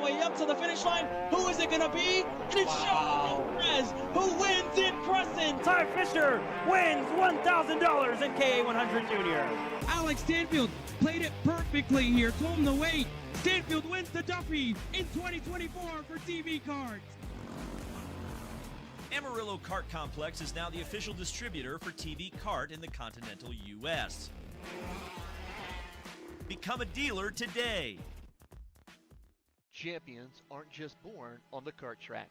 way up to the finish line. Who is it going to be? And it's Sean Perez who wins in Crescent. Ty Fisher wins $1,000 in KA100 Jr. Alex Stanfield played it perfectly here, told him to wait. Stanfield wins the Duffy in 2024 for TV Kart. Amarillo Kart Complex is now the official distributor for TV Kart in the continental U.S. Become a dealer today. Champions aren't just born on the kart track.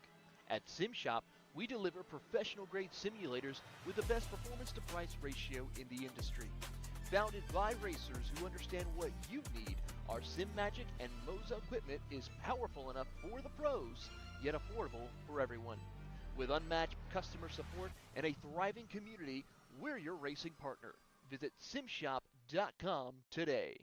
At SimShop, we deliver professional-grade simulators with the best performance-to-price ratio in the industry. Founded by racers who understand what you need, our SimMagic and Moza equipment is powerful enough for the pros, yet affordable for everyone. With unmatched customer support and a thriving community, we're your racing partner. Visit simshop.com today.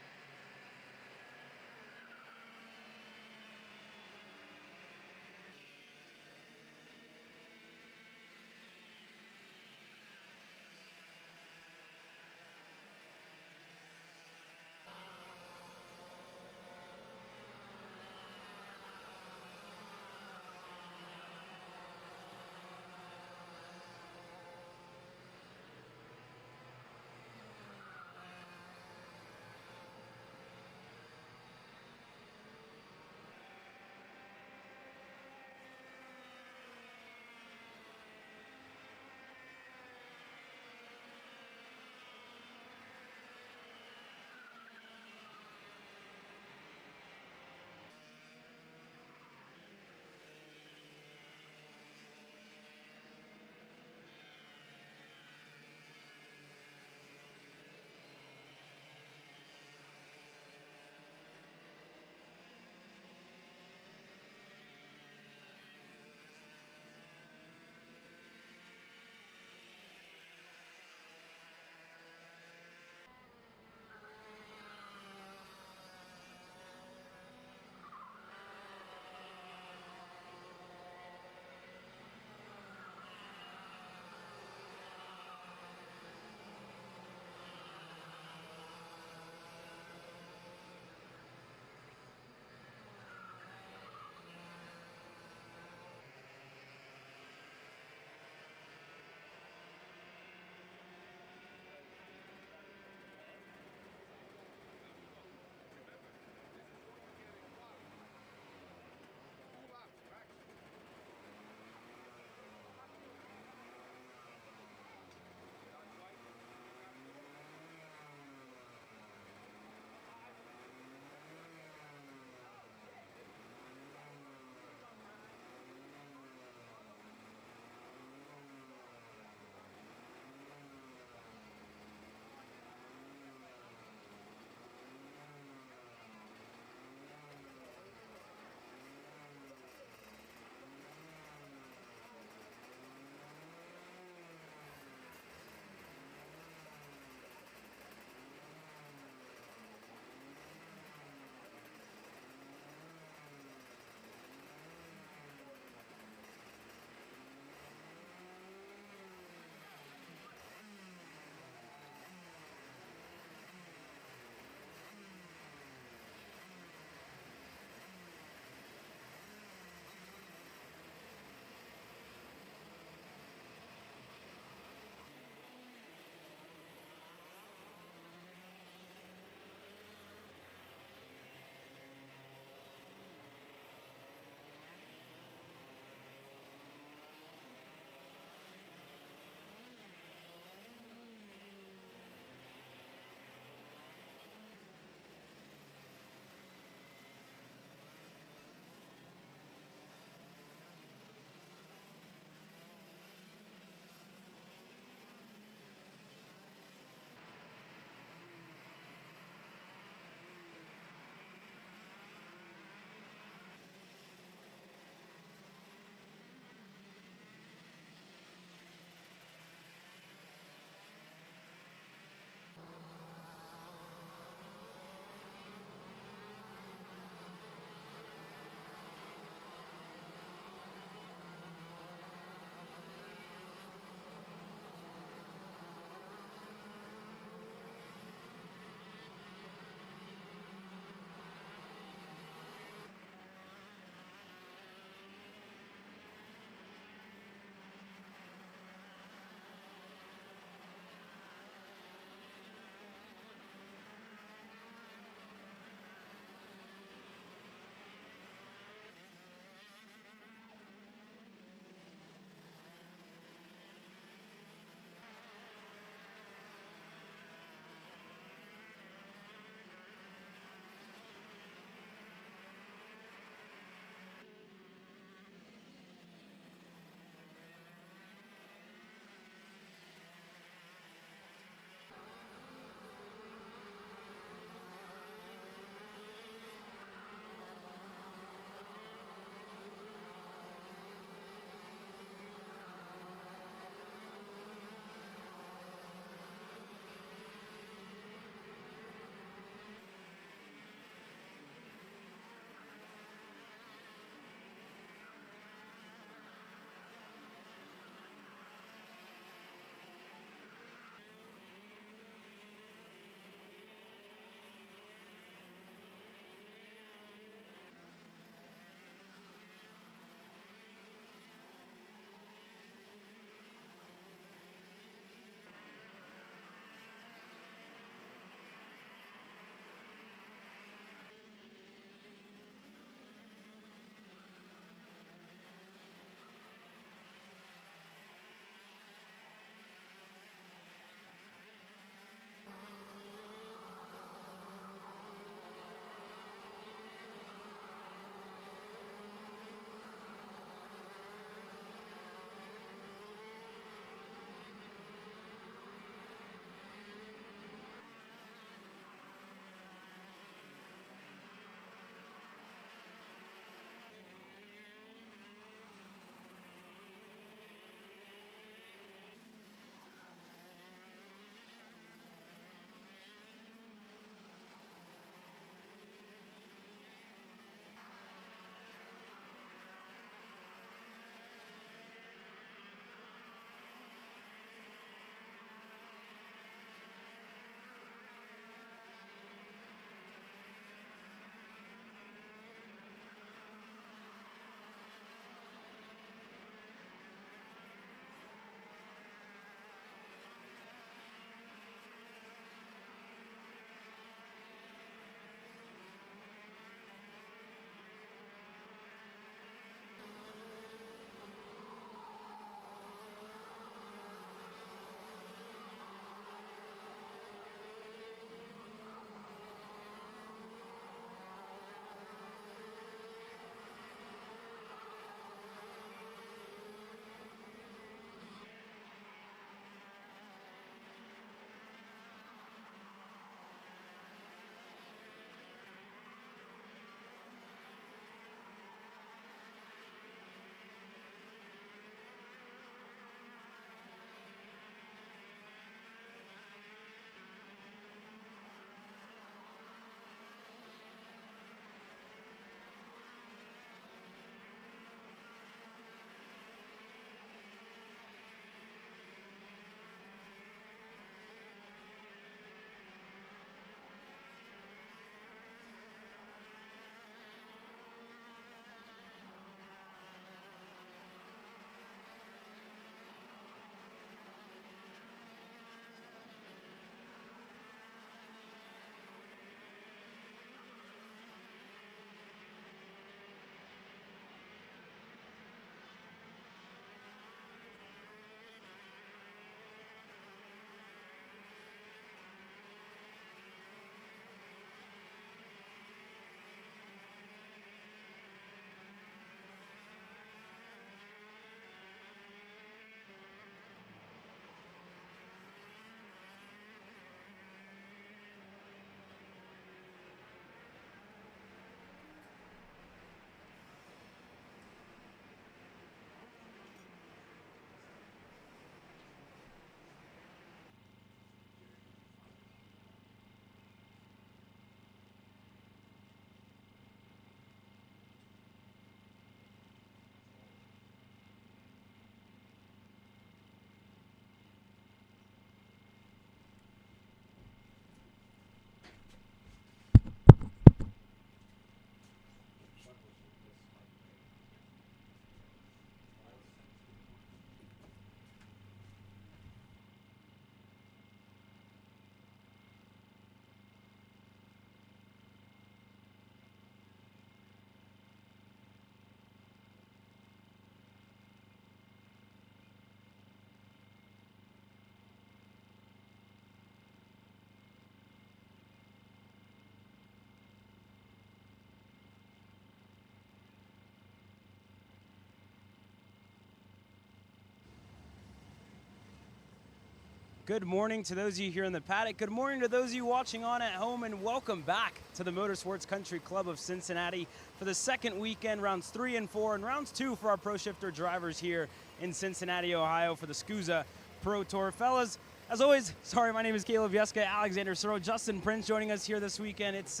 Good morning to those of you here in the paddock. Good morning to those of you watching on at home, and welcome back to the Motorsports Country Club of Cincinnati for the second weekend, rounds 3 and 4, and rounds 2 for our Pro Shifter drivers here in Cincinnati, Ohio for the SKUSA Pro Tour. Fellas, as always, sorry, my name is Caleb Yeska, Alexander Soro, Justin Prince joining us here this weekend. It's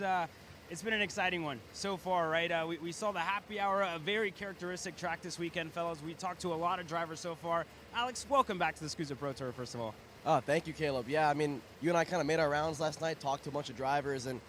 been an exciting one so far, right? We saw the happy hour, a very characteristic track this weekend, fellas. We talked to a lot of drivers so far. Alex, welcome back to the SKUSA Pro Tour, first of all. Oh, thank you, Caleb. Yeah, I mean, you and I kind of made our rounds last night, talked to a bunch of drivers, and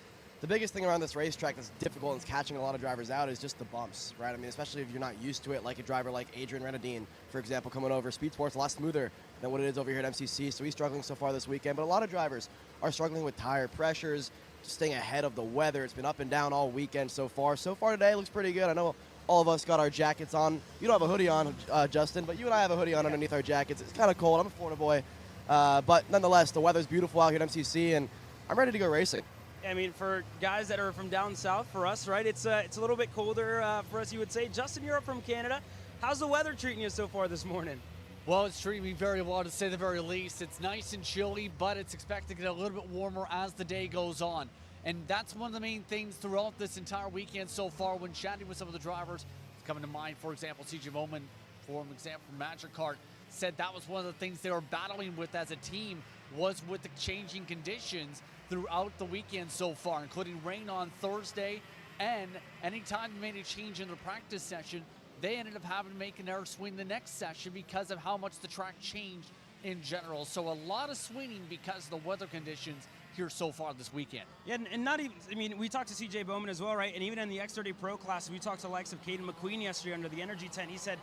the biggest thing around this racetrack that's difficult and is catching a lot of drivers out is just the bumps, right? I mean, especially if you're not used to it, like a driver like Adrian Renadine, for example, coming over. Speed Sport's a lot smoother than what it is over here at MCC, so he's struggling so far this weekend. But a lot of drivers are struggling with tire pressures, just staying ahead of the weather. It's been up and down all weekend so far. So far today, it looks pretty good. I know all of us got our jackets on. You don't have a hoodie on, Justin, but you and I have a hoodie on underneath our jackets. It's kind of cold. I'm a Florida boy. But nonetheless, the weather's beautiful out here at MCC, and I'm ready to go racing. I mean, for guys that are from down south, for us, right, it's a little bit colder for us, you would say. Justin, you're up from Canada. How's the weather treating you so far this morning? Well, it's treating me very well, to say the very least. It's nice and chilly, but it's expected to get a little bit warmer as the day goes on. And that's one of the main things throughout this entire weekend so far. When chatting with some of the drivers, coming to mind, for example, CJ Bowman, for example, from Magic Kart, said that was one of the things they were battling with as a team, was with the changing conditions throughout the weekend so far, including rain on Thursday. And anytime they made a change in the practice session, they ended up having to make an air swing the next session because of how much the track changed in general. So a lot of swinging because of the weather conditions here so far this weekend. Yeah, and not even, I mean, we talked to CJ Bowman as well, right? And even in the X30 Pro class, we talked to the likes of Caden McQueen yesterday under the Energy tent. He said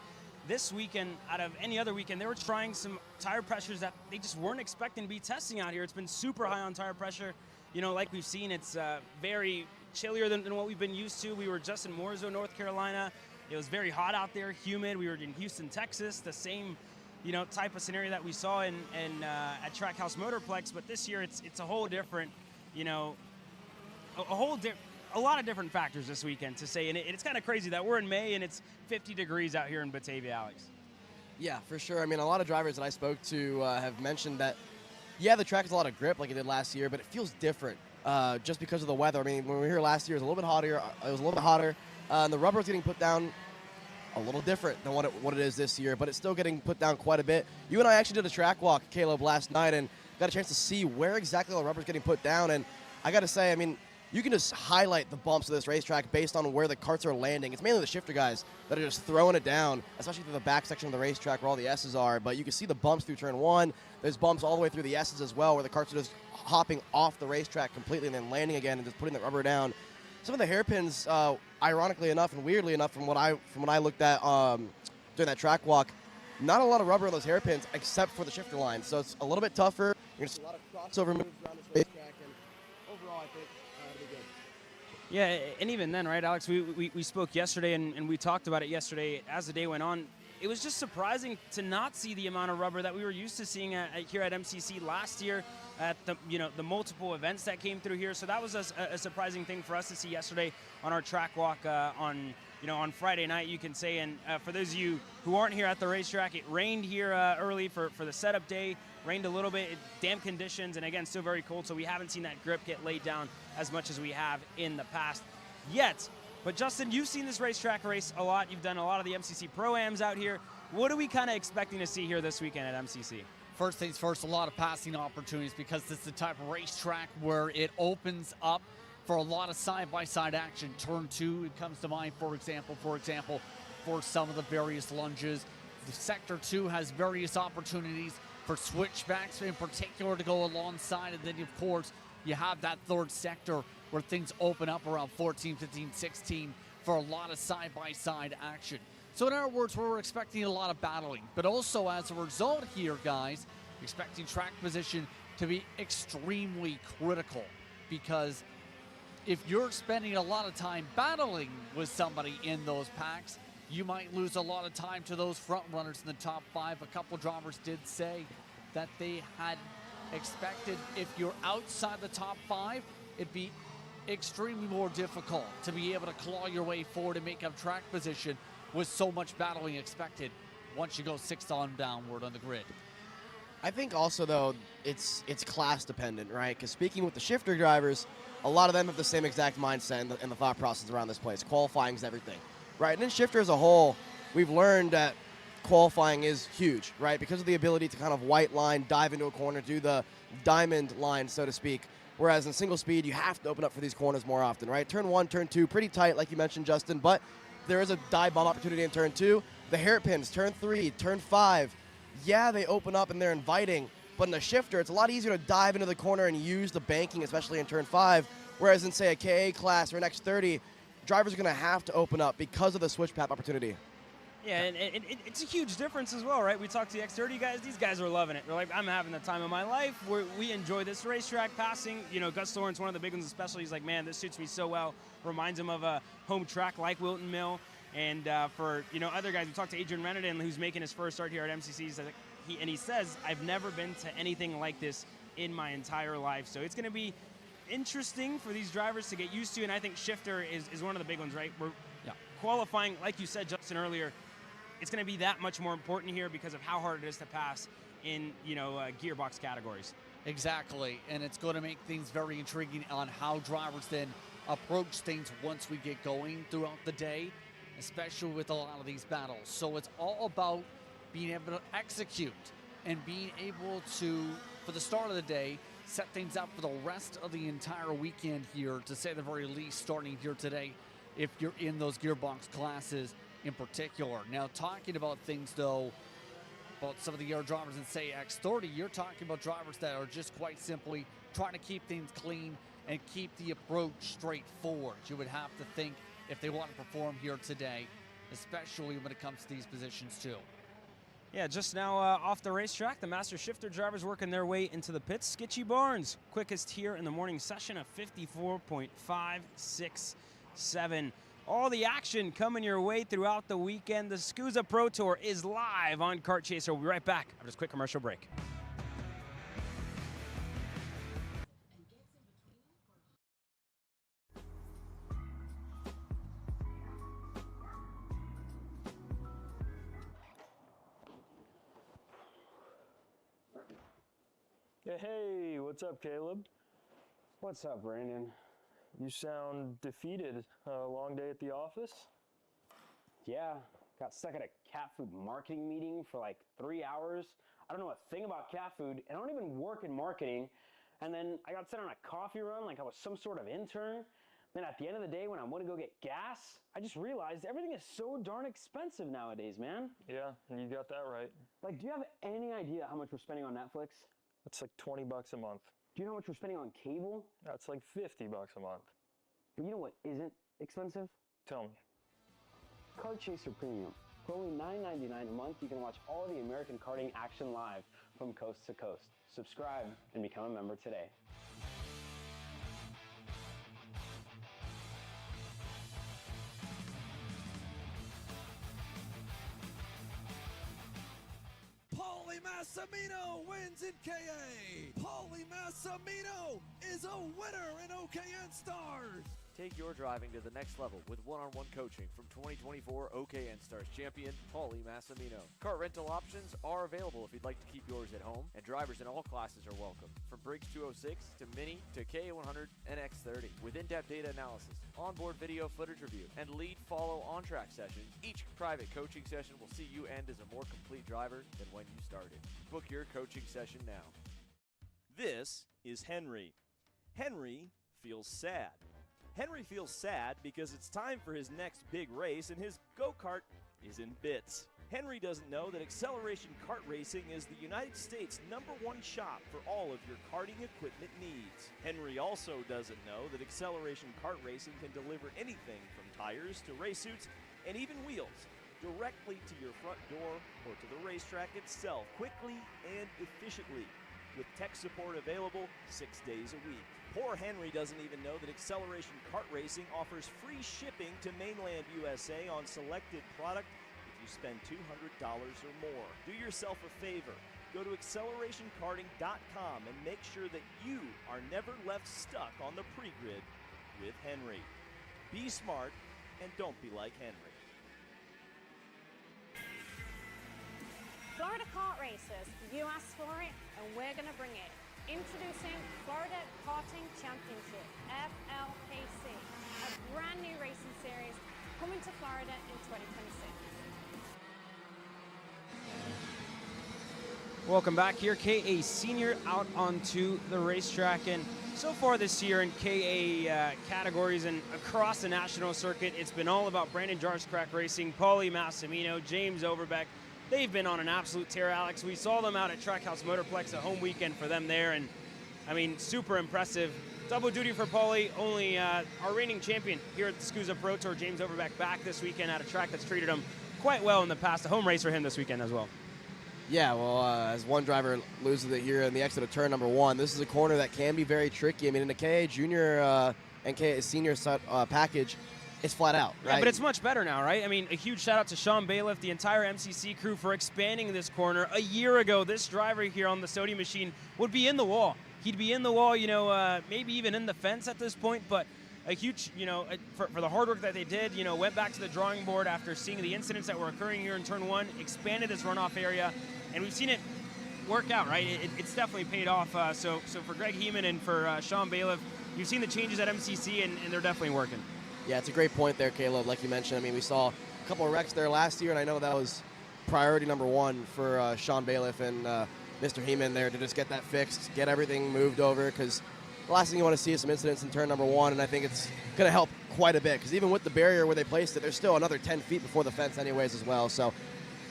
this weekend, out of any other weekend, they were trying some tire pressures that they just weren't expecting to be testing out here. It's been super high on tire pressure. You know, like we've seen, it's very chillier than what we've been used to. We were just in Mooresville, North Carolina. It was very hot out there, humid. We were in Houston, Texas, the same, you know, type of scenario that we saw at Trackhouse Motorplex. But this year, it's a whole different, you know, a lot of different factors this weekend to say. And it's kind of crazy that we're in May and it's 50 degrees out here in Batavia, Alex. Yeah, for sure. I mean, a lot of drivers that I spoke to have mentioned that, yeah, the track has a lot of grip like it did last year, but it feels different just because of the weather. I mean, when we were here last year, it was a little bit hotter. And the rubber was getting put down a little different than what it is this year, but it's still getting put down quite a bit. You and I actually did a track walk, Caleb, last night, and got a chance to see where exactly the rubber's getting put down. And I got to say, I mean, you can just highlight the bumps of this racetrack based on where the karts are landing. It's mainly the shifter guys that are just throwing it down, especially through the back section of the racetrack where all the S's are. But you can see the bumps through turn 1. There's bumps all the way through the S's as well, where the karts are just hopping off the racetrack completely and then landing again and just putting the rubber down. Some of the hairpins, ironically enough and weirdly enough, from what I looked at during that track walk, not a lot of rubber on those hairpins except for the shifter line. So it's a little bit tougher. You're going to see a lot of crossover moves around this racetrack, and overall, I think it'll be good. Yeah, and even then, right, Alex, we spoke yesterday and we talked about it yesterday as the day went on. It was just surprising to not see the amount of rubber that we were used to seeing here at MCC last year at the multiple events that came through here. So that was a surprising thing for us to see yesterday on our track walk on Friday night, you can say. And for those of you who aren't here at the racetrack, it rained here early for the setup day. Rained a little bit, damp conditions, and again, still very cold. So we haven't seen that grip get laid down as much as we have in the past yet. But Justin, you've seen this racetrack race a lot. You've done a lot of the MCC Pro-Ams out here. What are we kind of expecting to see here this weekend at MCC? First things first, a lot of passing opportunities because this is the type of racetrack where it opens up for a lot of side-by-side action. Turn 2, it comes to mind, for example, for some of the various lunges. The Sector 2 has various opportunities for switchbacks in particular to go alongside. And then, of course, you have that third sector where things open up around 14, 15, 16 for a lot of side-by-side action. So in other words, we're expecting a lot of battling, but also as a result here, guys, expecting track position to be extremely critical, because if you're spending a lot of time battling with somebody in those packs, you might lose a lot of time to those front runners in the top 5. A couple drivers did say that they had expected if you're outside the top 5, it'd be extremely more difficult to be able to claw your way forward and make up track position with so much battling expected once you go 6 on downward on the grid. I think also, though, it's class dependent, right? Because speaking with the shifter drivers, a lot of them have the same exact mindset and the thought process around this place. Qualifying is everything, right? And in shifter as a whole, we've learned that qualifying is huge, right? Because of the ability to kind of white line, dive into a corner, do the diamond line, so to speak. Whereas in single speed, you have to open up for these corners more often, right? Turn 1, turn 2, pretty tight, like you mentioned, Justin, but there is a dive bomb opportunity in turn 2. The hairpins, turn 3, turn 5, yeah, they open up and they're inviting, but in the shifter, it's a lot easier to dive into the corner and use the banking, especially in turn 5, whereas in, say, a KA class or an X30, drivers are going to have to open up because of the switch path opportunity. Yeah, and it's a huge difference as well, right? We talked to the X30 guys. These guys are loving it. They're like, I'm having the time of my life. We enjoy this racetrack passing. You know, Gus Lawrence, one of the big ones especially, he's like, man, this suits me so well. Reminds him of a home track like Wilton Mill. And for, you know, other guys, we talked to Adrian Renardin, who's making his first start here at MCC. He says, I've never been to anything like this in my entire life. So it's going to be interesting for these drivers to get used to. And I think shifter is one of the big ones, right? We're qualifying, like you said, Justin, earlier, it's going to be that much more important here because of how hard it is to pass in, you know, gearbox categories. Exactly, and it's going to make things very intriguing on how drivers then approach things once we get going throughout the day, especially with a lot of these battles. So it's all about being able to execute and being able to, for the start of the day, set things up for the rest of the entire weekend here, to say the very least, starting here today, if you're in those gearbox classes in particular. Now, talking about things, though, about some of the other drivers in, say, X30, you're talking about drivers that are just quite simply trying to keep things clean and keep the approach straightforward. You would have to think if they want to perform here today, especially when it comes to these positions, too. Yeah, just now off the racetrack, the Master Shifter drivers working their way into the pits. Skitchy Barnes, quickest here in the morning session of 54.567. All the action coming your way throughout the weekend. The SKUSA Pro Tour is live on Kart Chaser. We'll be right back after this quick commercial break. Hey, what's up, Caleb? What's up, Brandon? You sound defeated. A long day at the office? Yeah, got stuck at a cat food marketing meeting for like 3 hours. I don't know a thing about cat food, and I don't even work in marketing. And then I got sent on a coffee run like I was some sort of intern. Then at the end of the day, when I went to go get gas, I just realized everything is so darn expensive nowadays, man. Yeah, you got that right. Like, do you have any idea how much we're spending on Netflix? It's like $20 a month. Do you know how much we're spending on cable? That's like $50 a month. But you know what isn't expensive? Tell me. Kart Chaser Premium. For only $9.99 a month, you can watch all the American karting action live from coast to coast. Subscribe and become a member today. Paulie Massimino wins in KA. Paulie Massimino is a winner in OKN Stars. Take your driving to the next level with one-on-one coaching from 2024 OKN Stars champion Paulie Massimino. Kart rental options are available if you'd like to keep yours at home, and drivers in all classes are welcome, from Briggs 206 to Mini to KA100 and X30. With in-depth data analysis, onboard video footage review, and lead follow on-track sessions, each private coaching session will see you end as a more complete driver than when you started. Book your coaching session now. This is Henry. Henry feels sad. Henry feels sad because it's time for his next big race and his go-kart is in bits. Henry doesn't know that Acceleration Kart Racing is the United States #1 shop for all of your karting equipment needs. Henry also doesn't know that Acceleration Kart Racing can deliver anything from tires to race suits and even wheels directly to your front door or to the racetrack itself, quickly and efficiently, with tech support available 6 days a week. Poor Henry doesn't even know that Acceleration Kart Racing offers free shipping to mainland USA on selected product if you spend $200 or more. Do yourself a favor. Go to accelerationkarting.com and make sure that you are never left stuck on the pre-grid with Henry. Be smart and don't be like Henry. Florida kart racers, you asked for it, and we're going to bring it. Introducing Florida Karting Championship, FLKC, a brand new racing series coming to Florida in 2026. Welcome back here. KA Senior out onto the racetrack, and so far this year in KA categories and across the national circuit, it's been all about Brandon Jar's Crack Racing, Paulie Massimino, James Overbeck. They've been on an absolute tear, Alex. We saw them out at Trackhouse Motorplex, a home weekend for them there, and I mean, super impressive. Double duty for Paulie, only our reigning champion here at the SKUSA Pro Tour, James Overbeck, back this weekend at a track that's treated him quite well in the past. A home race for him this weekend as well. Yeah, well, as one driver loses it here in the exit of turn number 1, this is a corner that can be very tricky. I mean, in the KA Jr and KA Senior package, it's flat out, right? Yeah, but it's much better now, right? I mean, a huge shout out to Sean Bailiff, the entire MCC crew for expanding this corner. A year ago, this driver here on the Sodi machine would be in the wall. He'd be in the wall, you know, maybe even in the fence at this point, but a huge, you know, for the hard work that they did, you know, went back to the drawing board after seeing the incidents that were occurring here in turn 1, expanded this runoff area, and we've seen it work out, right? It's definitely paid off. So for Greg Heeman and for Sean Bailiff, you've seen the changes at MCC, and they're definitely working. Yeah, it's a great point there, Caleb. Like you mentioned, I mean, we saw a couple of wrecks there last year, and I know that was priority number 1 for Sean Bailiff and Mr. Heeman there to just get that fixed, get everything moved over, because the last thing you want to see is some incidents in turn number 1, and I think it's going to help quite a bit, because even with the barrier where they placed it, there's still another 10 feet before the fence anyways as well. So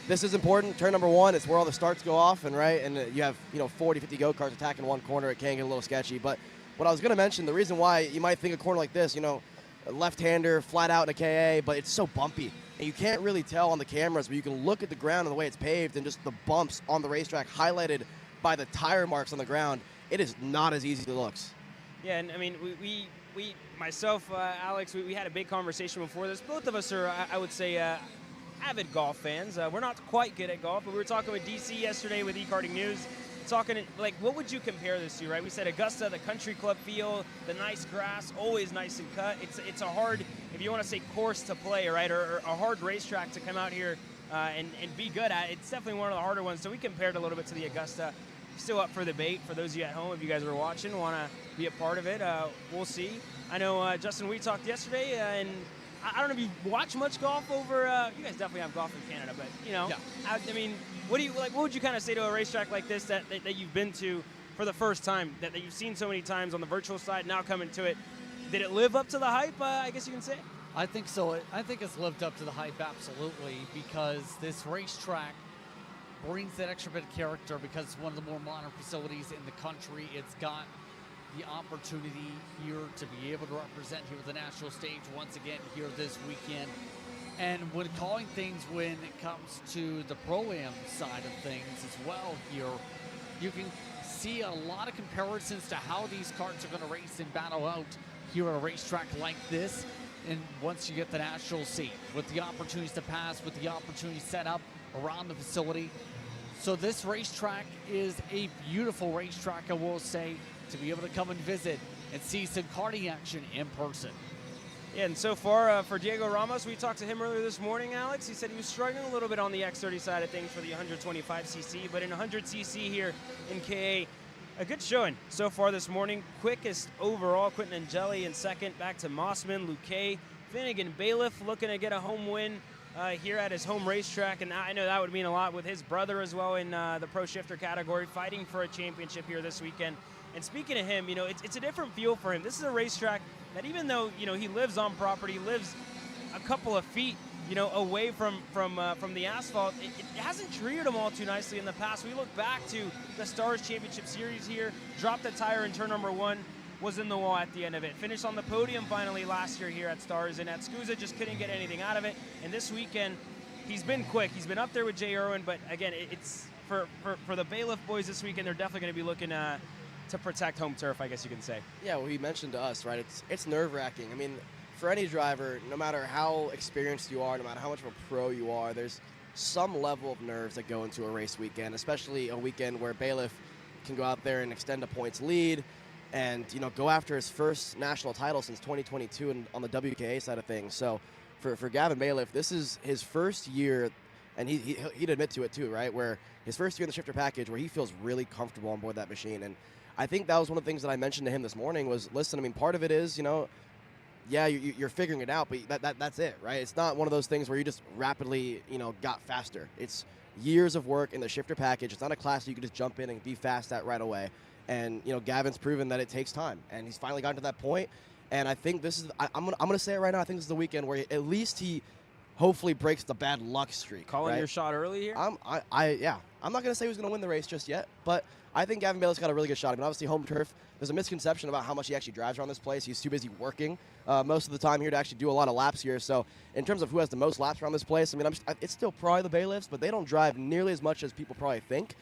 this is important. Turn number 1, it's where all the starts go off, and you have, you know, 40, 50 go-karts attacking one corner. It can get a little sketchy. But what I was going to mention, the reason why you might think a corner like this, you know, a left-hander, flat out in a KA, but it's so bumpy. And you can't really tell on the cameras, but you can look at the ground and the way it's paved and just the bumps on the racetrack highlighted by the tire marks on the ground. It is not as easy as it looks. Yeah, and I mean, we myself, Alex, we had a big conversation before this. Both of us are, I would say, avid golf fans. We're not quite good at golf, but we were talking with DC yesterday with eKarting News, talking, like, what would you compare this to, right? We said Augusta, the country club feel, the nice grass, always nice and cut. It's a hard, if you want to say course to play, right, or a hard racetrack to come out here and be good at. It's definitely one of the harder ones. So we compared a little bit to the Augusta. Still up for debate for those of you at home. If you guys are watching, want to be a part of it, we'll see. I know, Justin, we talked yesterday, and I don't know if you watch much golf over. You guys definitely have golf in Canada, but you know, yeah. I mean, what would you kind of say to a racetrack like this that you've been to for the first time, that you've seen so many times on the virtual side, now coming to it? Did it live up to the hype? I guess you can say. I think so. I think it's lived up to the hype, absolutely, because this racetrack brings that extra bit of character because it's one of the more modern facilities in the country. It's got the opportunity here to be able to represent here at the national stage once again here this weekend. And when calling things, when it comes to the Pro-Am side of things as well here, you can see a lot of comparisons to how these karts are going to race and battle out here at a racetrack like this. And once you get the national seat, with the opportunities to pass, with the opportunities set up around the facility. So this racetrack is a beautiful racetrack, I will say, to be able to come and visit and see some karting action in person. Yeah, and so far for Diego Ramos, we talked to him earlier this morning, Alex. He said he was struggling a little bit on the X30 side of things for the 125cc, but in 100cc here in KA, a good showing so far this morning. Quickest overall, Quentin Angeli in second, back to Mossman, Luque, Finnegan, Bailiff looking to get a home win here at his home racetrack, and I know that would mean a lot with his brother as well in the Pro Shifter category, fighting for a championship here this weekend. And speaking of him, you know, it's a different feel for him. This is a racetrack that, even though, you know, he lives on property, lives a couple of feet, you know, away from the asphalt, it hasn't treated him all too nicely in the past. We look back to the Stars Championship Series here, dropped a tire in turn number 1, was in the wall at the end of it. Finished on the podium finally last year here at Stars, and at SKUSA just couldn't get anything out of it. And this weekend, he's been quick. He's been up there with Jay Irwin, but again, it's for the Bailiff boys this weekend, they're definitely going to be looking to protect home turf, I guess you can say. Yeah, well, he mentioned to us, right, it's nerve-wracking. I mean, for any driver, no matter how experienced you are, no matter how much of a pro you are, there's some level of nerves that go into a race weekend, especially a weekend where Bailiff can go out there and extend a points lead and, you know, go after his first national title since 2022 and on the WKA side of things. So for Gavin Bailiff, this is his first year and he'd admit to it too, right? Where his first year in the shifter package, where he feels really comfortable on board that machine. And I think that was one of the things that I mentioned to him this morning was, listen, I mean, part of it is, you know, yeah, you're figuring it out, but that's it, right? It's not one of those things where you just rapidly, you know, got faster. It's years of work in the shifter package. It's not a class you can just jump in and be fast at right away. And, you know, Gavin's proven that it takes time, and he's finally gotten to that point. And I think this is, I'm gonna say it right now, I think this is the weekend where at least he hopefully breaks the bad luck streak. Calling right? your shot early here? Yeah. I'm not gonna say who's gonna win the race just yet, but I think Gavin Bayless got a really good shot. I mean, obviously home turf, there's a misconception about how much he actually drives around this place. He's too busy working most of the time here to actually do a lot of laps here. So in terms of who has the most laps around this place, I mean, it's still probably the Bailiffs, but they don't drive nearly as much as people probably think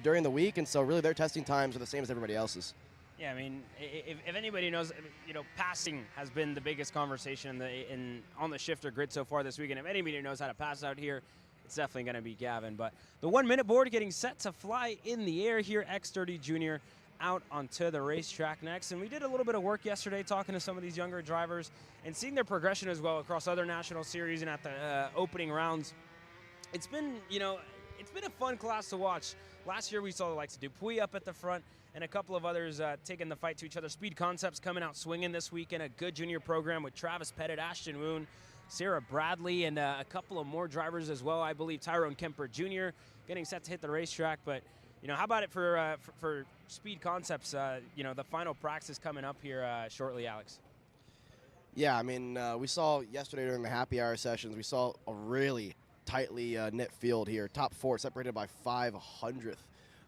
during the week. And so really their testing times are the same as everybody else's. Yeah, I mean, if anybody knows, you know, passing has been the biggest conversation on the shifter grid so far this weekend. If anybody knows how to pass out here, it's definitely going to be Gavin. But the 1 minute board getting set to fly in the air here. X30 Jr out onto the racetrack next. And we did a little bit of work yesterday talking to some of these younger drivers and seeing their progression as well across other national series and at the opening rounds. It's been, you know, it's been a fun class to watch. Last year we saw the likes of Dupuis up at the front and a couple of others taking the fight to each other. Speed Concepts coming out swinging this weekend. A good junior program with Travis Pettit, Ashton Woon, Sarah Bradley, and a couple of more drivers as well. I believe Tyrone Kemper Jr. getting set to hit the racetrack. But, you know, how about it for Speed Concepts? You know, the final practice coming up here shortly, Alex. Yeah, I mean, we saw yesterday during the happy hour sessions, we saw a really tightly knit field here. Top four separated by 500th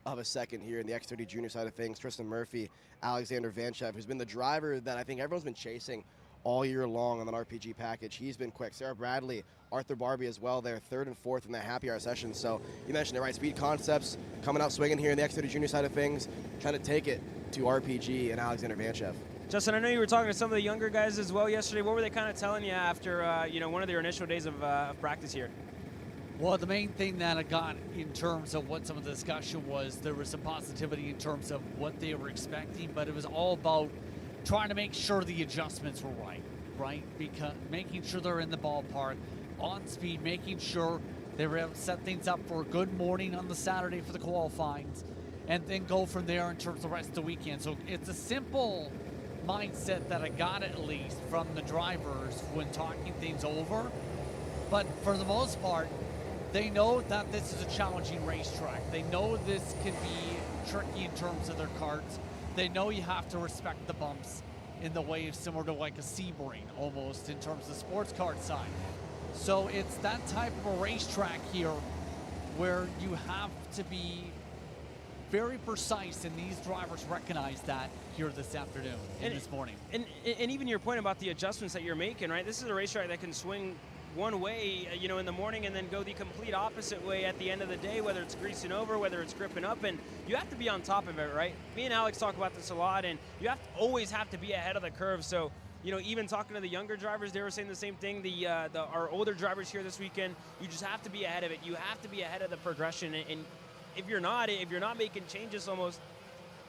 of a second here in the X30 Jr side of things. Tristan Murphy, Alexander Vanchev, who's been the driver that I think everyone's been chasing all year long on an RPG package. He's been quick. Sarah Bradley, Arthur Barbie as well. They're third and fourth in that happy hour session. So you mentioned it, right? Speed Concepts coming out swinging here in the X30 Jr side of things, trying to take it to RPG and Alexander Vanchev. Justin, I know you were talking to some of the younger guys as well yesterday. What were they kind of telling you after you know, one of their initial days of practice here? Well, the main thing that I got in terms of what some of the discussion was, there was some positivity in terms of what they were expecting, but it was all about trying to make sure the adjustments were right? Because making sure they're in the ballpark, on speed, making sure they were able to set things up for a good morning on the Saturday for the qualifyings, and then go from there in terms of the rest of the weekend. So it's a simple mindset that I got at least from the drivers when talking things over, but for the most part, they know that this is a challenging racetrack. They know this can be tricky in terms of their karts. They know you have to respect the bumps in the way of similar to like a Sebring almost in terms of the sports kart side. So it's that type of a racetrack here where you have to be very precise, and these drivers recognize that here this afternoon and this morning. And even your point about the adjustments that you're making, right? This is a racetrack that can swing one way, you know, in the morning and then go the complete opposite way at the end of the day, whether it's greasing over, whether it's gripping up, and you have to be on top of it, right? Me and Alex talk about this a lot, and you always have to be ahead of the curve. So, you know, even talking to the younger drivers, they were saying the same thing. Our older drivers here this weekend, you just have to be ahead of it. You have to be ahead of the progression, and if you're not making changes almost,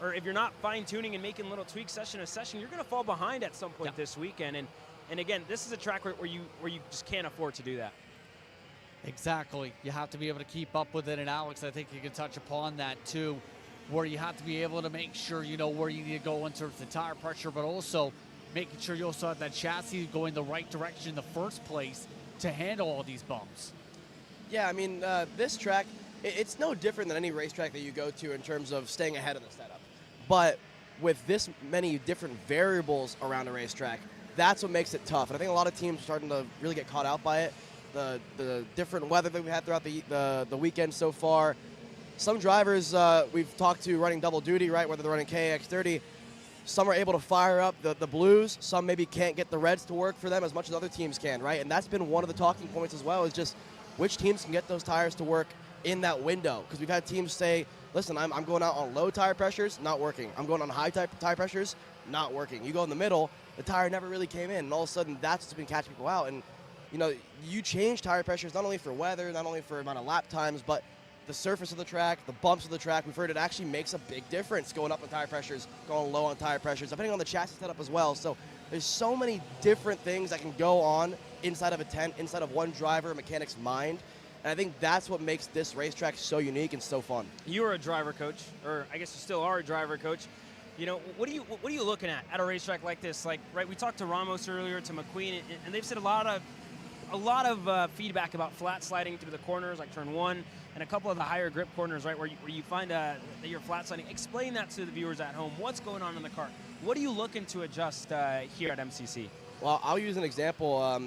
or if you're not fine-tuning and making little tweaks session to session, you're going to fall behind at some point this weekend. And again, this is a track where you just can't afford to do that. Exactly. You have to be able to keep up with it. And Alex, I think you can touch upon that too, where you have to be able to make sure you know where you need to go in terms of the tire pressure, but also making sure you also have that chassis going the right direction in the first place to handle all these bumps. Yeah, I mean, this track, it's no different than any racetrack that you go to in terms of staying ahead of the setup. But with this many different variables around a racetrack, that's what makes it tough. And I think a lot of teams are starting to really get caught out by it. The different weather that we've had throughout the weekend so far. Some drivers we've talked to running double duty, right, whether they're running KA100, some are able to fire up the blues. Some maybe can't get the reds to work for them as much as other teams can, right? And that's been one of the talking points as well, is just which teams can get those tires to work in that window. Because we've had teams say, listen, I'm going out on low tire pressures, not working. I'm going on high tire pressures, not working. You go in the middle, the tire never really came in, and all of a sudden that's what's been catching people out. And you know, you change tire pressures not only for weather, not only for amount of lap times, but the surface of the track, the bumps of the track. We've heard it actually makes a big difference going up on tire pressures, going low on tire pressures, depending on the chassis setup as well. So there's so many different things that can go on inside of a tent, inside of one driver, mechanic's mind. And I think that's what makes this racetrack so unique and so fun. You were a driver coach, or I guess you still are a driver coach. You know, what are you looking at a racetrack like this? Like, right, we talked to Ramos earlier, to McQueen, and they've said a lot of feedback about flat sliding through the corners, like turn 1, and a couple of the higher grip corners, right, where you find that you're flat sliding. Explain that to the viewers at home. What's going on in the car? What are you looking to adjust here at MCC? Well, I'll use an example.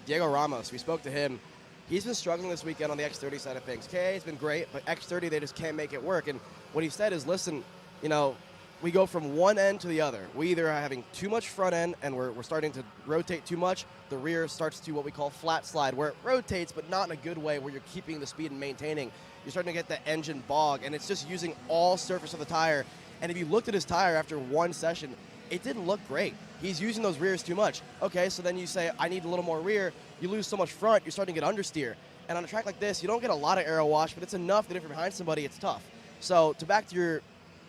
Diego Ramos, we spoke to him. He's been struggling this weekend on the X30 side of things. KA has been great, but X30, they just can't make it work. And what he said is, listen, you know, we go from one end to the other. We either are having too much front end and we're starting to rotate too much. The rear starts to what we call flat slide, where it rotates, but not in a good way, where you're keeping the speed and maintaining. You're starting to get the engine bog, and it's just using all surface of the tire. And if you looked at his tire after one session, it didn't look great. He's using those rears too much. Okay, so then you say, I need a little more rear. You lose so much front, you're starting to get understeer. And on a track like this, you don't get a lot of aero wash, but it's enough that if you're behind somebody, it's tough. So back to your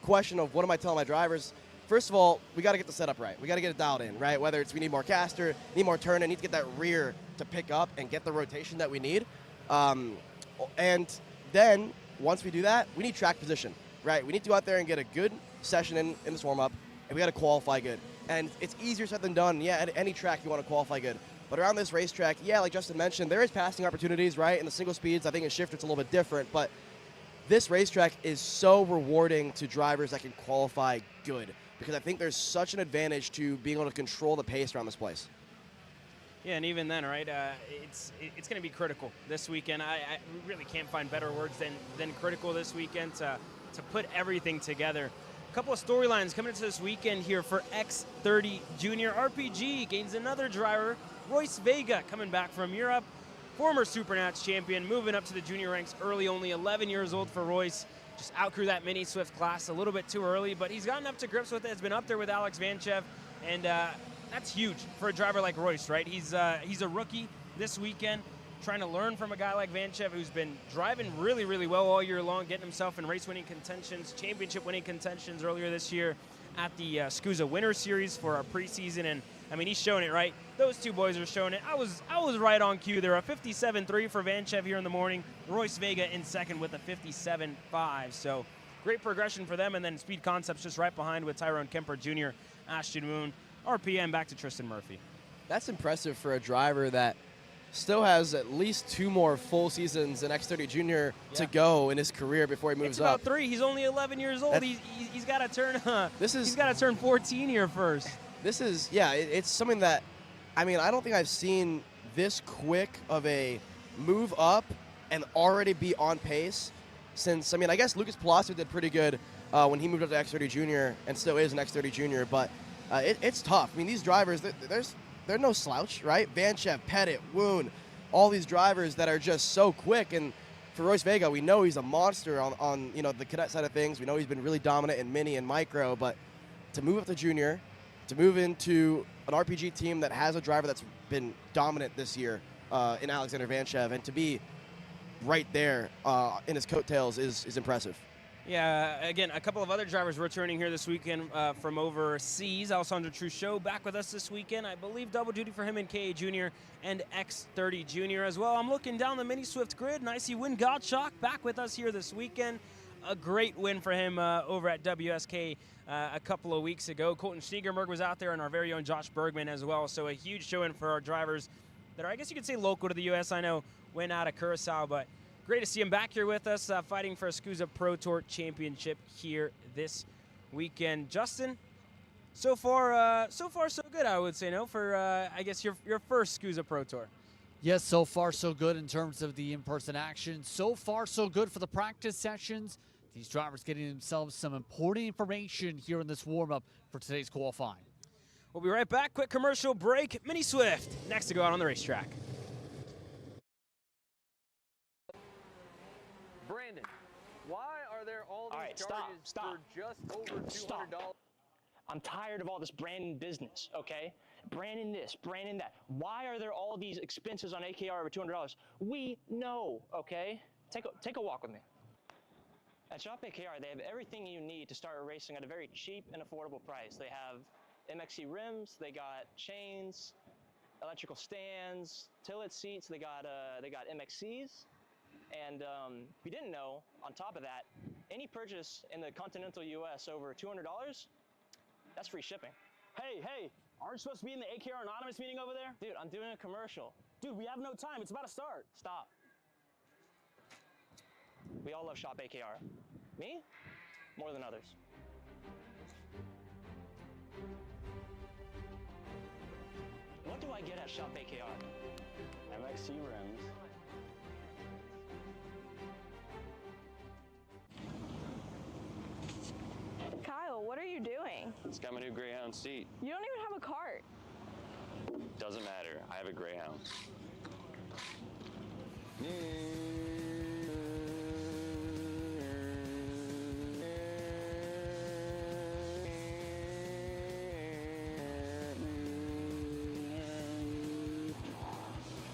question of what am I telling my drivers, first of all, we got to get the setup right. We got to get it dialed in, right? Whether it's we need more caster, need more turn, and need to get that rear to pick up and get the rotation that we need. And then once we do that, we need track position, right? We need to go out there and get a good session in this warm-up, and we got to qualify good. And it's easier said than done. Yeah, at any track you want to qualify good. But around this racetrack, yeah, like Justin mentioned, there is passing opportunities, right? In the single speeds, I think in Shifter it's a little bit different, but this racetrack is so rewarding to drivers that can qualify good, because I think there's such an advantage to being able to control the pace around this place. Yeah, and even then, right, it's going to be critical this weekend. I really can't find better words than critical this weekend to put everything together. A couple of storylines coming into this weekend here for X30 Jr. RPG gains another driver, Royce Vega, coming back from Europe. Former Supernats champion, moving up to the junior ranks early, only 11 years old for Royce. Just outgrew that mini Swift class a little bit too early, but he's gotten up to grips with it. Has been up there with Alex Vanchev, and that's huge for a driver like Royce, right? He's a rookie this weekend, trying to learn from a guy like Vanchev, who's been driving really, really well all year long, getting himself in race-winning contentions, championship-winning contentions earlier this year at the SKUSA Winter Series for our preseason, and I mean, he's showing it, right? Those two boys are showing it. I was right on cue there. A 57.3 for Vanchev here in the morning. Royce Vega in second with a 57.5. So great progression for them. And then Speed Concepts just right behind with Tyrone Kemper Jr., Ashton Moon, RPM back to Tristan Murphy. That's impressive for a driver that still has at least 2 more full seasons in X30 Jr to go in his career before he moves up. It's about 3. He's only 11 years old. He's got to turn. He's got to turn 14 here first. This is, yeah, it's something that, I mean, I don't think I've seen this quick of a move up and already be on pace since, I mean, I guess Lucas Palacio did pretty good when he moved up to X30 Jr and still is an X30 Jr, but it's tough. I mean, these drivers, they're no slouch, right? Vanchev, Pettit, Woon, all these drivers that are just so quick. And for Royce Vega, we know he's a monster on you know, the cadet side of things. We know he's been really dominant in mini and micro, but to move up to junior, to move into an RPG team that has a driver that's been dominant this year in Alexander Vanchev, and to be right there in his coattails is impressive. Yeah, again, a couple of other drivers returning here this weekend from overseas. Alessandro Truchot back with us this weekend. I believe double duty for him in KA Jr and X30 Jr as well. I'm looking down the Mini Swift grid, and I see Win Gottschalk back with us here this weekend. A great win for him over at WSK a couple of weeks ago. Colton Schniegerberg was out there, and our very own Josh Bergman as well. So a huge showing for our drivers that are, I guess you could say, local to the U.S. I know went out of Curacao, but great to see him back here with us, fighting for a SKUSA Pro Tour Championship here this weekend. Justin, so far so good, I would say, no, for I guess your first SKUSA Pro Tour. Yes, so far so good in terms of the in-person action. So far so good for the practice sessions. These drivers getting themselves some important information here in this warm-up for today's qualifying. We'll be right back. Quick commercial break. Mini Swift next to go out on the racetrack. Brandon, why are there all these charges for just over $200? I'm tired of all this Brandon business, okay? Brandon this, Brandon that. Why are there all these expenses on AKR over $200? We know, okay? Take a walk with me. At Shop AKR, they have everything you need to start racing at a very cheap and affordable price. They have MXC rims, they got chains, electrical stands, tillet seats. They got MXCs. And if you didn't know, on top of that, any purchase in the continental US over $200, that's free shipping. Hey, aren't you supposed to be in the AKR Anonymous meeting over there? Dude, I'm doing a commercial. Dude, we have no time. It's about to start. Stop. We all love Shop AKR. Me? More than others. What do I get at Shop AKR? MXC rims. Kyle, what are you doing? It's got my new Greyhound seat. You don't even have a cart. Doesn't matter. I have a Greyhound.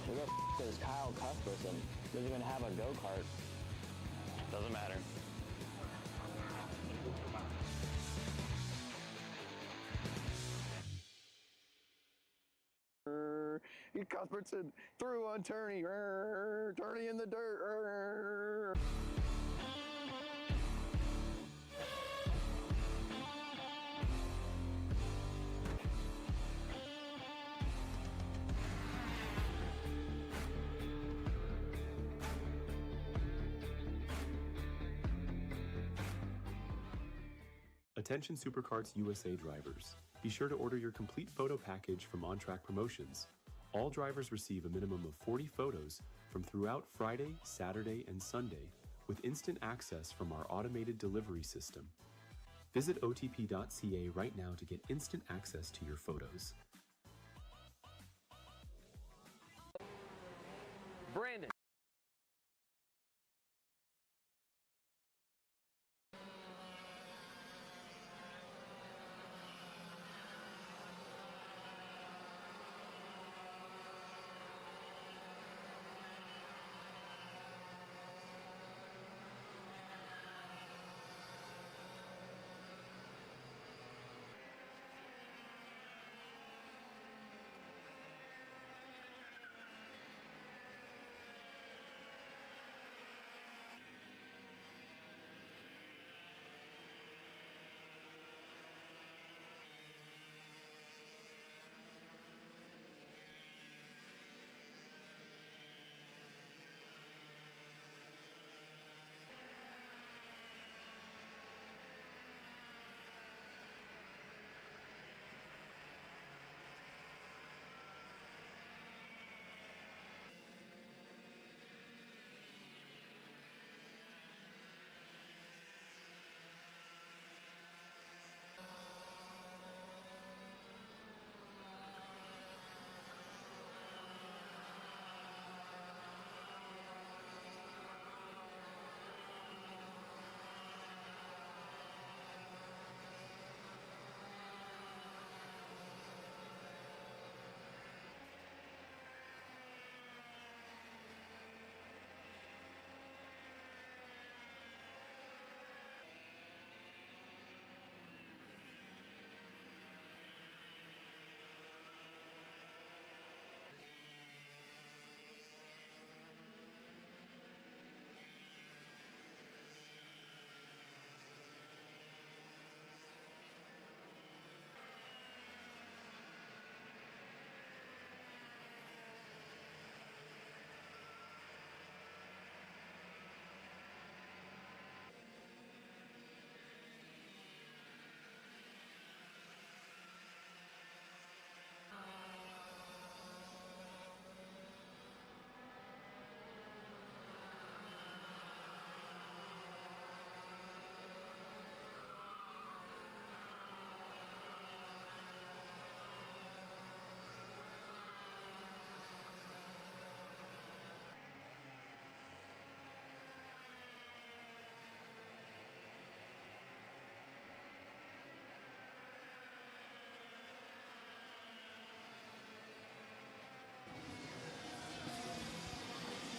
Who the f is Kyle Cuthbertson? Doesn't even have a go-kart. Doesn't matter. Cuthbertson through on Turney. Turney in the dirt. Attention Superkarts USA drivers. Be sure to order your complete photo package from On Track Promotions. All drivers receive a minimum of 40 photos from throughout Friday, Saturday, and Sunday with instant access from our automated delivery system. Visit otp.ca right now to get instant access to your photos. Brandon.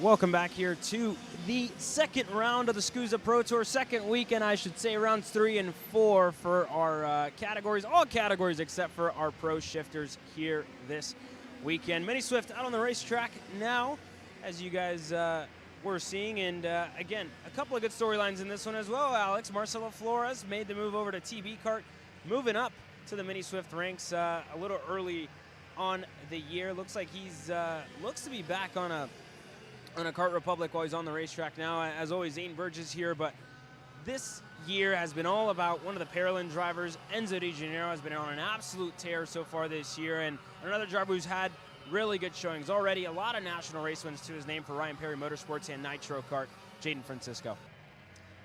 Welcome back here to the second round of the SKUSA Pro Tour, second weekend, I should say, rounds 3 and 4 for our categories, all categories except for our pro shifters here this weekend. Mini Swift out on the racetrack now, as you guys we're seeing. And again, a couple of good storylines in this one as well, Alex. Marcelo Flores made the move over to TB Kart, moving up to the Mini Swift ranks a little early on the year. Looks like he's looks to be back on a Kart Republic while he's on the racetrack now. As always, Zane Burgess here, but this year has been all about one of the Paralympic drivers. Enzo Di Gennaro has been on an absolute tear so far this year, and another driver who's had really good showings already. A lot of national race wins to his name for Ryan Perry Motorsports and Nitro Kart, Jaden Francisco.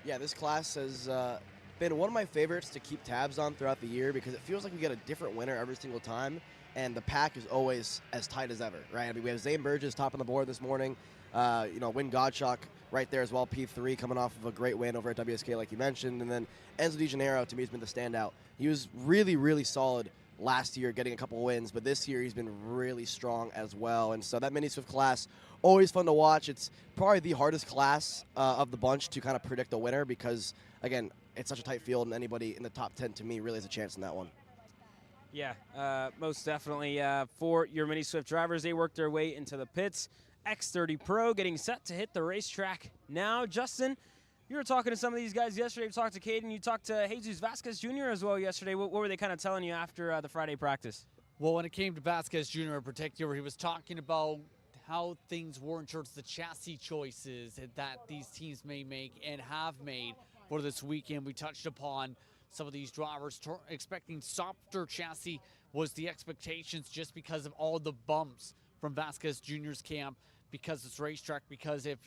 Yeah, this class has been one of my favorites to keep tabs on throughout the year because it feels like we get a different winner every single time, and the pack is always as tight as ever, right? I mean, we have Zane Burgess top on the board this morning. Win Godshock right there as well, P3 coming off of a great win over at WSK like you mentioned. And then Enzo Di Gennaro to me has been the standout. He was really, really solid last year getting a couple wins, but this year he's been really strong as well. And so that Mini Swift class, always fun to watch. It's probably the hardest class of the bunch to kind of predict a winner because, again, it's such a tight field and anybody in the top 10 to me really has a chance in that one. Yeah, most definitely. For your Mini Swift drivers, they work their way into the pits. X30 Pro getting set to hit the racetrack now. Justin, you were talking to some of these guys yesterday. You talked to Caden. You talked to Jesus Vasquez Jr. as well yesterday. What were they kind of telling you after the Friday practice? Well, when it came to Vasquez Jr. in particular, he was talking about how things were in terms of the chassis choices that these teams may make and have made for this weekend. We touched upon some of these drivers expecting softer chassis was the expectations just because of all the bumps from Vasquez Jr.'s camp, because it's racetrack, because if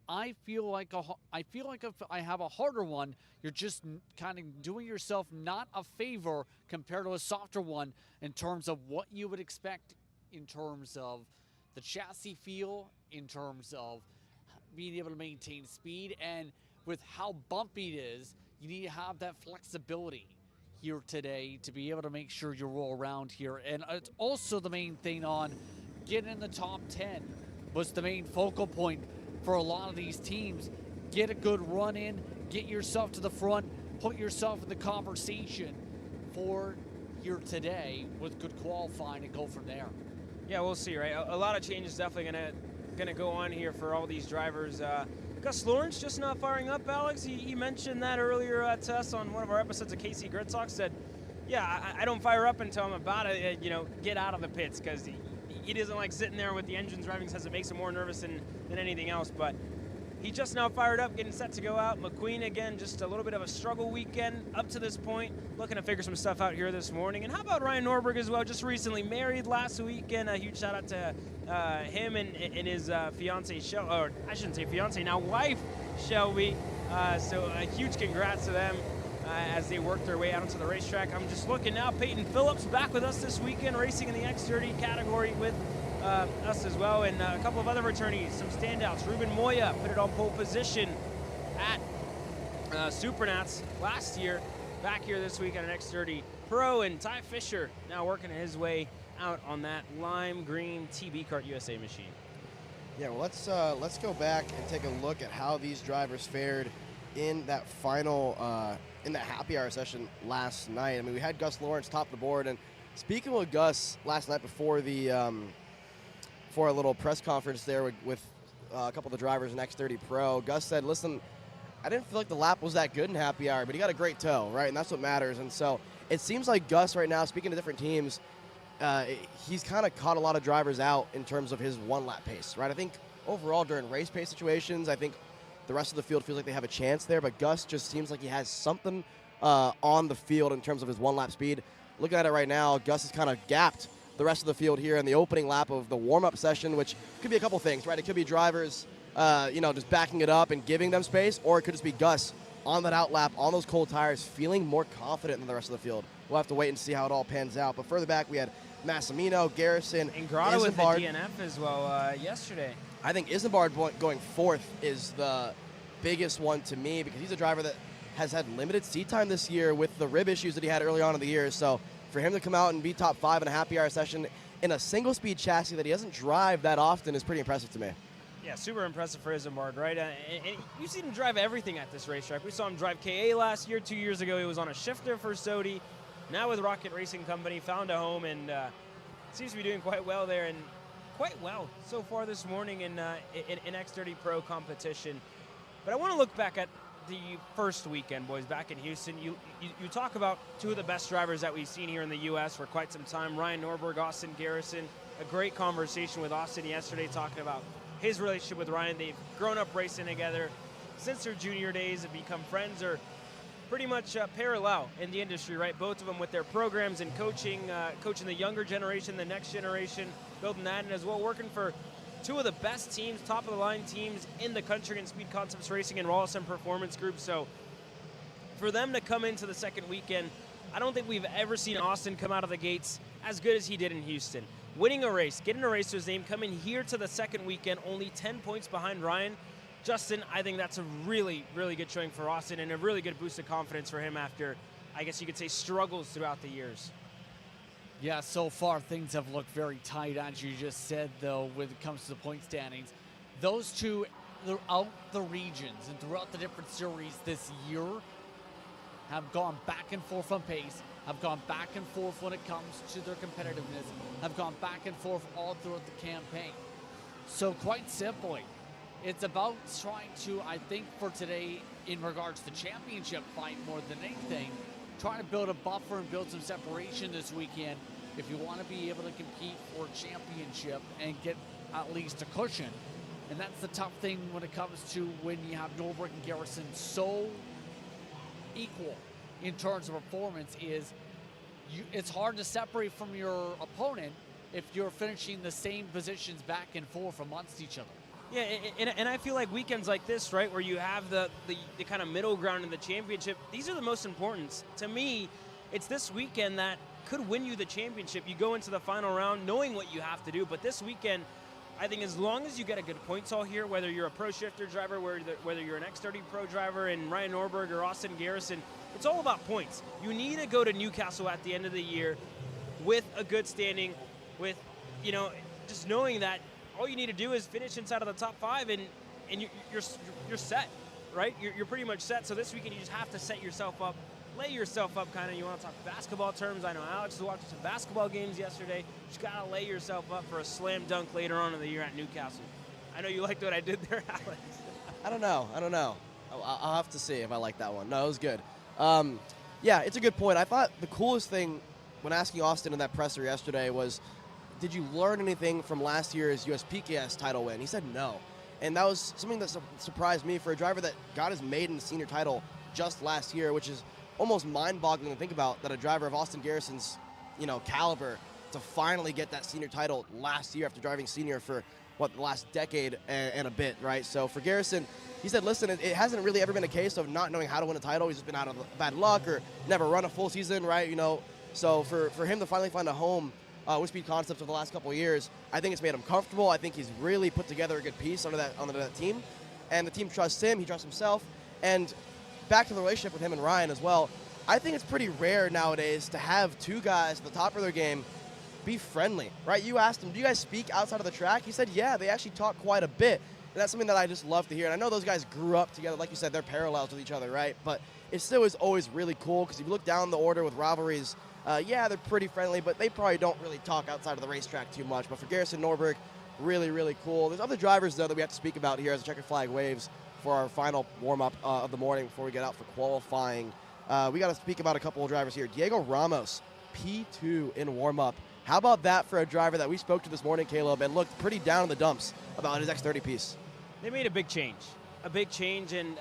I feel like if I have a harder one, you're just kind of doing yourself not a favor compared to a softer one in terms of what you would expect in terms of the chassis feel, in terms of being able to maintain speed, and with how bumpy it is, you need to have that flexibility here today to be able to make sure you roll around here. And it's also the main thing on getting in the top 10 was the main focal point for a lot of these teams. Get a good run in, get yourself to the front, put yourself in the conversation for here today with good qualifying and go from there. Yeah, we'll see, right? A lot of changes definitely gonna go on here for all these drivers. Gus Lawrence just not firing up, Alex. He mentioned that earlier to us on one of our episodes of KC Grid Talk. Said, yeah, I don't fire up until I'm about to, get out of the pits, because he doesn't like sitting there with the engines revving. Says it makes him more nervous than anything else. But he just now fired up, getting set to go out. McQueen, again, just a little bit of a struggle weekend up to this point. Looking to figure some stuff out here this morning. And how about Ryan Norberg as well? Just recently married last weekend. A huge shout out to him and his fiance, or I shouldn't say fiance, now wife, Shelby. So a huge congrats to them as they work their way out onto the racetrack. I'm just looking now. Peyton Phillips back with us this weekend, racing in the X30 category with us as well, and a couple of other returnees, some standouts. Ruben Moya put it on pole position at Supernats last year, back here this week on an X30 Pro, and Ty Fisher now working his way out on that lime green TB Kart USA machine. Yeah, well, let's go back and take a look at how these drivers fared in that final, in that happy hour session last night. I mean, we had Gus Lawrence top the board, and speaking with Gus last night before the for a little press conference there with a couple of the drivers in X30 Pro, Gus said, listen, I didn't feel like the lap was that good in happy hour, but he got a great tow, right? And that's what matters. And so it seems like Gus right now, speaking to different teams, he's kind of caught a lot of drivers out in terms of his one-lap pace, right? I think overall during race pace situations, I think the rest of the field feels like they have a chance there, but Gus just seems like he has something on the field in terms of his one-lap speed. Looking at it right now, Gus has kind of gapped the rest of the field here in the opening lap of the warm-up session, which could be a couple things, right? It could be drivers, just backing it up and giving them space, or it could just be Gus on that out lap, on those cold tires, feeling more confident than the rest of the field. We'll have to wait and see how it all pans out. But further back, we had Massimino, Garrison, and Grotto with the DNF as well yesterday. I think Isambard going fourth is the biggest one to me, because he's a driver that has had limited seat time this year with the rib issues that he had early on in the year. So for him to come out and be top 5 in a happy hour session in a single-speed chassis that he doesn't drive that often is pretty impressive to me. Yeah, super impressive for Isambard, right? And you've seen him drive everything at this racetrack. We saw him drive KA last year. 2 years ago, he was on a shifter for Sodi. Now with Rocket Racing Company, found a home, and seems to be doing quite well there. And quite well so far this morning in X30 Pro competition. But I want to look back at the first weekend, boys, back in Houston. You talk about two of the best drivers that we've seen here in the U.S. for quite some time, Ryan Norberg, Austin Garrison. A great conversation with Austin yesterday talking about his relationship with Ryan. They've grown up racing together since their junior days, have become friends, or pretty much parallel in the industry, right? Both of them with their programs and coaching the younger generation, the next generation, building that, and as well working for two of the best teams, top-of-the-line teams in the country in Speed Concepts Racing and Rawlison Performance Group. So for them to come into the second weekend, I don't think we've ever seen Austin come out of the gates as good as he did in Houston. Winning a race, getting a race to his name, coming here to the second weekend, only 10 points behind Ryan. Justin, I think that's a really, really good showing for Austin and a really good boost of confidence for him after, I guess you could say, struggles throughout the years. Yeah, so far things have looked very tight, as you just said, though, when it comes to the point standings. Those two throughout the regions and throughout the different series this year have gone back and forth on pace, have gone back and forth when it comes to their competitiveness, have gone back and forth all throughout the campaign. So quite simply, it's about trying to, I think for today, in regards to championship fight more than anything, trying to build a buffer and build some separation this weekend if you want to be able to compete for championship and get at least a cushion. And that's the tough thing when it comes to when you have Norberg and Garrison so equal in terms of performance is it's hard to separate from your opponent if you're finishing the same positions back and forth amongst each other. Yeah, and I feel like weekends like this, right, where you have the kind of middle ground in the championship, these are the most important. To me, it's this weekend that could win you the championship. You go into the final round knowing what you have to do, but this weekend, I think as long as you get a good points haul here, whether you're a pro shifter driver, whether you're an X30 Pro driver and Ryan Norberg or Austin Garrison, it's all about points. You need to go to Newcastle at the end of the year with a good standing, with, just knowing that all you need to do is finish inside of the top 5 and you're set, right? You're pretty much set. So this weekend you just have to set yourself up, lay yourself up kind of. You want to talk basketball terms. I know Alex was watching some basketball games yesterday. Just got to lay yourself up for a slam dunk later on in the year at Newcastle. I know you liked what I did there, Alex. I don't know. I'll have to see if I like that one. No, it was good. Yeah, it's a good point. I thought the coolest thing when asking Austin in that presser yesterday was, did you learn anything from last year's USPKS title win? He said no. And that was something that surprised me for a driver that got his maiden senior title just last year, which is almost mind-boggling to think about, that a driver of Austin Garrison's, caliber to finally get that senior title last year after driving senior for, the last decade and a bit, right? So for Garrison, he said, listen, it hasn't really ever been a case of not knowing how to win a title. He's just been out of bad luck or never run a full season, right? So for him to finally find a home with Speed Concepts over the last couple of years, I think it's made him comfortable. I think he's really put together a good piece under that team. And the team trusts him, he trusts himself. And back to the relationship with him and Ryan as well, I think it's pretty rare nowadays to have two guys at the top of their game be friendly, right? You asked him, do you guys speak outside of the track? He said, yeah, they actually talk quite a bit. And that's something that I just love to hear. And I know those guys grew up together. Like you said, they're parallels with each other, right? But it still is always really cool because if you look down the order with rivalries, yeah, they're pretty friendly, but they probably don't really talk outside of the racetrack too much. But for Garrison Norberg, really, really cool. There's other drivers, though, that we have to speak about here as the checkered flag waves for our final warm-up of the morning before we get out for qualifying. We got to speak about a couple of drivers here. Diego Ramos, P2 in warm-up. How about that for a driver that we spoke to this morning, Caleb, and looked pretty down in the dumps about his X30 piece? They made a big change. And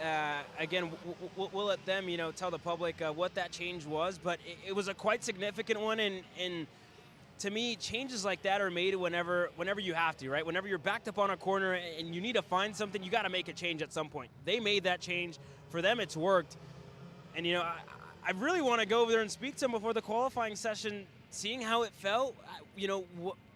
again, we'll let them, tell the public what that change was, but it was a quite significant one, and to me, changes like that are made whenever you have to, right? Whenever you're backed up on a corner and you need to find something, you got to make a change at some point. They made that change. For them, it's worked. And, I really want to go over there and speak to them before the qualifying session, seeing how it felt,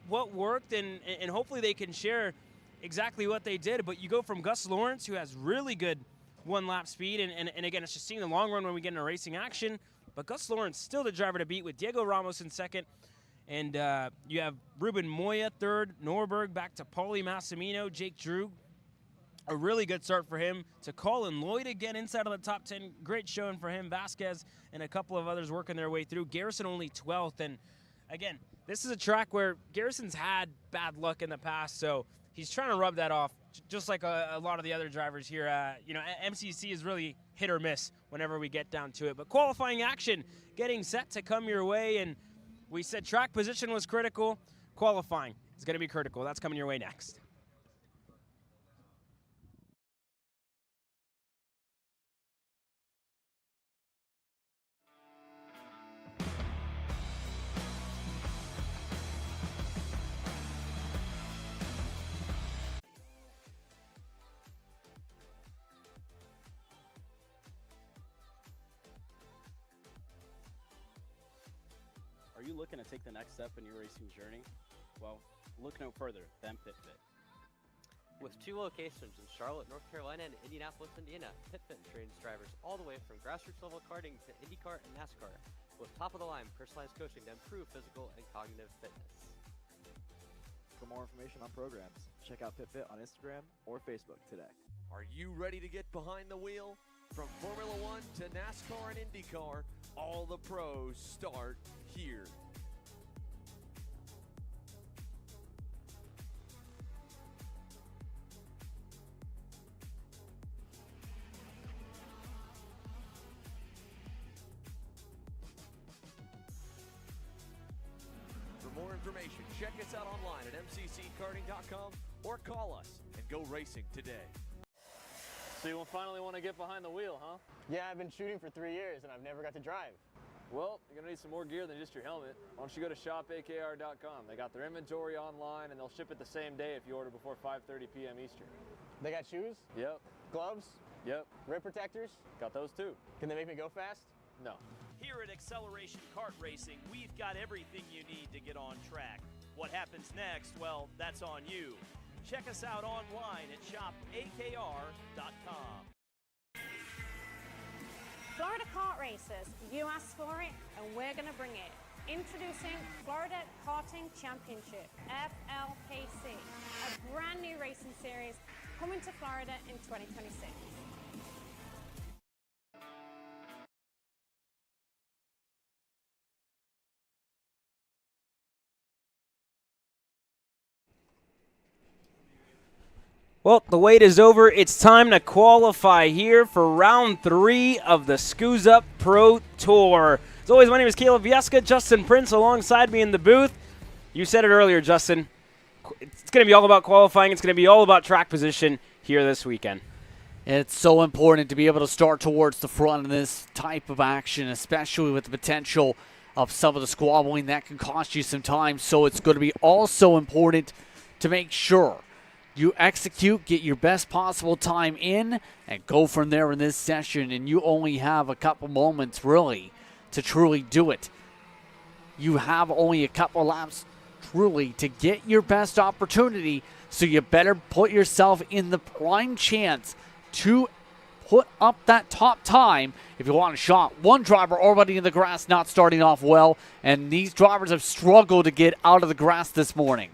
what worked, and hopefully they can share exactly what they did. But you go from Gus Lawrence, who has really good one-lap speed, and again, it's just seeing the long run when we get into racing action. But Gus Lawrence still the driver to beat with Diego Ramos in second. And you have Ruben Moya third, Norberg back to Paulie Massimino, Jake Drew. A really good start for him. To Colin Lloyd again inside of the top 10. Great showing for him. Vasquez and a couple of others working their way through. Garrison only 12th. And Again, this is a track where Garrison's had bad luck in the past, so he's trying to rub that off, just like a lot of the other drivers here. You know, MCC is really hit or miss whenever we get down to it. But qualifying action getting set to come your way, and we said track position was critical. Qualifying is going to be critical. That's coming your way next. Are you looking to take the next step in your racing journey? Well, look no further than PitFit. With 2 locations in Charlotte, North Carolina and Indianapolis, Indiana, PitFit trains drivers all the way from grassroots level karting to IndyCar and NASCAR, with top-of-the-line personalized coaching to improve physical and cognitive fitness. For more information on programs, check out PitFit on Instagram or Facebook today. Are you ready to get behind the wheel? From Formula One to NASCAR and IndyCar, all the pros start here. For more information, check us out online at mcckarting.com or call us and go racing today. So you finally want to get behind the wheel, huh? Yeah, I've been shooting for 3 years and I've never got to drive. Well, you're gonna need some more gear than just your helmet. Why don't you go to shopakr.com. They got their inventory online and they'll ship it the same day if you order before 5:30 p.m. Eastern. They got shoes? Yep. Gloves? Yep. Rip protectors? Got those too. Can they make me go fast? No. Here at Acceleration Kart Racing, we've got everything you need to get on track. What happens next? Well, that's on you. Check us out online at shopakr.com. Florida Kart Racers, you asked for it and we're going to bring it. Introducing Florida Karting Championship, FLKC, a brand new racing series coming to Florida in 2026. Well, the wait is over. It's time to qualify here for round 3 of the SKUSA Pro Tour. As always, my name is Caleb Vieska, Justin Prince alongside me in the booth. You said it earlier, Justin. It's going to be all about qualifying. It's going to be all about track position here this weekend. It's so important to be able to start towards the front in this type of action, especially with the potential of some of the squabbling that can cost you some time. So it's going to be also important to make sure you execute, get your best possible time in, and go from there in this session. And you only have a couple moments, really, to truly do it. You have only a couple laps, truly, to get your best opportunity. So you better put yourself in the prime chance to put up that top time if you want a shot. One driver already in the grass, not starting off well. And these drivers have struggled to get out of the grass this morning.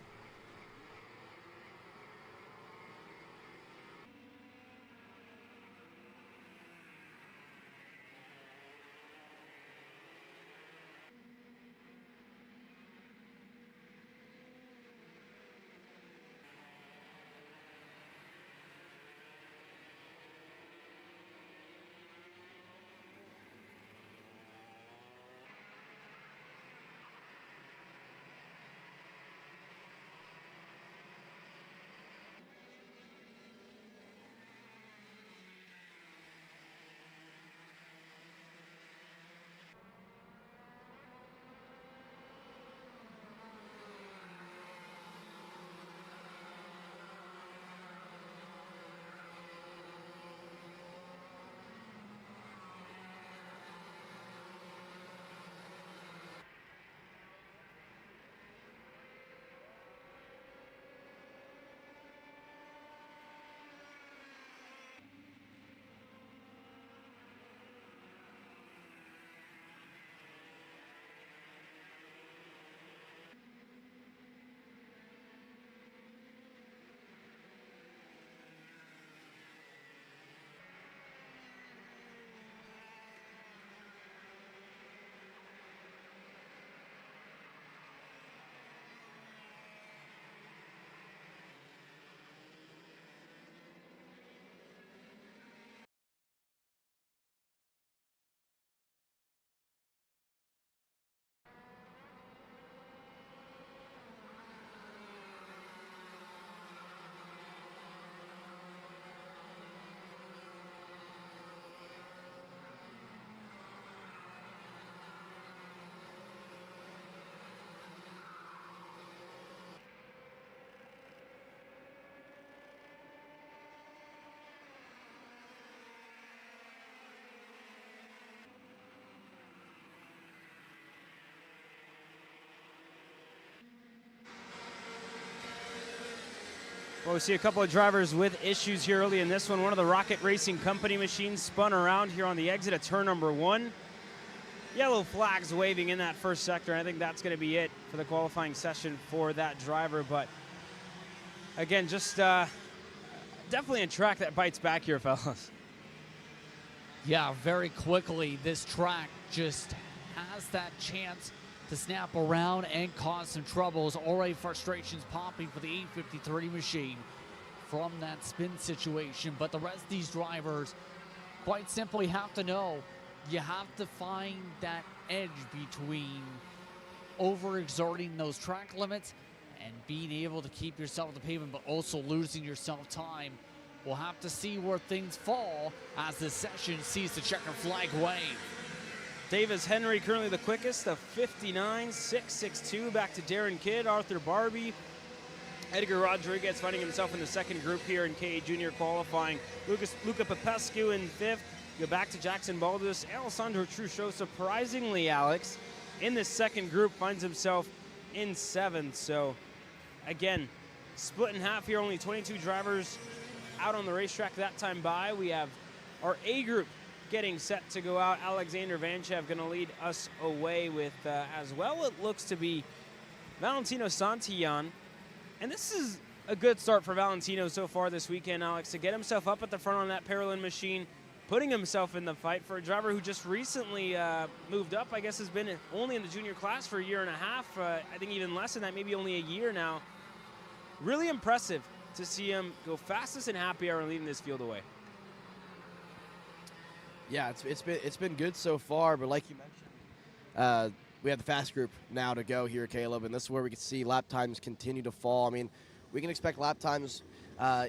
Well, we see a couple of drivers with issues here early in this one. One of the Rocket Racing Company machines spun around here on the exit at turn number 1. Yellow flags waving in that first sector. I think that's going to be it for the qualifying session for that driver. But again, just definitely a track that bites back here, fellas. Yeah, very quickly, this track just has that chance to snap around and cause some troubles. Already frustrations popping for the 853 machine from that spin situation. But the rest of these drivers quite simply have to know you have to find that edge between overexerting those track limits and being able to keep yourself on the pavement, but also losing yourself time. We'll have to see where things fall as the session sees the checker flag wave. Davis Henry currently the quickest of 59.662. Back to Darren Kidd, Arthur Barbie. Edgar Rodriguez finding himself in the second group here in KA Jr Qualifying. Luca Popescu in 5th. Go back to Jackson Baldus. Alessandro Truchot, surprisingly, Alex, in this second group finds himself in 7th. So, again, split in half here. Only 22 drivers out on the racetrack that time by. We have our A group getting set to go out. Alexander Vanchev going to lead us away with, as well, it looks to be Valentino Santillan. And this is a good start for Valentino so far this weekend, Alex, to get himself up at the front on that Parolin machine, putting himself in the fight for a driver who just recently moved up. I guess has been only in the junior class for a year and a half. I think even less than that, maybe only a year now. Really impressive to see him go fastest in happy hour and leading this field away. Yeah, it's been good so far, but like you mentioned, we have the fast group now to go here at Caleb, and this is where we can see lap times continue to fall. I mean, we can expect lap times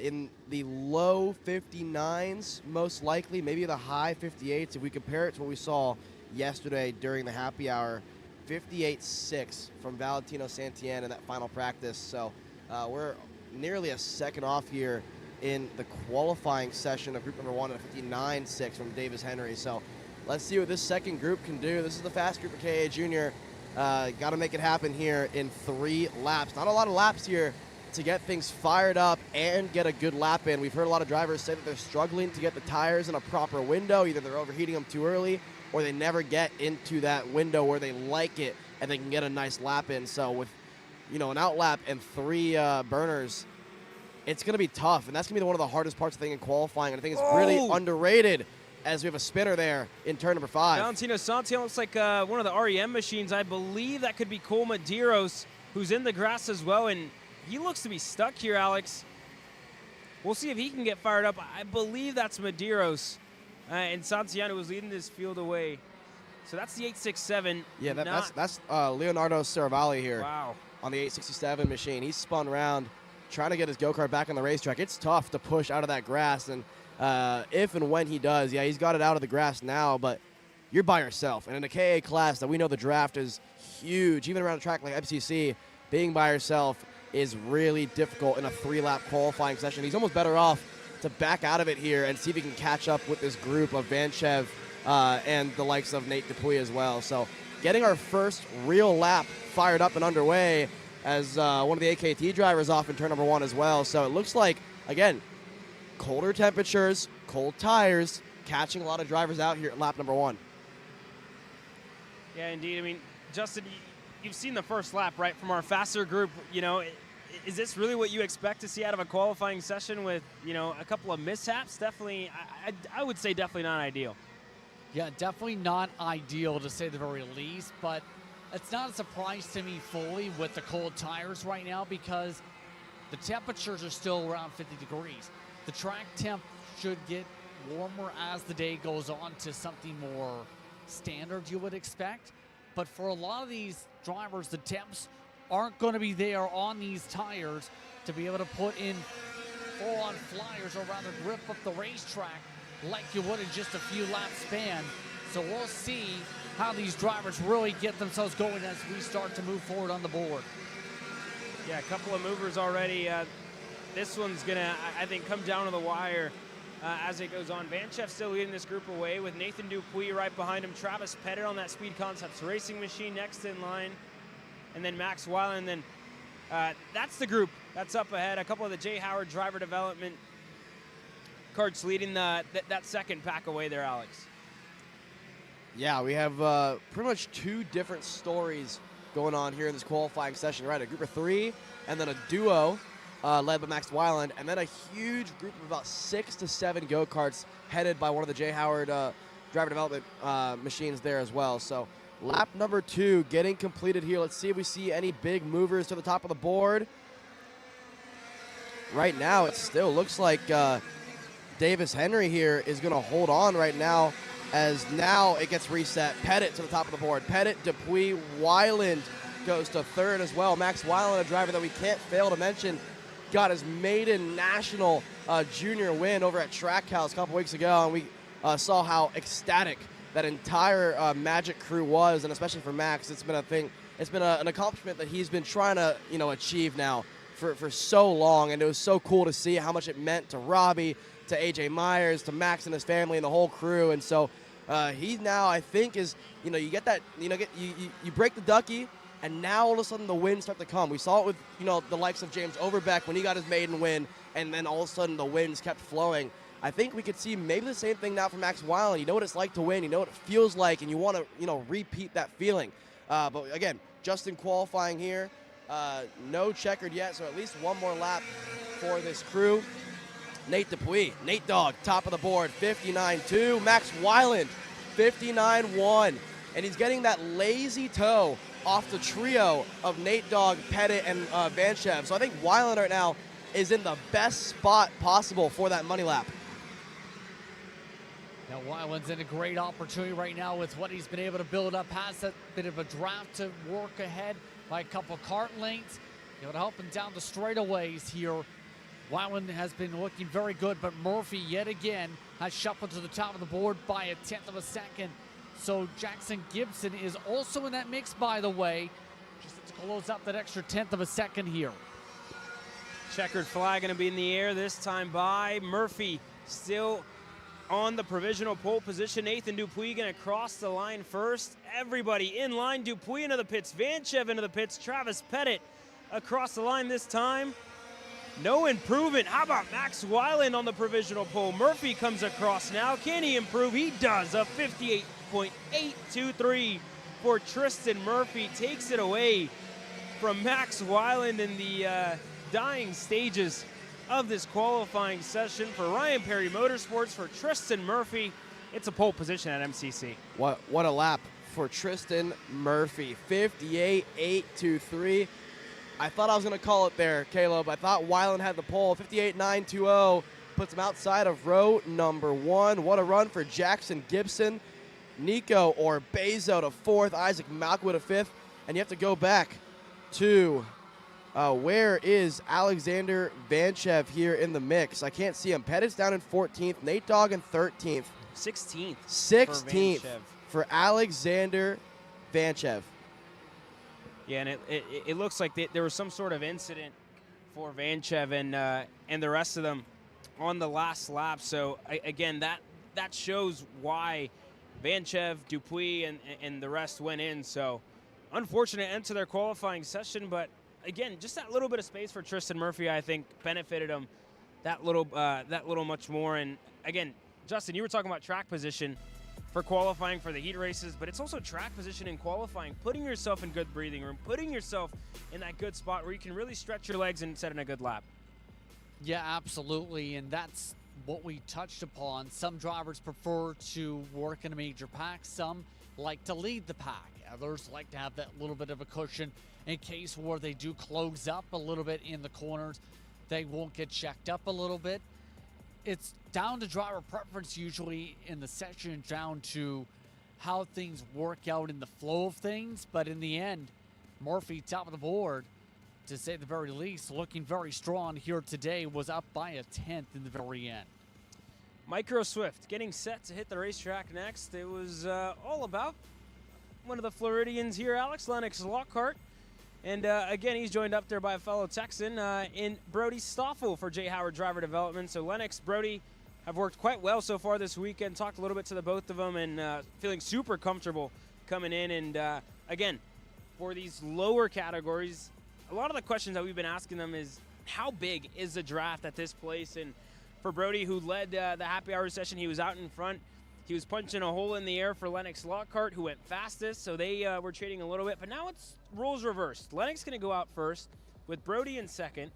in the low 59s, most likely, maybe the high 58s. If we compare it to what we saw yesterday during the happy hour, 58.6 from Valentino Santillan in that final practice. So we're nearly a second off here in the qualifying session of group number 1 at 59.6 from Davis Henry. So let's see what this second group can do. This is the fast group of KA Jr. Got to make it happen here in 3 laps. Not a lot of laps here to get things fired up and get a good lap in. We've heard a lot of drivers say that they're struggling to get the tires in a proper window. Either they're overheating them too early or they never get into that window where they like it and they can get a nice lap in. So with, you know, an out lap and 3 burners, it's going to be tough, and that's going to be one of the hardest parts of the thing in qualifying. And I think it's really underrated as we have a spinner there in turn number 5. Valentino Santillan looks like one of the REM machines. I believe that could be Cole Medeiros, who's in the grass as well, and he looks to be stuck here, Alex. We'll see if he can get fired up. I believe that's Medeiros, and Santillan was leading this field away. So that's the 867. Yeah, that's Leonardo Saravalli here. Wow. On the 867 machine. He's spun around, trying to get his go-kart back on the racetrack. It's tough to push out of that grass, and if and when he does, yeah, he's got it out of the grass now, but you're by yourself. And in a KA class that we know the draft is huge, even around a track like MCC, being by yourself is really difficult in a 3-lap qualifying session. He's almost better off to back out of it here and see if he can catch up with this group of Vanchev and the likes of Nate Dupuy as well. So getting our first real lap fired up and underway as one of the AKT drivers off in turn number 1 as well. So it looks like, again, colder temperatures, cold tires, catching a lot of drivers out here at lap number 1. Yeah, indeed. I mean, Justin, you've seen the first lap, right, from our faster group. You know, is this really what you expect to see out of a qualifying session with, you know, a couple of mishaps? Definitely, I would say definitely not ideal. Yeah, definitely not ideal to say the very least, but it's not a surprise to me fully with the cold tires right now because the temperatures are still around 50 degrees. The track temp should get warmer as the day goes on to something more standard you would expect. But for a lot of these drivers, the temps aren't going to be there on these tires to be able to put in full-on flyers or rather grip up the racetrack like you would in just a few lap span. So we'll see how these drivers really get themselves going as we start to move forward on the board. Yeah, a couple of movers already. This one's going to, I think, come down to the wire as it goes on. Vanchev still leading this group away with Nathan Dupuy right behind him. Travis Pettit on that Speed Concepts racing machine next in line. And then Max Weiland. And then that's the group That's up ahead. A couple of the J. Howard driver development karts leading that second pack away there, Alex. Yeah, we have pretty much two different stories going on here in this qualifying session, right? A group of three, and then a duo led by Max Weiland, and then a huge group of about 6 to 7 go-karts headed by one of the J. Howard driver development machines there as well. So lap number 2 getting completed here. Let's see if we see any big movers to the top of the board. Right now, it still looks like Davis Henry here is going to hold on right now, as now it gets reset. Pettit to the top of the board. Pettit, Dupuis, Weiland goes to third as well. Max Weiland, a driver that we can't fail to mention, got his maiden national junior win over at Trackhouse a couple weeks ago, and we saw how ecstatic that entire Magic crew was, and especially for Max, it's been a thing. It's been an accomplishment that he's been trying to achieve now for so long, and it was so cool to see how much it meant to Robbie, to AJ Myers, to Max and his family and the whole crew. And so he now, I think, is, you get that, you break the ducky, and now all of a sudden the wins start to come. We saw it with, the likes of James Overbeck when he got his maiden win, and then all of a sudden the wins kept flowing. I think we could see maybe the same thing now for Max Weiland. You know what it's like to win, you know what it feels like, and you want to, repeat that feeling. But again, just in qualifying here, no checkered yet, so at least one more lap for this crew. Nate Dupuis, Nate Dogg, top of the board, 59.2. Max Weiland, 59.1. And he's getting that lazy toe off the trio of Nate Dogg, Pettit, and Vanchev. So I think Weiland right now is in the best spot possible for that money lap. Now Weiland's in a great opportunity right now with what he's been able to build up. Has that bit of a draft to work ahead by a couple kart lanes. Able to help him down the straightaways here. Weiland has been looking very good, but Murphy yet again has shuffled to the top of the board by 1/10 of a second. So Jackson Gibson is also in that mix, by the way. Just to close up that extra 1/10 of a second here. Checkered flag going to be in the air this time by Murphy. Still on the provisional pole position. Nathan Dupuis going to cross the line first. Everybody in line. Dupuis into the pits. Vanchev into the pits. Travis Pettit across the line this time. No improvement. How about Max Weiland on the provisional pole? Murphy comes across now. Can he improve? He does. A 58.823 for Tristan Murphy. Takes it away from Max Weiland in the dying stages of this qualifying session. For Ryan Perry Motorsports, for Tristan Murphy, it's a pole position at MCC. What a lap for Tristan Murphy. 58.823. I thought I was going to call it there, Caleb. I thought Weiland had the pole. 58.920 puts him outside of row number 1. What a run for Jackson Gibson. Nico Orbezo to 4th. Isaac Malkwood to 5th. And you have to go back to where is Alexander Vanchev here in the mix? I can't see him. Pettit's down in 14th. Nate Dogg in 13th. 16th for Alexander Vanchev. Yeah, and it looks like there was some sort of incident for Vanchev and the rest of them on the last lap. So again, that shows why Vanchev, Dupuis, and the rest went in. So unfortunate end to their qualifying session, but again, just that little bit of space for Tristan Murphy, I think, benefited him that little much more. And again, Justin, you were talking about track position for qualifying for the heat races, but it's also track position in qualifying, putting yourself in good breathing room, putting yourself in that good spot where you can really stretch your legs and set in a good lap. Yeah, absolutely, and that's what we touched upon. Some drivers prefer to work in a major pack. Some like to lead the pack. Others like to have that little bit of a cushion in case where they do close up a little bit in the corners. They won't get checked up a little bit. It's down to driver preference usually in the section, down to how things work out in the flow of things. But in the end, Murphy, top of the board, to say the very least, looking very strong here today, was up by 1/10 in the very end. Micro Swift getting set to hit the racetrack next. It was all about one of the Floridians here, Alex Lennox Lockhart. And again, he's joined up there by a fellow Texan in Brody Stoffel for J. Howard Driver Development. So Lennox, Brody have worked quite well so far this weekend. Talked a little bit to the both of them and feeling super comfortable coming in. And again, for these lower categories, a lot of the questions that we've been asking them is, how big is the draft at this place? And for Brody, who led the happy hour session, he was out in front. He was punching a hole in the air for Lennox Lockhart, who went fastest, so they were trading a little bit. But now it's roles reversed. Lennox going to go out first with Brody in second.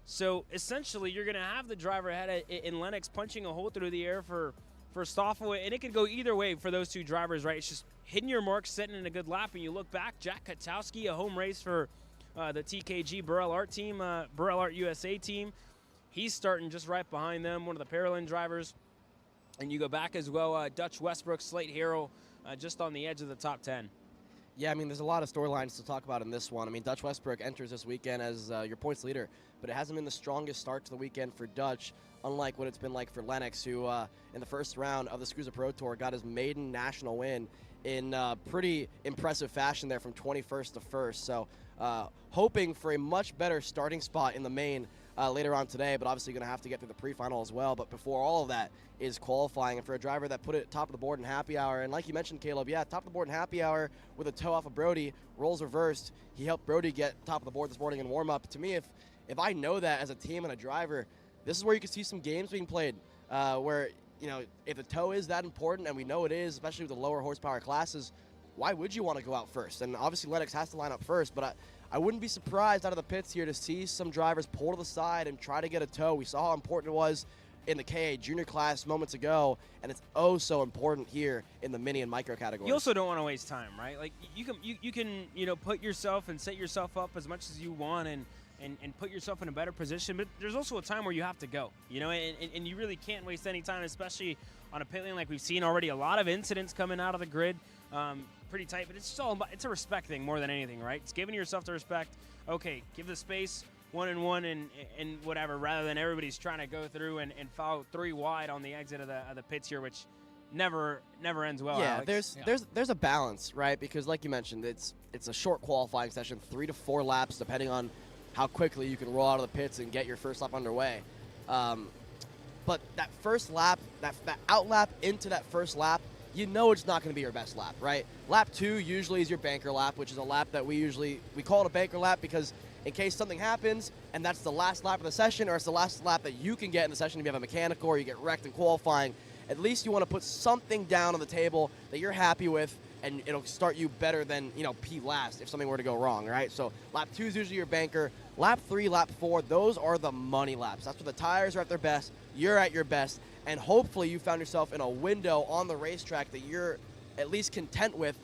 So essentially, you're going to have the driver ahead in Lennox punching a hole through the air for Stoffel, and it could go either way for those two drivers, right? It's just hitting your mark, setting in a good lap, and you look back, Jack Katowski, a home race for the TKG Burrell Art team, Burrell Art USA team. He's starting just right behind them, one of the Paralyn drivers. And you go back as well, Dutch Westbrook, Slate Harrell, just on the edge of the top 10. Yeah, I mean, there's a lot of storylines to talk about in this one. I mean, Dutch Westbrook enters this weekend as your points leader, but it hasn't been the strongest start to the weekend for Dutch, unlike what it's been like for Lennox, who in the first round of the SKUSA Pro Tour got his maiden national win in pretty impressive fashion there from 21st to 1st. So hoping for a much better starting spot in the main later on today, but obviously going to have to get through the pre-final as well. But before all of that is qualifying, and for a driver that put it top of the board in happy hour, and like you mentioned, Caleb, yeah, top of the board in happy hour with a toe off of Brody, roles reversed. He helped Brody get top of the board this morning in warm-up. To me, if I know that as a team and a driver, this is where you can see some games being played where, you know, if the toe is that important, and we know it is, especially with the lower horsepower classes, why would you want to go out first? And obviously Lennox has to line up first, but I wouldn't be surprised out of the pits here to see some drivers pull to the side and try to get a toe. We saw how important it was in the KA Junior class moments ago, and it's oh so important here in the mini and micro categories. You also don't want to waste time, right? Like you can put yourself and set yourself up as much as you want and put yourself in a better position, but there's also a time where you have to go, and you really can't waste any time, especially on a pit lane like we've seen already. A lot of incidents coming out of the grid, pretty tight, but it's just all about, it's a respect thing more than anything, right? It's giving yourself the respect. Okay, give the space, 1-1 and whatever, rather than everybody's trying to go through and follow 3 wide on the exit of the pits here, which never ends well. Yeah, Alex. there's a balance, right? Because like you mentioned, it's a short qualifying session, 3 to 4 laps, depending on how quickly you can roll out of the pits and get your first lap underway. But that first lap, that out lap into that first lap, you know it's not going to be your best lap, right? Lap 2 usually is your banker lap, which is a lap that we call it a banker lap because in case something happens and that's the last lap of the session, or it's the last lap that you can get in the session if you have a mechanical or you get wrecked in qualifying, at least you want to put something down on the table that you're happy with, and it'll start you better than, P last if something were to go wrong, right? So lap 2 is usually your banker. Lap 3, lap 4, those are the money laps. That's when the tires are at their best, you're at your best, and hopefully you found yourself in a window on the racetrack that you're at least content with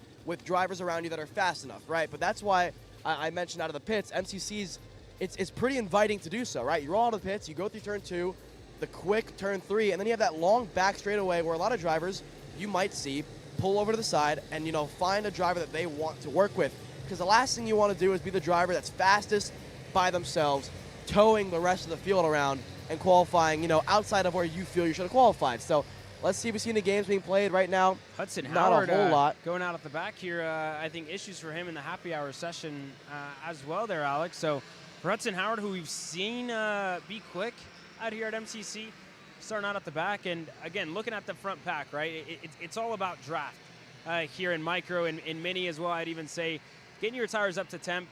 drivers around you that are fast enough, right? But that's why I mentioned out of the pits, MCC's, it's pretty inviting to do so, right? You roll out of the pits, you go through turn 2, the quick turn 3, and then you have that long back straightaway where a lot of drivers you might see pull over to the side and, find a driver that they want to work with. Because the last thing you want to do is be the driver that's fastest by themselves, towing the rest of the field around and qualifying, outside of where you feel you should have qualified. So let's see if we see any games being played right now. Hudson Not Howard, a whole lot. going out at the back here. I think issues for him in the happy hour session as well there, Alex. So for Hudson Howard, who we've seen be quick out here at MCC, starting out at the back. And again, looking at the front pack, right? It's all about draft here in micro and in mini as well. I'd even say getting your tires up to temp.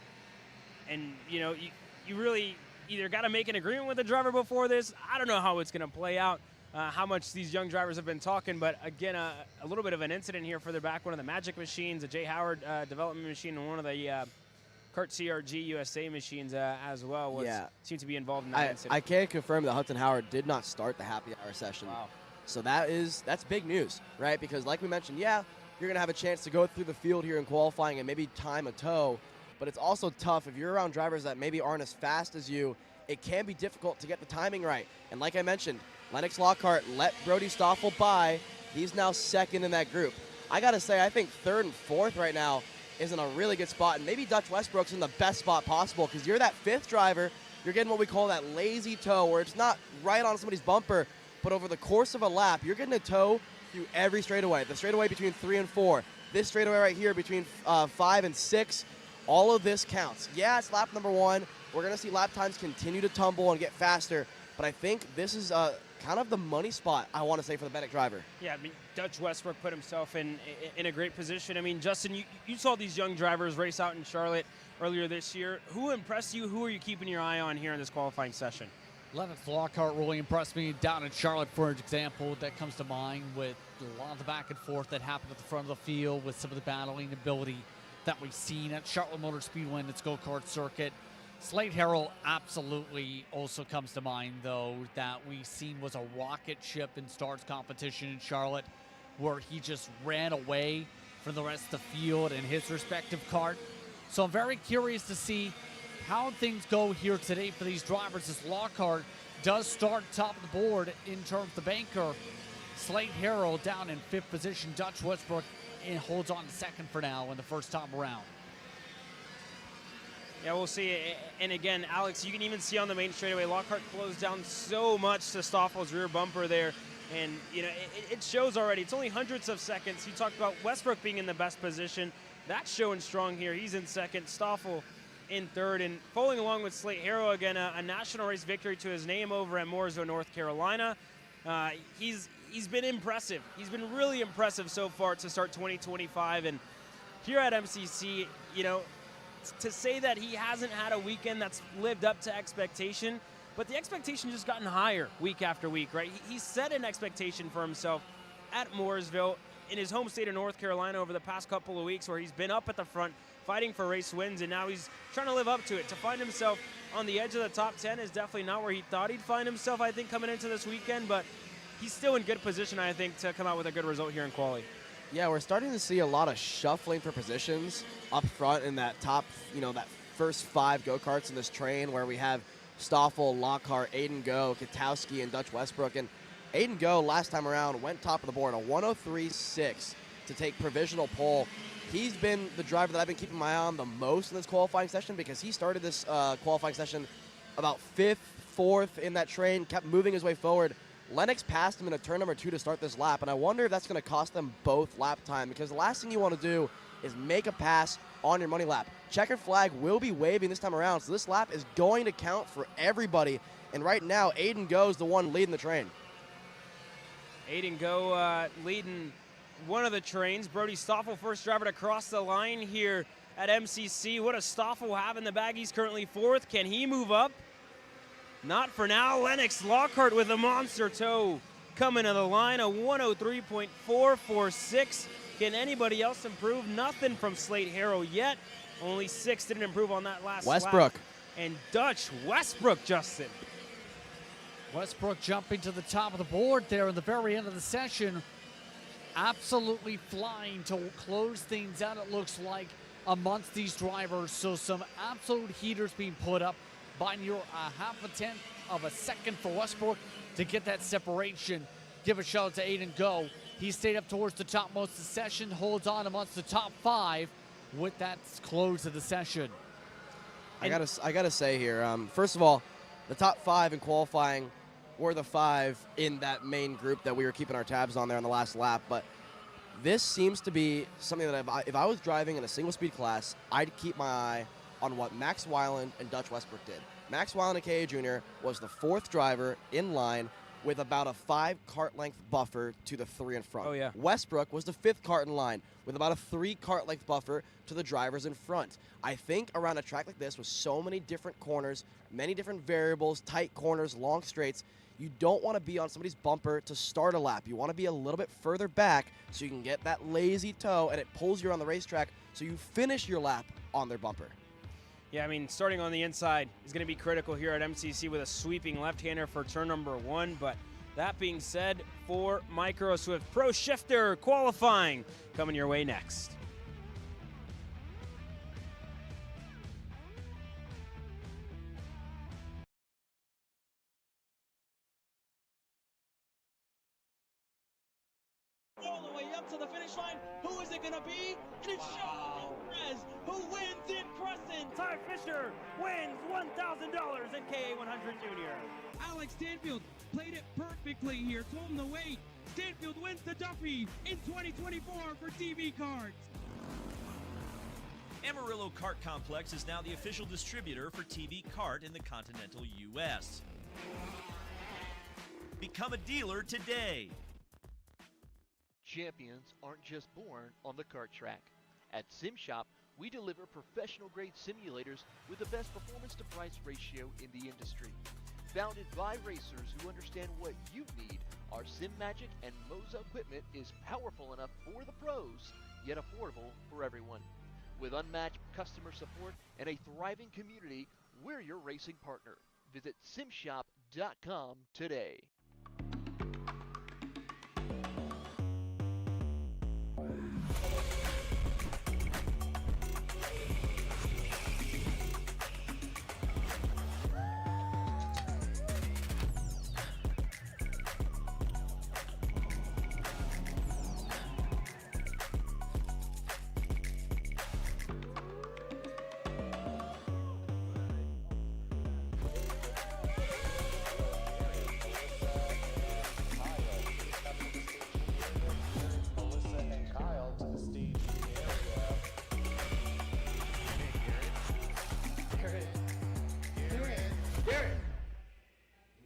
And, you really either got to make an agreement with the driver before this. I don't know how it's going to play out, how much these young drivers have been talking. But, again, a little bit of an incident here further back. One of the Magic machines, a Jay Howard development machine, and one of the Kart CRG USA machines as well seemed to be involved in that incident. I can confirm that Hudson Howard did not start the happy hour session. Wow. So that's big news, right? Because like we mentioned, you're going to have a chance to go through the field here in qualifying and maybe time a tow. But it's also tough if you're around drivers that maybe aren't as fast as you. It can be difficult to get the timing right. And like I mentioned, Lennox Lockhart let Brody Stoffel by. He's now second in that group. I got to say, I think 3rd and 4th right now is in a really good spot. And maybe Dutch Westbrook's in the best spot possible because you're that 5th driver. You're getting what we call that lazy tow, where it's not right on somebody's bumper, but over the course of a lap, you're getting a tow through every straightaway. The straightaway between 3 and 4. This straightaway right here between 5 and 6. All of this counts. Yeah, it's lap number 1. We're going to see lap times continue to tumble and get faster, but I think this is kind of the money spot, I want to say, for the Bennett driver. Yeah, I mean, Dutch Westbrook put himself in a great position. I mean, Justin, you saw these young drivers race out in Charlotte earlier this year. Who impressed you? Who are you keeping your eye on here in this qualifying session? Lennox Lockhart really impressed me down in Charlotte, for example. That comes to mind with a lot of the back and forth that happened at the front of the field with some of the battling ability that we've seen at Charlotte Motor Speedway and its go-kart circuit. Slade Harrell absolutely also comes to mind, though, that we've seen was a rocket ship in Stars competition in Charlotte, where he just ran away from the rest of the field in his respective kart. So I'm very curious to see how things go here today for these drivers, as Lockhart does start top of the board in terms of the banker. Slade Harrell down in 5th position. Dutch Westbrook holds on to 2nd for now in the first time around. Yeah, we'll see. And again, Alex, you can even see on the main straightaway, Lockhart closed down so much to Stoffel's rear bumper there. And, you know, it shows already. It's only hundreds of seconds. You talked about Westbrook being in the best position. That's showing strong here. He's in 2nd. Stoffel in 3rd, and following along with Slate Harrow, again, a national race victory to his name over at Mooresville, North Carolina. He's been impressive. He's been really impressive so far to start 2025, and here at MCC, you know, to say that he hasn't had a weekend that's lived up to expectation, but the expectation just gotten higher week after week, right? He set an expectation for himself at Mooresville in his home state of North Carolina over the past couple of weeks, where he's been up at the front fighting for race wins, and now he's trying to live up to it. To find himself on the edge of the top 10 is definitely not where he thought he'd find himself, I think, coming into this weekend, but he's still in good position, I think, to come out with a good result here in Qualy. Yeah, we're starting to see a lot of shuffling for positions up front in that top, you know, that first 5 go-karts in this train, where we have Stoffel, Lockhart, Aiden Go, Katowski, and Dutch Westbrook. And Aiden Go, last time around, went top of the board, a 103.6 to take provisional pole. He's been the driver that I've been keeping my eye on the most in this qualifying session, because he started this qualifying session about 5th, 4th in that train, kept moving his way forward. Lennox passed him in a turn number 2 to start this lap, and I wonder if that's going to cost them both lap time, because the last thing you want to do is make a pass on your money lap. Checkered flag will be waving this time around, so this lap is going to count for everybody, and right now Aiden Go's the one leading the train. Aiden Go leading one of the trains. Brody Stoffel, first driver to cross the line here at MCC. What does Stoffel have in the bag? He's currently 4th. Can he move up? Not for now. Lennox Lockhart with a monster toe coming to the line, a 103.446. Can anybody else improve? Nothing from Slate Harrow yet. Only 6 didn't improve on that last Westbrook. lap. And Dutch Westbrook, Justin. Westbrook jumping to the top of the board there in the very end of the session. Absolutely flying to close things out, it looks like, amongst these drivers. So some absolute heaters being put up by near a 0.5 of a second for Westbrook to get that separation. Give a shout out to Aiden Go. He stayed up towards the top most of the session, holds on amongst the top 5 with that close of the session. I gotta say here, first of all, the top 5 in qualifying were the 5 in that main group that we were keeping our tabs on there on the last lap. But this seems to be something that if I was driving in a single speed class, I'd keep my eye on what Max Weiland and Dutch Westbrook did. Max Weiland and KA Jr was the 4th driver in line with about a 5 kart length buffer to the 3 in front. Oh, yeah. Westbrook was the 5th kart in line with about a 3 kart length buffer to the drivers in front. I think around a track like this with so many different corners, many different variables, tight corners, long straights, you don't want to be on somebody's bumper to start a lap. You want to be a little bit further back so you can get that lazy toe and it pulls you around the racetrack so you finish your lap on their bumper. Yeah, I mean, starting on the inside is going to be critical here at MCC with a sweeping left-hander for turn number 1. But that being said, for Micro Swift Pro Shifter Qualifying coming your way next. All the way up to the finish line. Who is it going to be? And it's Sean Perez who wins in Crescent. Ty Fisher wins $1,000 in KA100 Jr. Alex Stanfield played it perfectly here. Told him to wait. Stanfield wins the Duffy in 2024 for TV Karts. Amarillo Kart Complex is now the official distributor for TV Kart in the continental U.S. Become a dealer today. Champions aren't just born on the kart track. At SimShop, we deliver professional-grade simulators with the best performance-to-price ratio in the industry. Founded by racers who understand what you need, our SimMagic and Moza equipment is powerful enough for the pros, yet affordable for everyone. With unmatched customer support and a thriving community, we're your racing partner. Visit simshop.com today.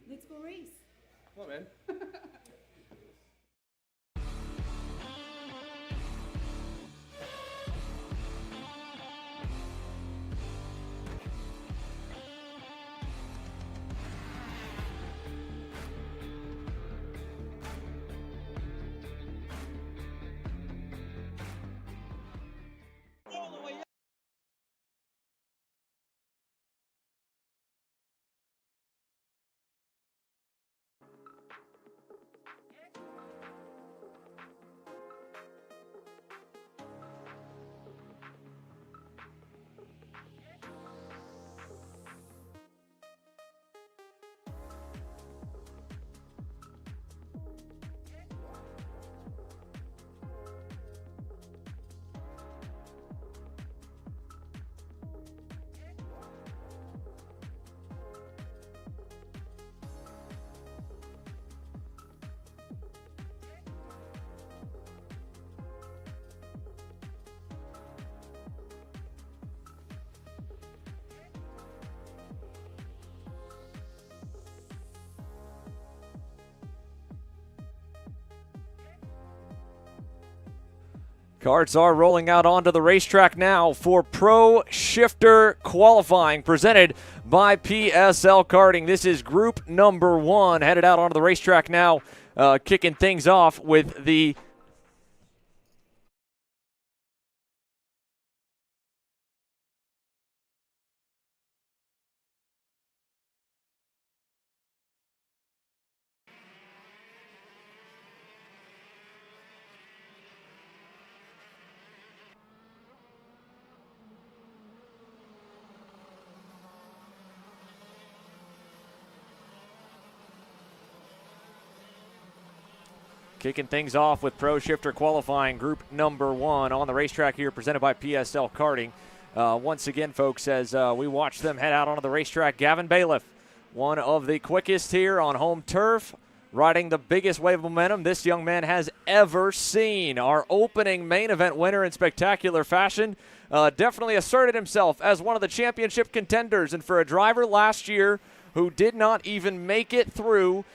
Let's go race. Come on, man. Karts are rolling out onto the racetrack now for Pro Shifter Qualifying, presented by PSL Karting. This is group number 1, headed out onto the racetrack now, kicking things off with the Kicking things off with Pro Shifter Qualifying, group number 1 on the racetrack here, presented by PSL Karting. Once again, folks, as we watch them head out onto the racetrack, Gavin Bailiff, one of the quickest here on home turf, riding the biggest wave of momentum this young man has ever seen. Our opening main event winner in spectacular fashion, definitely asserted himself as one of the championship contenders, and for a driver last year who did not even make it through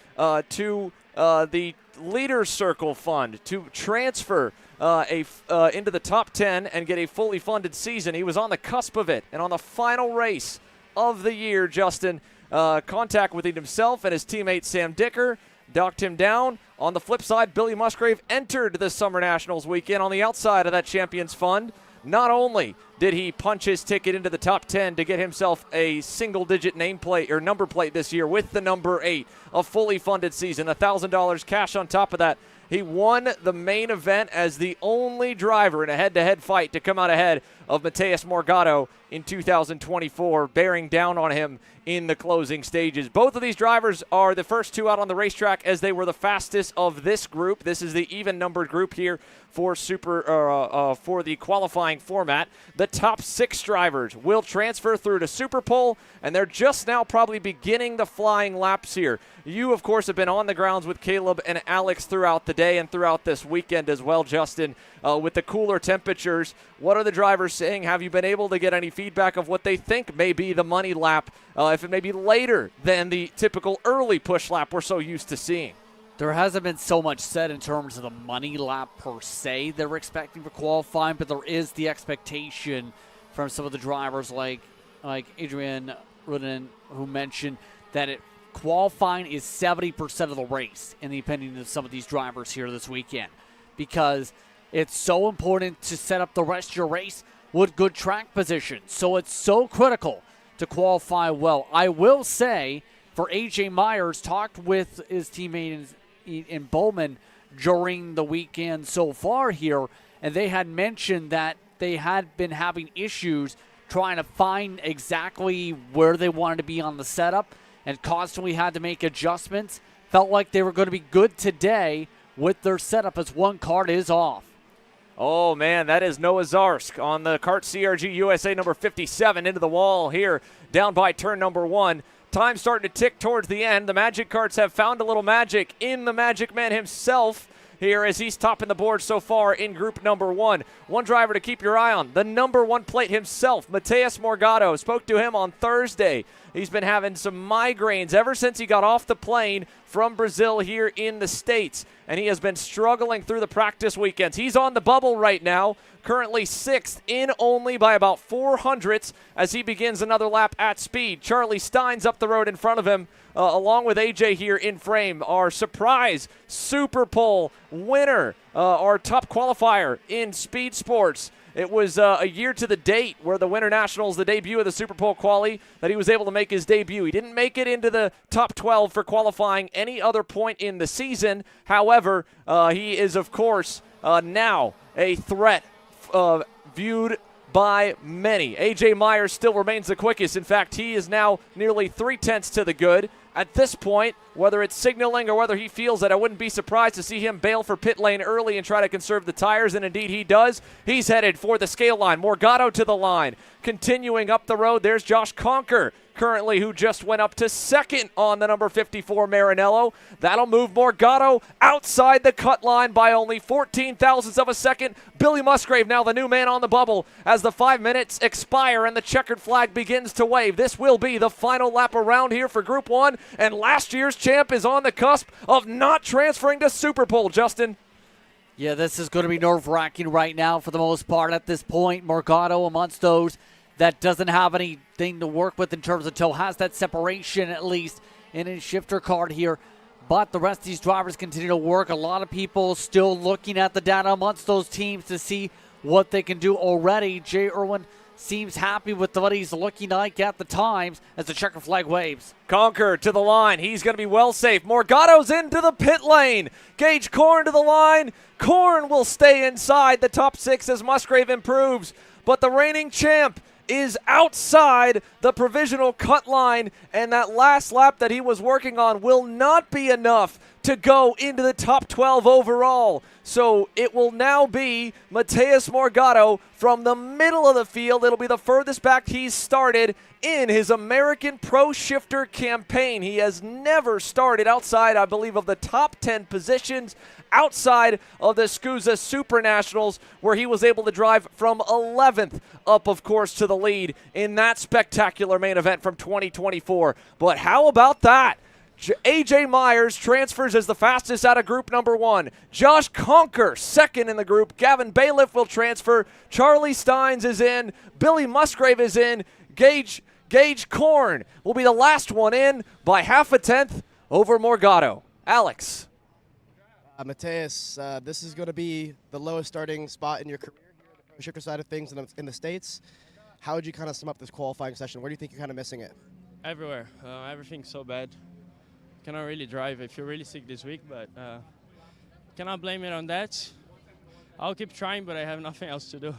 to the Leaders Circle Fund to transfer into the top 10 and get a fully funded season. He was on the cusp of it, and on the final race of the year, Justin, contact with himself and his teammate Sam Dicker knocked him down. On the flip side, Billy Musgrave entered the Summer Nationals weekend on the outside of that Champions Fund. Not only did he punch his ticket into the top 10 to get himself a single-digit nameplate or number plate this year with the number 8, a fully funded season, $1,000 cash on top of that. He won the main event as the only driver in a head-to-head fight to come out ahead of Mateus Morgado in 2024, bearing down on him in the closing stages. Both of these drivers are the first two out on the racetrack as they were the fastest of this group. This is the even-numbered group here for for the qualifying format. The top 6 drivers will transfer through to Super Pole, and they're just now probably beginning the flying laps here. You, of course, have been on the grounds with Caleb and Alex throughout the day and throughout this weekend as well, Justin, with the cooler temperatures. What are the drivers saying? Have you been able to get any feedback of what they think may be the money lap if Tiffin, maybe later than the typical early push lap we're so used to seeing. There hasn't been so much said in terms of the money lap per se they're expecting for qualifying, but there is the expectation from some of the drivers like Adrian Rudin, who mentioned that qualifying is 70% of the race, in the opinion of some of these drivers here this weekend, because it's so important to set up the rest of your race with good track position. So it's so critical to qualify well. I will say, for AJ Myers, talked with his teammate in Bowman during the weekend so far here, and they had mentioned that they had been having issues trying to find exactly where they wanted to be on the setup and constantly had to make adjustments. Felt like they were going to be good today with their setup as one kart is off. Oh, man, that is Noah Zarsk on the Kart CRG USA number 57 into the wall here down by turn number 1. Time starting to tick towards the end. The Magic Karts have found a little magic in the Magic Man himself here as he's topping the board so far in group number 1. One driver to keep your eye on, the number 1 plate himself, Mateus Morgado. Spoke to him on Thursday. He's been having some migraines ever since he got off the plane from Brazil here in the States, and he has been struggling through the practice weekends. He's on the bubble right now, currently 6th, in only by about 400ths as he begins another lap at speed. Charlie Stein's up the road in front of him, along with AJ here in frame. Our surprise Super Pole winner, our top qualifier in speed sports. It was a year to the date where the Winter Nationals, the debut of the Super Pole Qualy, that he was able to make his debut. He didn't make it into the top 12 for qualifying any other point in the season. However, he is, of course, now a threat viewed by many. AJ Myers still remains the quickest. In fact, he is now nearly 3/10 to the good. At this point, whether it's signaling or whether he feels that, I wouldn't be surprised to see him bail for pit lane early and try to conserve the tires, and indeed he does. He's headed for the scale line. Morgado to the line. Continuing up the road, there's Josh Conker, currently, who just went up to 2nd on the number 54 Maranello. That'll move Morgado outside the cut line by only 14 thousandths of a second. Billy Musgrave now the new man on the bubble as the 5 minutes expire and the checkered flag begins to wave. This will be the final lap around here for Group 1, and last year's champ is on the cusp of not transferring to Super Pole, Justin. Yeah, this is going to be nerve-wracking right now for the most part at this point. Morgado amongst those that doesn't have anything to work with in terms of tow, has that separation at least in his shifter card here. But the rest of these drivers continue to work. A lot of people still looking at the data amongst those teams to see what they can do already. Jay Irwin seems happy with what he's looking like at the times as the checker flag waves. Conker to the line. He's going to be well safe. Morgado's into the pit lane. Gage Korn to the line. Korn will stay inside the top 6 as Musgrave improves. But the reigning champ is outside the provisional cut line, and that last lap that he was working on will not be enough to go into the top 12 overall. So it will now be Mateus Morgado from the middle of the field. It'll be the furthest back he's started in his American Pro Shifter campaign. He has never started outside, I believe, of the top 10 positions outside of the SKUSA Super Nationals, where he was able to drive from 11th up, of course, to the lead in that spectacular main event from 2024. But how about that? AJ Myers transfers as the fastest out of group number 1. Josh Conker, 2nd in the group. Gavin Bailiff will transfer. Charlie Steins is in. Billy Musgrave is in. Gage Korn will be the last one in by 0.5 tenth over Morgado. Alex. Mateus, this is going to be the lowest starting spot in your career here on the pro shifter side of things in the States. How would you kind of sum up this qualifying session? Where do you think you're kind of missing it? Everywhere. Everything's so bad. Cannot really drive. I feel really sick this week, but cannot blame it on that. I'll keep trying, but I have nothing else to do.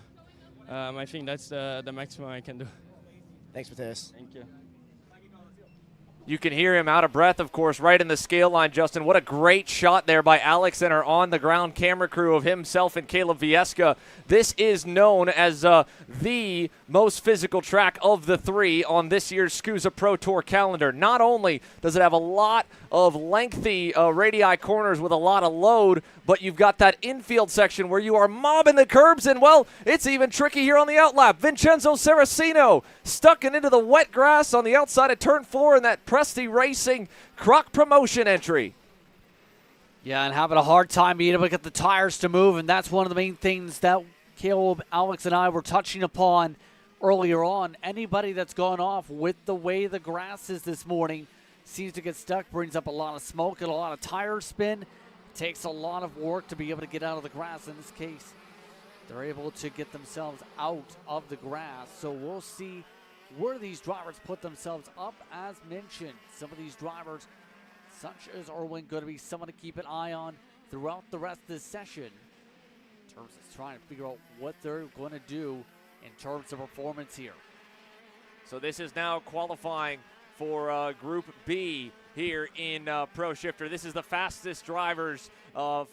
I think that's the maximum I can do. Thanks, Mateus. Thank you. You can hear him out of breath, of course, right in the scale line, Justin. What a great shot there by Alex and our on-the-ground camera crew of himself and Caleb Vieska. This is known as the most physical track of the three on this year's SKUSA Pro Tour calendar. Not only does it have a lot of lengthy radii corners with a lot of load, but you've got that infield section where you are mobbing the curbs, and, well, it's even tricky here on the outlap. Vincenzo Saraceno stuck it into the wet grass on the outside of turn 4 in that Presti Racing Croc Promotion entry. Yeah, and having a hard time being able to get the tires to move, and that's one of the main things that Caleb, Alex, and I were touching upon earlier on. Anybody that's gone off with the way the grass is this morning seems to get stuck, brings up a lot of smoke and a lot of tire spin. Takes a lot of work to be able to get out of the grass. In this case, they're able to get themselves out of the grass. So we'll see where these drivers put themselves up. As mentioned, some of these drivers, such as Irwin, going to be someone to keep an eye on throughout the rest of this session in terms of trying to figure out what they're going to do in terms of performance here. So this is now qualifying for Group B here in Pro Shifter. This is the fastest drivers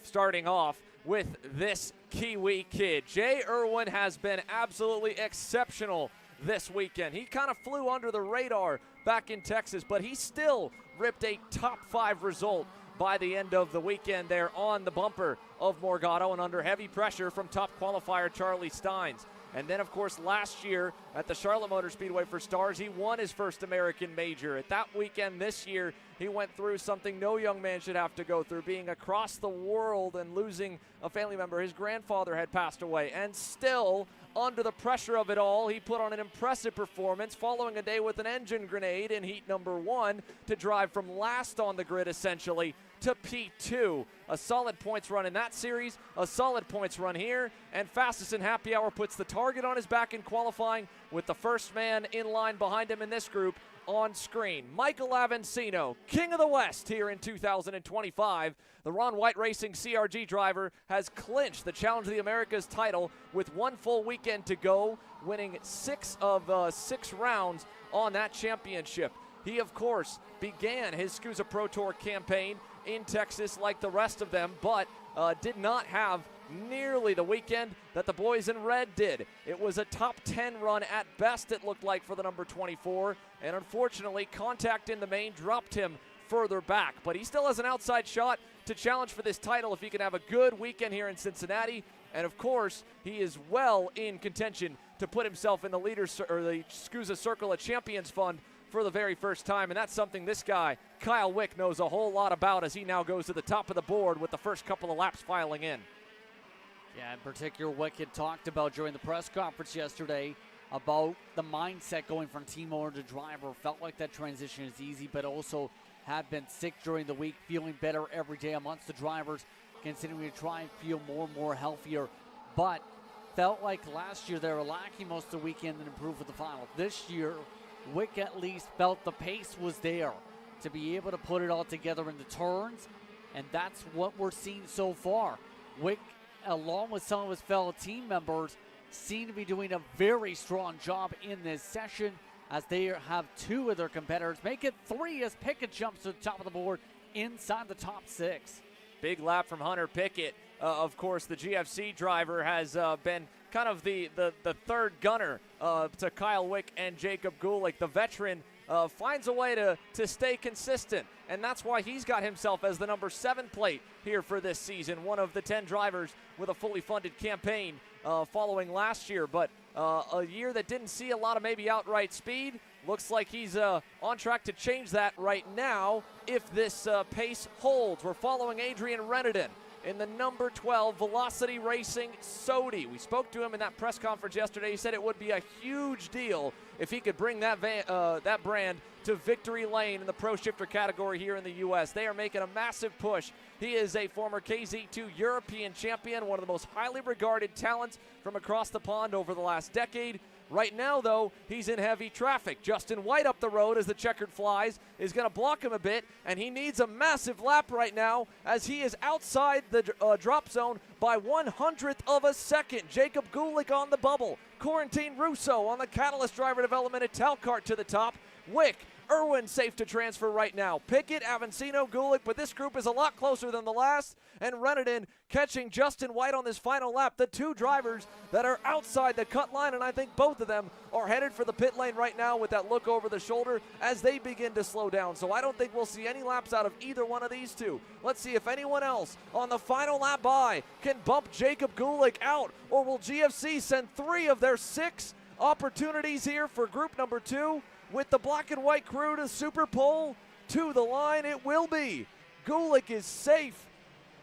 starting off with this Kiwi kid. Jay Irwin has been absolutely exceptional this weekend. He kind of flew under the radar back in Texas, but he still ripped a top 5 result by the end of the weekend there on the bumper of Morgado and under heavy pressure from top qualifier Charlie Steins. And then, of course, last year at the Charlotte Motor Speedway for Stars, he won his first American major. At that weekend this year, he went through something no young man should have to go through, being across the world and losing a family member. His grandfather had passed away, and still, under the pressure of it all, he put on an impressive performance, following a day with an engine grenade in heat number 1 to drive from last on the grid, essentially, to P2. A solid points run in that series, a solid points run here, and Fastest in Happy Hour puts the target on his back in qualifying with the first man in line behind him in this group on screen. Michael Avancino, King of the West here in 2025. The Ron White Racing CRG driver has clinched the Challenge of the Americas title with one full weekend to go, winning 6 of 6 rounds on that championship. He, of course, began his SKUSA Pro Tour campaign in Texas like the rest of them, but did not have nearly the weekend that the boys in red did. It was a top 10 run at best, it looked like, for the number 24, and unfortunately contact in the main dropped him further back, but he still has an outside shot to challenge for this title if he can have a good weekend here in Cincinnati. And of course, he is well in contention to put himself in the leaders or the SKUSA Circle of Champions Fund for the very first time, and that's something this guy, Kyle Wick, knows a whole lot about as he now goes to the top of the board with the first couple of laps filing in. Yeah, in particular, Wick had talked about during the press conference yesterday about the mindset going from team owner to driver. Felt like that transition is easy, but also had been sick during the week, feeling better every day amongst the drivers, continuing to try and feel more and more healthier. But felt like last year they were lacking most of the weekend and improved with the final. This year, Wick at least felt the pace was there to be able to put it all together in the turns, and that's what we're seeing so far. Wick, along with some of his fellow team members, seem to be doing a very strong job in this session as they have 2 of their competitors make it 3 as Pickett jumps to the top of the board inside the top 6. Big lap from Hunter Pickett. Of course, the GFC driver has been kind of the third gunner to Kyle Wick and Jacob Gulick. The veteran finds a way to stay consistent, and that's why he's got himself as the number 7 plate here for this season, one of the 10 drivers with a fully funded campaign following last year. But a year that didn't see a lot of maybe outright speed. Looks like he's on track to change that right now if this pace holds. We're following Adrian Reneden in the number 12 Velocity Racing Sodi. We spoke to him in that press conference yesterday. He said it would be a huge deal if he could bring that brand to victory lane in the Pro Shifter category here in the U.S. They are making a massive push. He is a former KZ2 European champion, one of the most highly regarded talents from across the pond over the last decade. Right now, though, he's in heavy traffic. Justin White up the road as the checkered flies is going to block him a bit, and he needs a massive lap right now as he is outside the drop zone by 1/100th of a second. Jacob Gulick on the bubble. Quarantine Russo on the Catalyst driver development at Talcart to the top. Wick Irwin safe to transfer right now. Pickett, Avancino, Gulick, but this group is a lot closer than the last. And Reneden catching Justin White on this final lap. The two drivers that are outside the cut line, and I think both of them are headed for the pit lane right now with that look over the shoulder as they begin to slow down. So I don't think we'll see any laps out of either one of these two. Let's see if anyone else on the final lap by can bump Jacob Gulick out, or will GFC send 3 of their 6 opportunities here for group number 2 with the black and white crew to super pole to the line. It will be. Gulick is safe.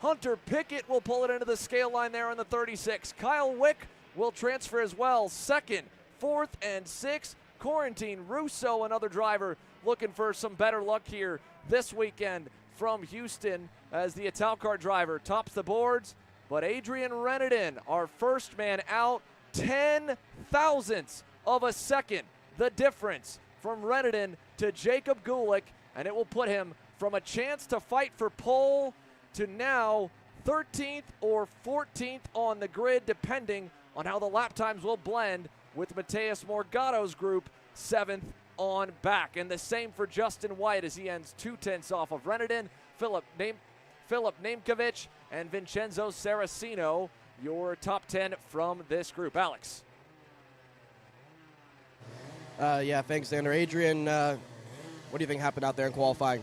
Hunter Pickett will pull it into the scale line there on the 36. Kyle Wick will transfer as well. 2nd, 4th, and 6th. Quarantine Russo, another driver looking for some better luck here this weekend from Houston as the Italcar driver tops the boards. But Adrian Reneden, our first man out, 10 thousandths of a second. The difference from Reneden to Jacob Gulick, and it will put him from a chance to fight for pole to now 13th or 14th on the grid, depending on how the lap times will blend with Mateus Morgado's group 7th on back. And the same for Justin White as he ends 2 tenths off of Reneden, Philip Namkovic, and Vincenzo Saracino, your top 10 from this group. Alex. Yeah, thanks, Xander. Adrian, what do you think happened out there in qualifying?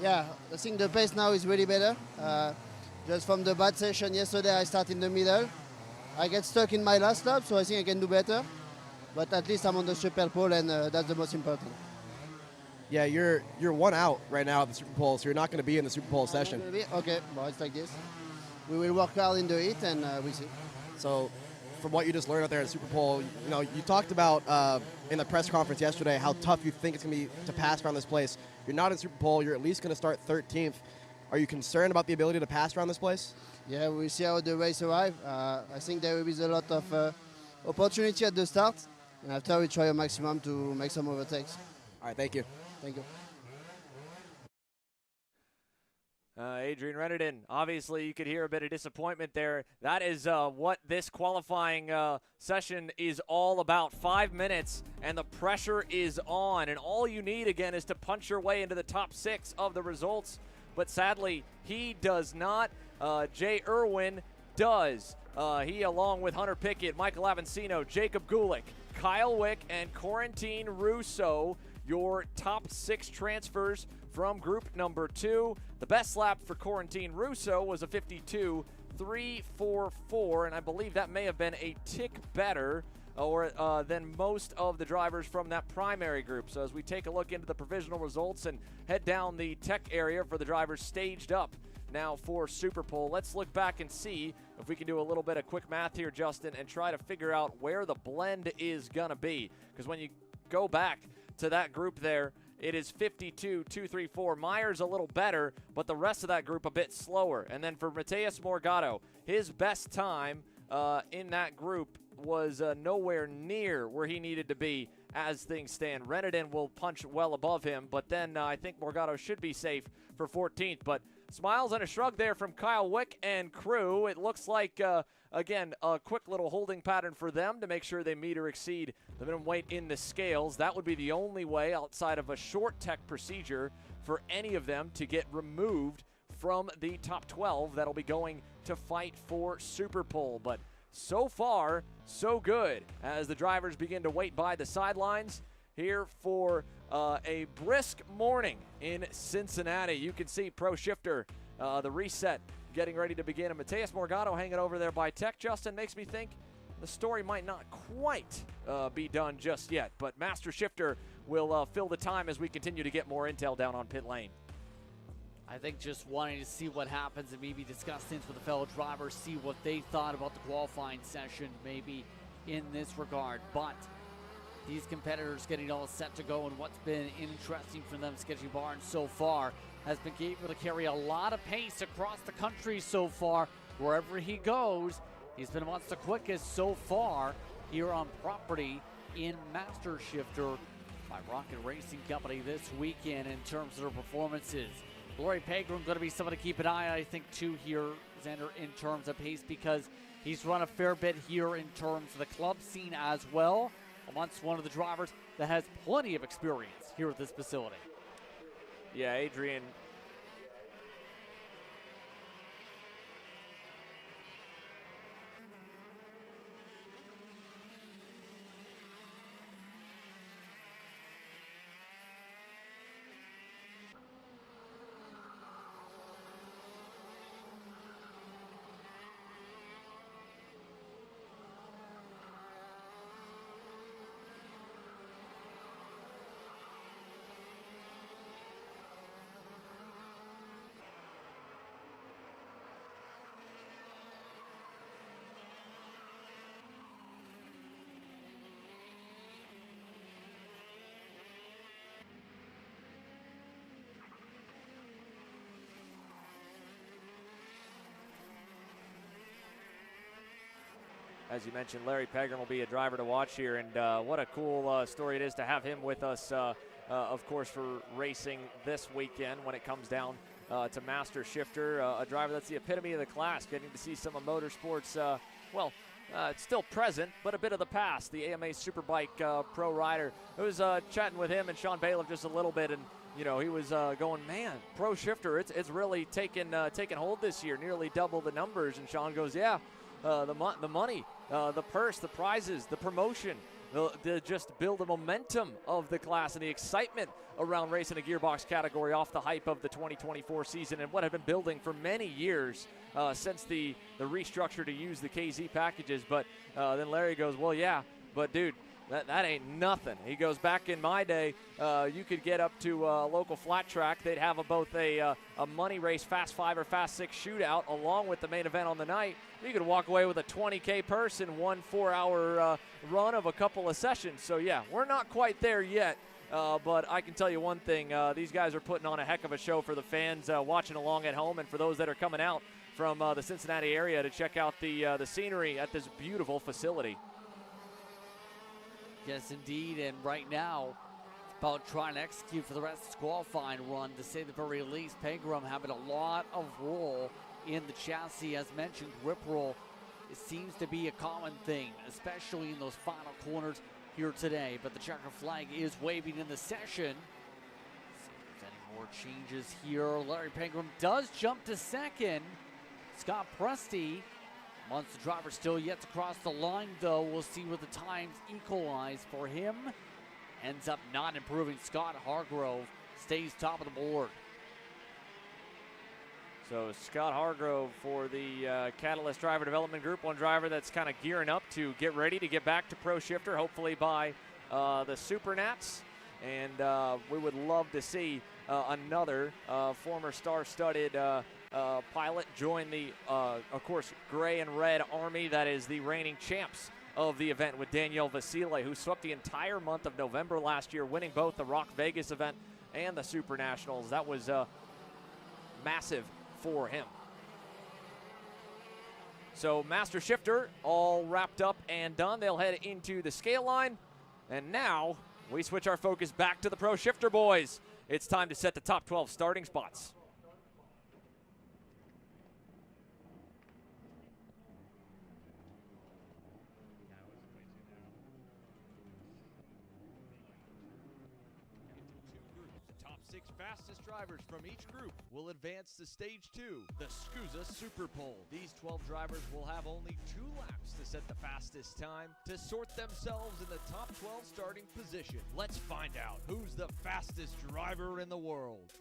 Yeah, I think the pace now is really better. Just from the bad session yesterday, I start in the middle. I get stuck in my last lap, so I think I can do better. But at least I'm on the super pole, and that's the most important. Yeah, you're 1 out right now at the Super Bowl, so you're not going to be in the Super Bowl session. Okay, well, it's like this. We will work hard in the heat, and we'll see. So, from what you just learned out there at Super Bowl, you know, you talked about in the press conference yesterday how tough you think it's going to be to pass around this place. You're not in Super Bowl. You're at least going to start 13th. Are you concerned about the ability to pass around this place? Yeah, we'll see how the race arrives. I think there will be a lot of opportunity at the start, and after we try our maximum to make some overtakes. All right, thank you. Thank you. Adrian Reneden, obviously you could hear a bit of disappointment there. That is what this qualifying session is all about. 5 minutes and the pressure is on, and all you need again is to punch your way into the top 6 of the results. But sadly, he does not. Jay Irwin does. He, along with Hunter Pickett, Michael Avancino, Jacob Gulick, Kyle Wick, and Quarantine Russo, your top 6 transfers from group number 2. The best lap for Quarantine Russo was a 52.344, and I believe that may have been a tick better than most of the drivers from that primary group. So as we take a look into the provisional results and head down the tech area for the drivers staged up now for Super Pole, let's look back and see if we can do a little bit of quick math here, Justin, and try to figure out where the blend is going to be. Because when you go back to that group there, it is 52.234. Meyer's a little better, but the rest of that group a bit slower. And then for Mateus Morgado, his best time in that group was nowhere near where he needed to be as things stand. Reneden will punch well above him, but then I think Morgado should be safe for 14th. But smiles and a shrug there from Kyle Wick and crew. It looks like, again, a quick little holding pattern for them to make sure they meet or exceed the minimum weight in the scales. That would be the only way outside of a short tech procedure for any of them to get removed from the top 12 that'll be going to fight for Super Pole. But so far, so good as the drivers begin to wait by the sidelines here for a brisk morning in Cincinnati. You can see Pro Shifter, the reset, getting ready to begin. And Mateus Morgado hanging over there by tech. Justin, makes me think the story might not quite be done just yet, but Master Shifter will fill the time as we continue to get more intel down on pit lane. I think just wanting to see what happens and maybe discuss things with the fellow drivers, see what they thought about the qualifying session maybe in this regard. But these competitors getting all set to go, and what's been interesting for them, Sketchy Barnes so far, has been able to carry a lot of pace across the country so far. Wherever he goes, he's been amongst the quickest so far here on property in Master Shifter by Rocket Racing Company this weekend in terms of their performances. Glory Pegram going to be someone to keep an eye on, I think, too, here, Xander, in terms of pace, because he's run a fair bit here in terms of the club scene as well. amongst one of the drivers that has plenty of experience here at this facility. Yeah, Adrian. As you mentioned, Larry Pegram will be a driver to watch here, and what a cool story it is to have him with us, of course, for racing this weekend when it comes down to Master Shifter, a driver that's the epitome of the class, getting to see some of Motorsports, it's still present, but a bit of the past. The AMA Superbike pro rider. I was chatting with him and Sean Bailiff just a little bit, and you know, he was going, man, pro shifter, it's really taken hold this year, nearly double the numbers. And Sean goes, yeah, the money, the purse, the prizes, the promotion, to just build the momentum of the class and the excitement around racing a gearbox category off the hype of the 2024 season and what had been building for many years since the restructure to use the KZ packages. But then Larry goes, well, yeah, but dude, that ain't nothing. He goes, back in my day, you could get up to a local flat track. They'd have both a money race, Fast 5 or Fast 6 shootout, along with the main event on the night. You could walk away with a 20K purse in 1 4-hour run of a couple of sessions. So, yeah, we're not quite there yet. But I can tell you one thing, these guys are putting on a heck of a show for the fans watching along at home and for those that are coming out from the Cincinnati area to check out the scenery at this beautiful facility. Yes, indeed, and right now, it's about trying to execute for the rest of this qualifying run, to say the very least. Pegram having a lot of roll in the chassis. As mentioned, grip roll, it seems to be a common thing, especially in those final corners here today. But the checker flag is waving in the session. See if there's any more changes here. Larry Pegram does jump to second. Scott Presti, amongst the drivers still yet to cross the line, though. We'll see where the times equalize for him. Ends up not improving. Scott Hargrove stays top of the board. So Scott Hargrove for the Catalyst Driver Development Group, one driver that's kind of gearing up to get ready to get back to Pro Shifter, hopefully by the Super Nats. And we would love to see another former star-studded pilot join the, of course, gray and red army that is the reigning champs of the event, with Daniel Vasile, who swept the entire month of November last year, winning both the Rock Vegas event and the Super Nationals. That was massive for him. So Master Shifter all wrapped up and done. They'll head into the scale line. And now we switch our focus back to the Pro Shifter boys. It's time to set the top 12 starting spots. Fastest drivers from each group will advance to stage 2, the SKUSA Super Pole. These 12 drivers will have only 2 laps to set the fastest time to sort themselves in the top 12 starting position. Let's find out who's the fastest driver in the world.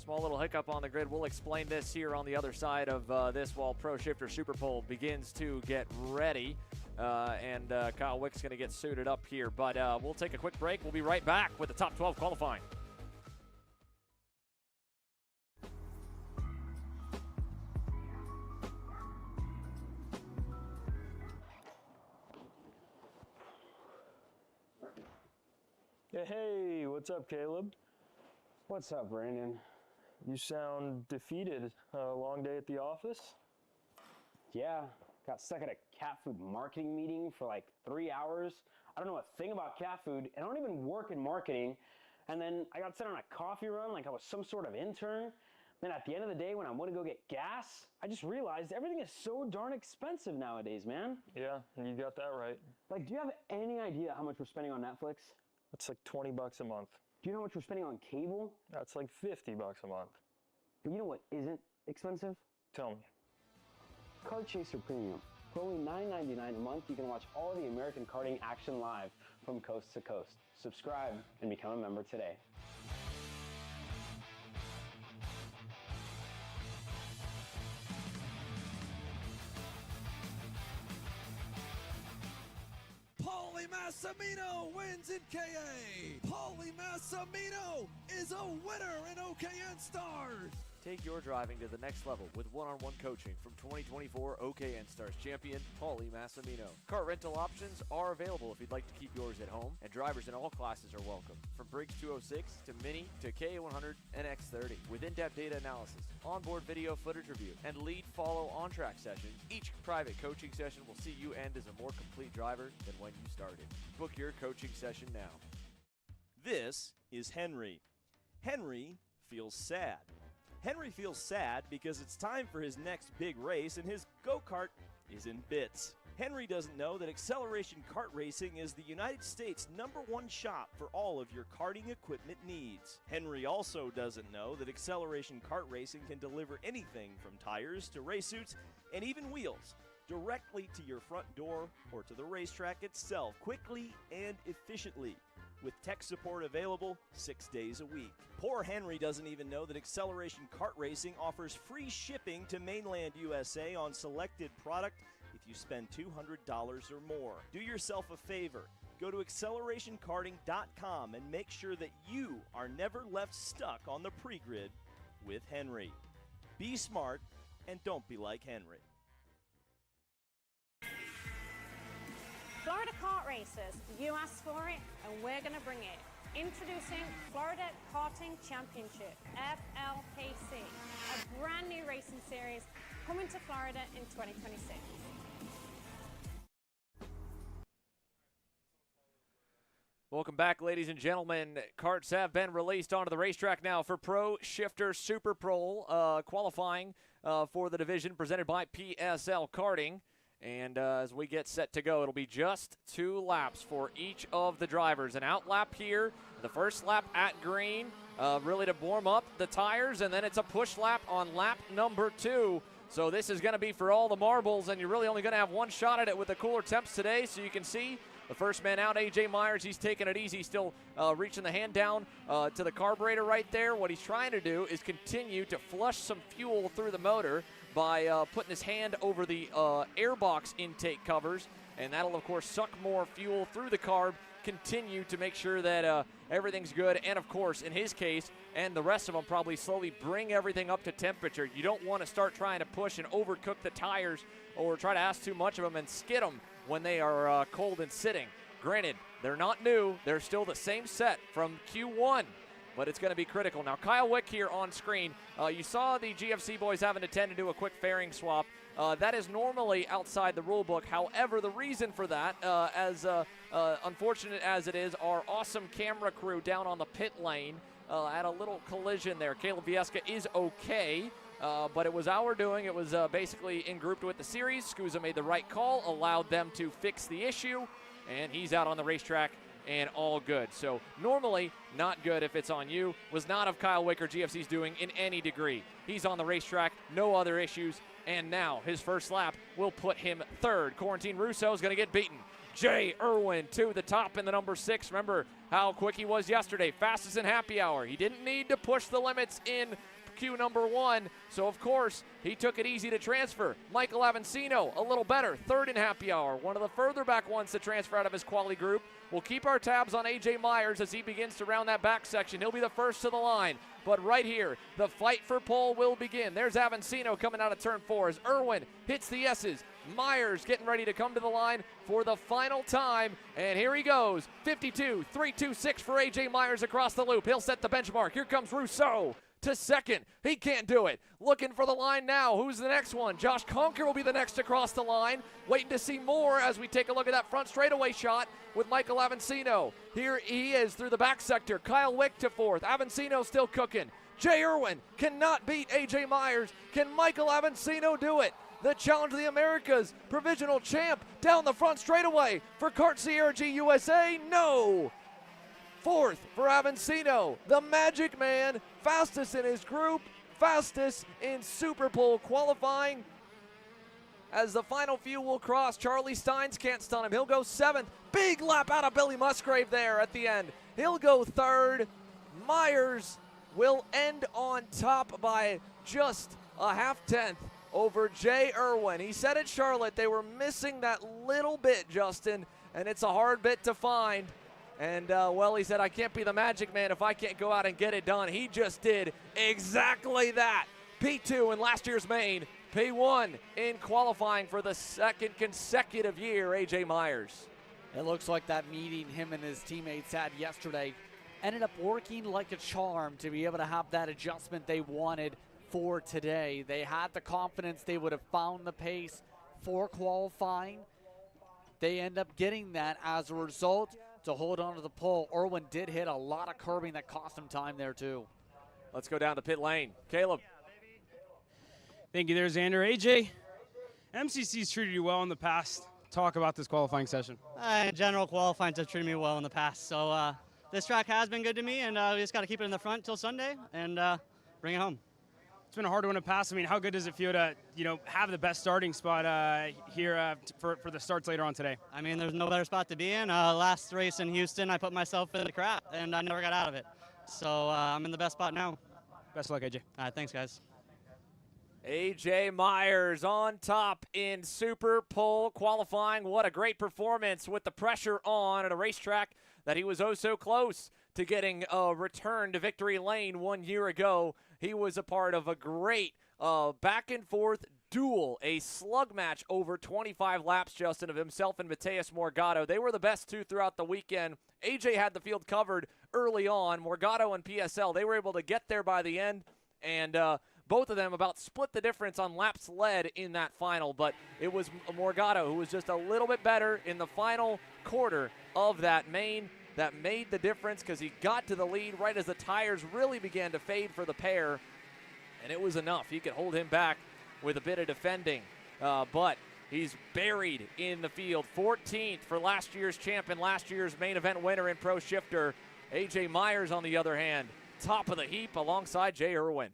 Small little hiccup on the grid. We'll explain this here on the other side of this while Pro Shifter Super Pole begins to get ready. And Kyle Wick's going to get suited up here. But we'll take a quick break. We'll be right back with the top 12 qualifying. Hey, what's up, Caleb? What's up, Brandon? You sound defeated. A long day at the office? Yeah, got stuck at a cat food marketing meeting for like 3 hours. I don't know a thing about cat food, and I don't even work in marketing. And then I got sent on a coffee run like I was some sort of intern. Then at the end of the day, when I went to go get gas, I just realized everything is so darn expensive nowadays, man. Yeah, you got that right. Like, do you have any idea how much we're spending on Netflix? That's like 20 bucks a month. Do you know how much we're spending on cable? That's like 50 bucks a month. But you know what isn't expensive? Tell me. Kart Chaser Premium. For only $9.99 a month, you can watch all of the American karting action live from coast to coast. Subscribe and become a member today. Massimino wins in KA. Paulie Massimino is a winner in OKN Stars. Take your driving to the next level with one-on-one coaching from 2024 OKN Stars champion Paulie Massimino. Kart rental options are available if you'd like to keep yours at home, and drivers in all classes are welcome. From Briggs 206 to Mini to KA100 and X30. With in-depth data analysis, onboard video footage review, and lead follow on-track sessions, each private coaching session will see you end as a more complete driver than when you started. Book your coaching session now. This is Henry. Henry feels sad. Henry feels sad because it's time for his next big race and his go-kart is in bits. Henry doesn't know that Acceleration Kart Racing is the United States' #1 shop for all of your karting equipment needs. Henry also doesn't know that Acceleration Kart Racing can deliver anything from tires to race suits and even wheels directly to your front door or to the racetrack itself, quickly and efficiently, with tech support available 6 days a week. Poor Henry doesn't even know that Acceleration Kart Racing offers free shipping to mainland USA on selected product if you spend $200 or more. Do yourself a favor. Go to accelerationkarting.com and make sure that you are never left stuck on the pre-grid with Henry. Be smart and don't be like Henry. Florida Kart Racers, you asked for it and we're going to bring it. Introducing Florida Karting Championship, FLKC, a brand new racing series coming to Florida in 2026. Welcome back, ladies and gentlemen. Karts have been released onto the racetrack now for Pro Shifter Super Pole qualifying for the division presented by PSL Karting. And as we get set to go, it'll be just 2 laps for each of the drivers. An out lap here, the first lap at green, really to warm up the tires, and then it's a push lap on lap number 2. So this is going to be for all the marbles, and you're really only going to have one shot at it with the cooler temps today. So you can see the first man out, A.J. Myers, he's taking it easy, still reaching the hand down to the carburetor right there. What he's trying to do is continue to flush some fuel through the motor by putting his hand over the airbox intake covers, and that'll, of course, suck more fuel through the carb, continue to make sure that everything's good, and, of course, in his case, and the rest of them probably slowly bring everything up to temperature. You don't want to start trying to push and overcook the tires or try to ask too much of them and skid them when they are cold and sitting. Granted, they're not new. They're still the same set from Q1. But it's going to be critical. Now, Kyle Wick here on screen. You saw the GFC boys having to tend to do a quick fairing swap. That is normally outside the rule book. However, the reason for that, as unfortunate as it is, our awesome camera crew down on the pit lane had a little collision there. Caleb Vieska is okay, but it was our doing. It was basically in grouped with the series. SKUSA made the right call, allowed them to fix the issue, and he's out on the racetrack and all good. So normally not good if it's on you. Was not of Kyle Wick or GFC's doing in any degree. He's on the racetrack, no other issues, and now his first lap will put him third. Quarantine Russo is going to get beaten. Jay Irwin to the top in the number 6. Remember how quick he was yesterday. Fastest in happy hour. He didn't need to push the limits in Q number 1, so of course he took it easy to transfer. Michael Avancino, a little better, 3rd in happy hour. One of the further back ones to transfer out of his Qualy group. We'll keep our tabs on AJ Myers as he begins to round that back section. He'll be the first to the line. But right here, the fight for pole will begin. There's Avancino coming out of turn 4 as Irwin hits the S's. Myers getting ready to come to the line for the final time. And here he goes. 52.326 for AJ Myers across the loop. He'll set the benchmark. Here comes Rousseau to second. He can't do it. Looking for the line now. Who's the next one? Josh Conker will be the next across the line. Waiting to see more as we take a look at that front straightaway shot with Michael Avancino. Here he is through the back sector. Kyle Wick to 4th. Avancino still cooking. Jay Irwin cannot beat AJ Myers. Can Michael Avancino do it? The Challenge of the Americas provisional champ down the front straightaway for Kart Sierra G USA. No. 4th for Avancino, the Magic Man, fastest in his group, fastest in Super Pole qualifying. As the final few will cross, Charlie Steins can't stun him. He'll go 7th. Big lap out of Billy Musgrave there at the end. He'll go 3rd. Myers will end on top by just a 0.5 over Jay Irwin. He said at Charlotte they were missing that little bit, Justin, and it's a hard bit to find. And, well, he said, I can't be the Magic Man if I can't go out and get it done. He just did exactly that. P2 in last year's main, P1 in qualifying for the 2nd consecutive year, AJ Myers. It looks like that meeting him and his teammates had yesterday ended up working like a charm to be able to have that adjustment they wanted for today. They had the confidence they would have found the pace for qualifying. They end up getting that as a result to hold on to the pole. Irwin did hit a lot of curbing that cost him time there too. Let's go down to pit lane. Caleb. Thank you there, Xander. AJ, MCC's treated you well in the past. Talk about this qualifying session. In general, qualifying has treated me well in the past. So this track has been good to me, and we just got to keep it in the front till Sunday and bring it home. It's been a hard one to pass. I mean, how good does it feel to, have the best starting spot here for the starts later on today? I mean, there's no better spot to be in. Last race in Houston, I put myself in the crap, and I never got out of it. So I'm in the best spot now. Best of luck, AJ. All right, thanks, guys. AJ Myers on top in Super Pole qualifying. What a great performance with the pressure on at a racetrack that he was oh so close to getting a return to victory lane 1 year ago. He was a part of a great back and forth duel, a slug match over 25 laps, Justin, of himself and Mateus Morgado. They were the best two throughout the weekend. AJ had the field covered early on. Morgado and PSL, they were able to get there by the end, and both of them about split the difference on laps led in that final, but it was Morgado who was just a little bit better in the final quarter of that main. That made the difference because he got to the lead right as the tires really began to fade for the pair, and it was enough. He could hold him back with a bit of defending, but he's buried in the field. 14th for last year's champion, last year's main event winner in Pro Shifter. AJ Myers, on the other hand, top of the heap alongside Jay Irwin.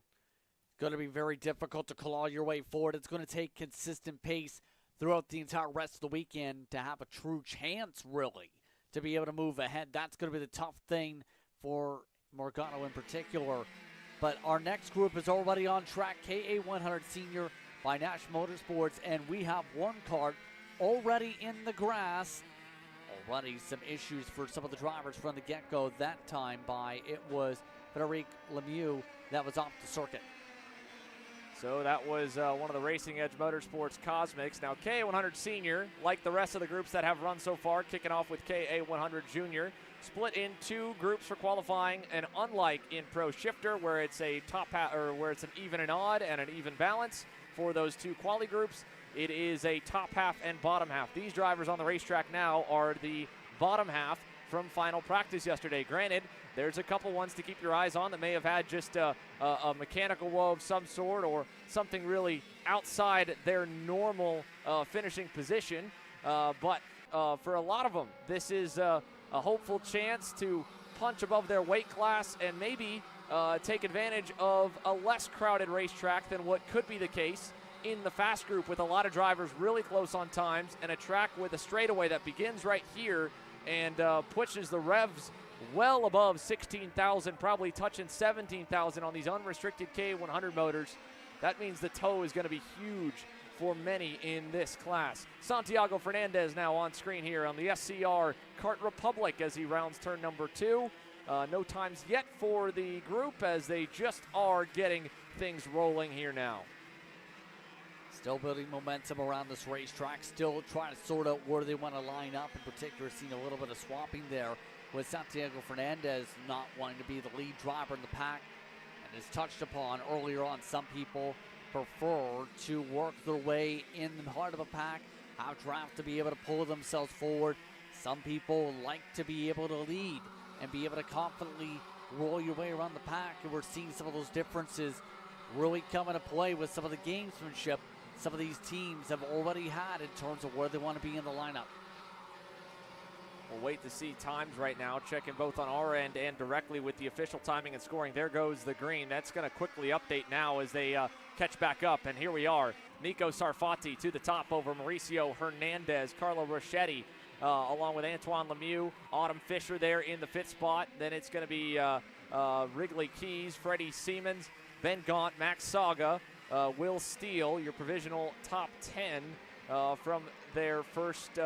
Going to be very difficult to claw your way forward. It's going to take consistent pace throughout the entire rest of the weekend to have a true chance, really, to be able to move ahead. That's going to be the tough thing for Morgado in particular. But our next group is already on track, KA100 Sr by Nash Motorsports, and we have one kart already in the grass. Already some issues for some of the drivers from the get-go. That time it was Frederic Lemieux that was off the circuit. So that was one of the Racing Edge Motorsports Cosmics. Now KA100 Sr, like the rest of the groups that have run so far, kicking off with KA100 Jr, split in two groups for qualifying, and unlike in Pro Shifter, where it's a where it's an even and odd and an even balance for those two quali groups, it is a top half and bottom half. These drivers on the racetrack now are the bottom half from final practice yesterday. Granted, there's a couple ones to keep your eyes on that may have had just a mechanical woe of some sort or something really outside their normal finishing position. But for a lot of them, this is a hopeful chance to punch above their weight class and maybe take advantage of a less crowded racetrack than what could be the case in the fast group with a lot of drivers really close on times, and a track with a straightaway that begins right here and pushes the revs well above 16,000, probably touching 17,000 on these unrestricted KA100 motors. That means the tow is going to be huge for many in this class. Santiago Fernandez now on screen here on the SCR Kart Republic as he rounds turn number 2. No times yet for the group as they just are getting things rolling here now. Still building momentum around this racetrack, still trying to sort out where they want to line up. In particular, seeing a little bit of swapping there with Santiago Fernandez not wanting to be the lead driver in the pack. And as touched upon earlier on, some people prefer to work their way in the heart of a pack, have draft to be able to pull themselves forward. Some people like to be able to lead and be able to confidently roll your way around the pack. And we're seeing some of those differences really come into play with some of the gamesmanship some of these teams have already had in terms of where they want to be in the lineup. We'll wait to see times right now, checking both on our end and directly with the official timing and scoring. There goes the green. That's going to quickly update now as they catch back up. And here we are. Nico Sarfati to the top over Mauricio Hernandez, Carlo Rochetti, along with Antoine Lemieux, Autumn Fisher there in the fifth spot. Then it's going to be Wrigley Keys, Freddie Siemens, Ben Gaunt, Max Saga, Will Steele, your provisional top 10 from their first 2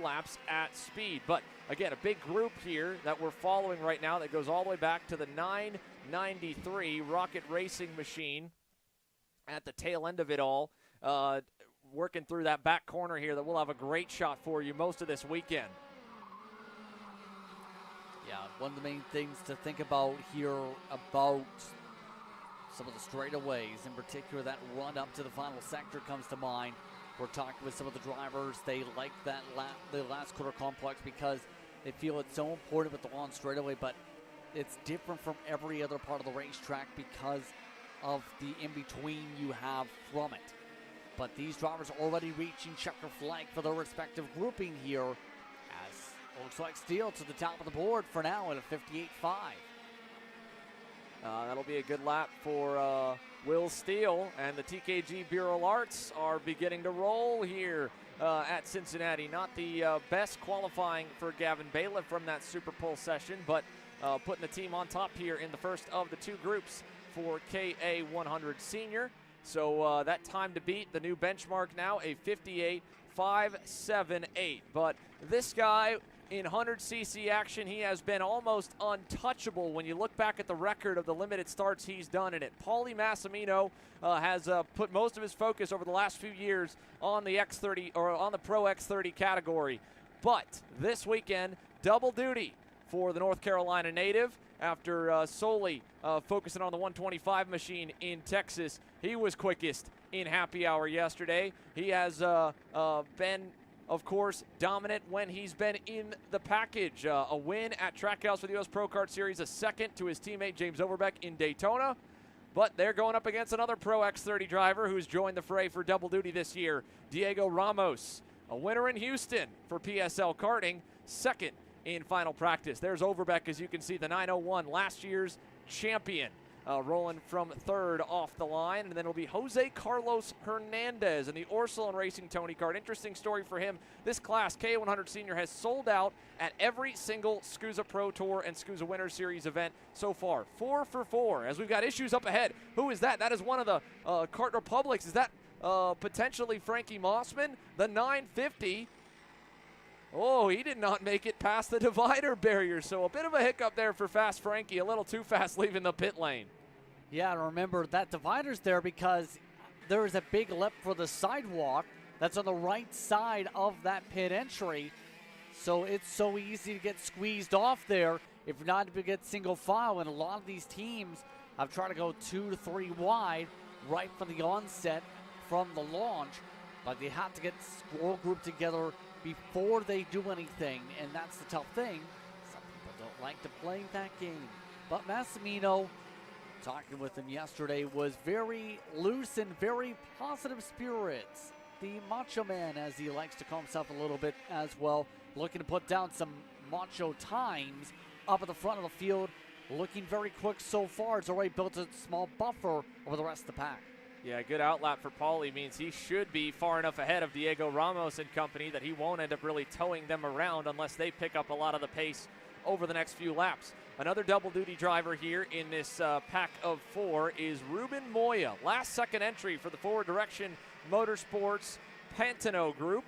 laps at speed. But again, a big group here that we're following right now that goes all the way back to the 993 Rocket Racing machine at the tail end of it all, working through that back corner here that we'll have a great shot for you most of this weekend. Yeah, one of the main things to think about here about some of the straightaways, in particular that run up to the final sector comes to mind. We're talking with some of the drivers. They like that the last quarter complex because they feel it's so important with the long straightaway, but it's different from every other part of the racetrack because of the in-between you have from it. But these drivers are already reaching checker flag for their respective grouping here as it looks like Steele to the top of the board for now at a 58.5. That'll be a good lap for Will Steele, and the TKG Bureau Arts are beginning to roll here at Cincinnati. Not the best qualifying for Gavin Bailiff from that Super Pole session, but putting the team on top here in the first of the 2 groups for KA100 Sr. So that time to beat, the new benchmark now, a 58.578. But this guy in 100cc action, he has been almost untouchable when you look back at the record of the limited starts he's done in it. Paulie Massimino has put most of his focus over the last few years on the X30 or on the Pro X30 category. But this weekend, double duty for the North Carolina native after solely focusing on the 125 machine in Texas. He was quickest in happy hour yesterday. He has been, of course, dominant when he's been in the package. A win at Trackhouse for the U.S. Pro Kart Series, a second to his teammate James Overbeck in Daytona. But they're going up against another Pro X30 driver who's joined the fray for double duty this year, Diego Ramos, a winner in Houston for PSL Karting, second in final practice. There's Overbeck, as you can see, the 901, last year's champion. Rolling from third off the line, and then it'll be Jose Carlos Hernandez in the Orsilon Racing Tony Kart. Interesting story for him. This class, KA100 Sr, has sold out at every single SKUSA Pro Tour and SKUSA Winter Series event so far. 4 for 4, as we've got issues up ahead. Who is that? That is one of the Kart Republics. Is that potentially Frankie Mossman? The 950. Oh, he did not make it past the divider barrier, so a bit of a hiccup there for Fast Frankie, a little too fast leaving the pit lane. Yeah, and remember that divider's there because there is a big lip for the sidewalk that's on the right side of that pit entry, so it's so easy to get squeezed off there if not to get single file, and a lot of these teams have tried to go 2 to 3 wide right from the onset from the launch, but they have to get squirrel group together before they do anything, and that's the tough thing. Some people don't like to play that game. But Massimino, talking with him yesterday, was very loose and very positive spirits. The macho man, as he likes to call himself a little bit as well, looking to put down some macho times up at the front of the field, looking very quick so far. It's already built a small buffer over the rest of the pack. Yeah, good outlap for Pauly means he should be far enough ahead of Diego Ramos and company that he won't end up really towing them around unless they pick up a lot of the pace over the next few laps. Another double-duty driver here in this pack of 4 is Ruben Moya. Last second entry for the Forward Direction Motorsports Pantano group.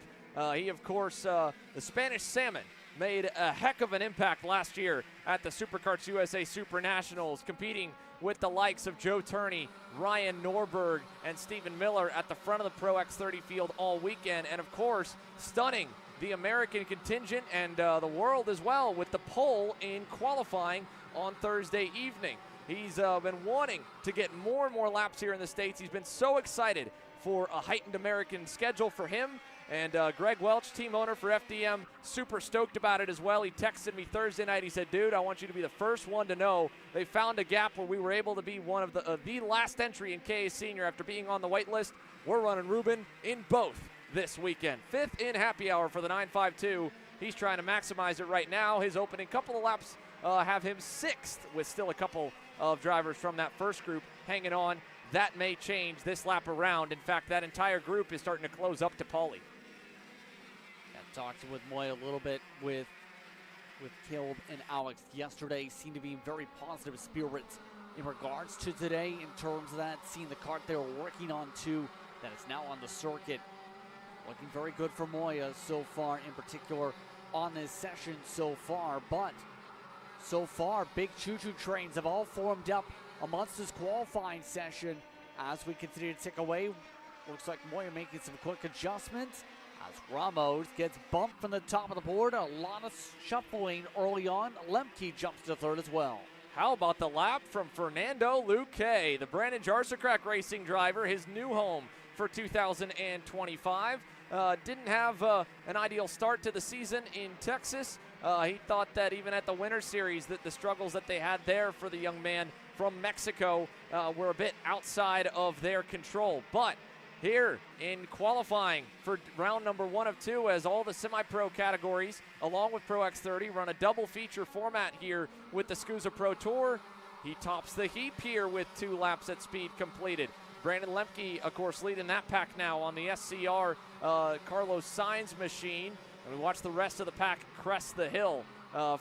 He, of course, the Spanish Salmon, made a heck of an impact last year at the SuperKarts USA Super Nationals, competing with the likes of Joe Turney, Ryan Norberg, and Stephen Miller at the front of the Pro X30 field all weekend, and of course, stunning the American contingent and the world as well with the pole in qualifying on Thursday evening. He's been wanting to get more and more laps here in the States. He's been so excited for a heightened American schedule for him. And Greg Welch, team owner for FDM, super stoked about it as well. He texted me Thursday night. He said, dude, I want you to be the first one to know they found a gap where we were able to be one of the last entry in KA Senior after being on the wait list. We're running Ruben in both this weekend. 5th in happy hour for the 952. He's trying to maximize it right now. His opening couple of laps have him 6th with still a couple of drivers from that first group hanging on. That may change this lap around. In fact, that entire group is starting to close up to Pauly. Talked with Moya a little bit with Caleb and Alex yesterday. Seemed to be in very positive spirits in regards to today in terms of that. Seeing the kart they were working on too, that is now on the circuit. Looking very good for Moya so far, in particular on this session so far. But so far, big choo-choo trains have all formed up amongst this qualifying session. As we continue to tick away, looks like Moya making some quick adjustments. As Ramos gets bumped from the top of the board, a lot of shuffling early on. Lemke jumps to 3rd as well. How about the lap from Fernando Luque, the Brandon Jarsacrack Racing driver, his new home for 2025. Didn't have an ideal start to the season in Texas. He thought that even at the Winter Series that the struggles that they had there for the young man from Mexico were a bit outside of their control. But here in qualifying for round number 1 of 2, as all the semi-pro categories, along with Pro X30, run a double feature format here with the SKUSA Pro Tour. He tops the heap here with 2 laps at speed completed. Brandon Lemke, of course, leading that pack now on the SCR Carlos Sainz machine. And we watch the rest of the pack crest the hill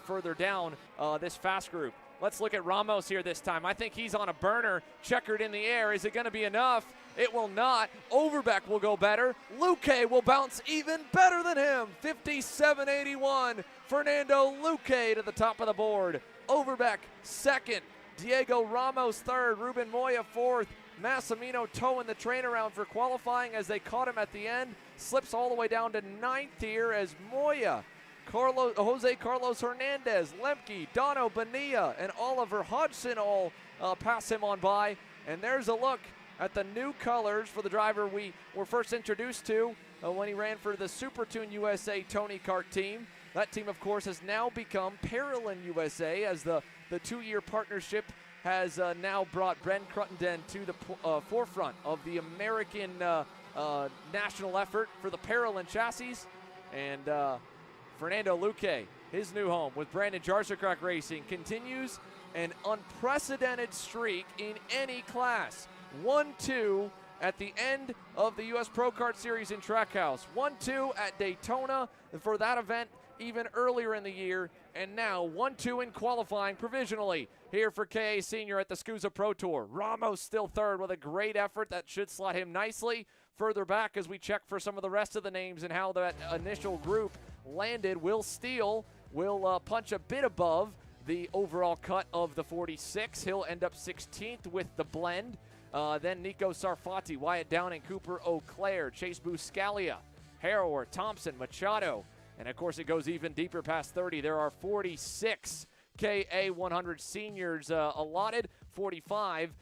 further down this fast group. Let's look at Ramos here this time. I think he's on a burner, checkered in the air. Is it going to be enough? It will not. Overbeck will go better. Luque will bounce even better than him. 57.81. Fernando Luque to the top of the board. Overbeck 2nd. Diego Ramos 3rd. Ruben Moya 4th. Massimino towing the train around for qualifying as they caught him at the end. Slips all the way down to 9th here as Moya, Jose Carlos Hernandez, Lemke, Dono Bonilla, and Oliver Hodgson all pass him on by. And there's a look at the new colors for the driver we were first introduced to when he ran for the Super Tune USA Tony Kart team. That team, of course, has now become Parolin USA as the 2-year partnership has now brought Bren Cruttenden to the forefront of the American national effort for the Parolin chassis. And Fernando Luque, his new home with Brandon Jarsacrack Racing, continues an unprecedented streak in any class. 1-2 at the end of the U.S. Pro Kart Series in Trackhouse. 1-2 at Daytona for that event even earlier in the year. And now 1-2 in qualifying provisionally here for KA Senior at the SKUSA Pro Tour. Ramos still 3rd with a great effort that should slot him nicely further back as we check for some of the rest of the names and how that initial group landed. Will Steele will punch a bit above the overall cut of the 46. He'll end up 16th with the blend. Then Nico Sarfati, Wyatt Downing, Cooper O'Clair, Chase Buscalia, Harrower, Thompson, Machado. And of course it goes even deeper past 30. There are 46 KA100 seniors allotted, 45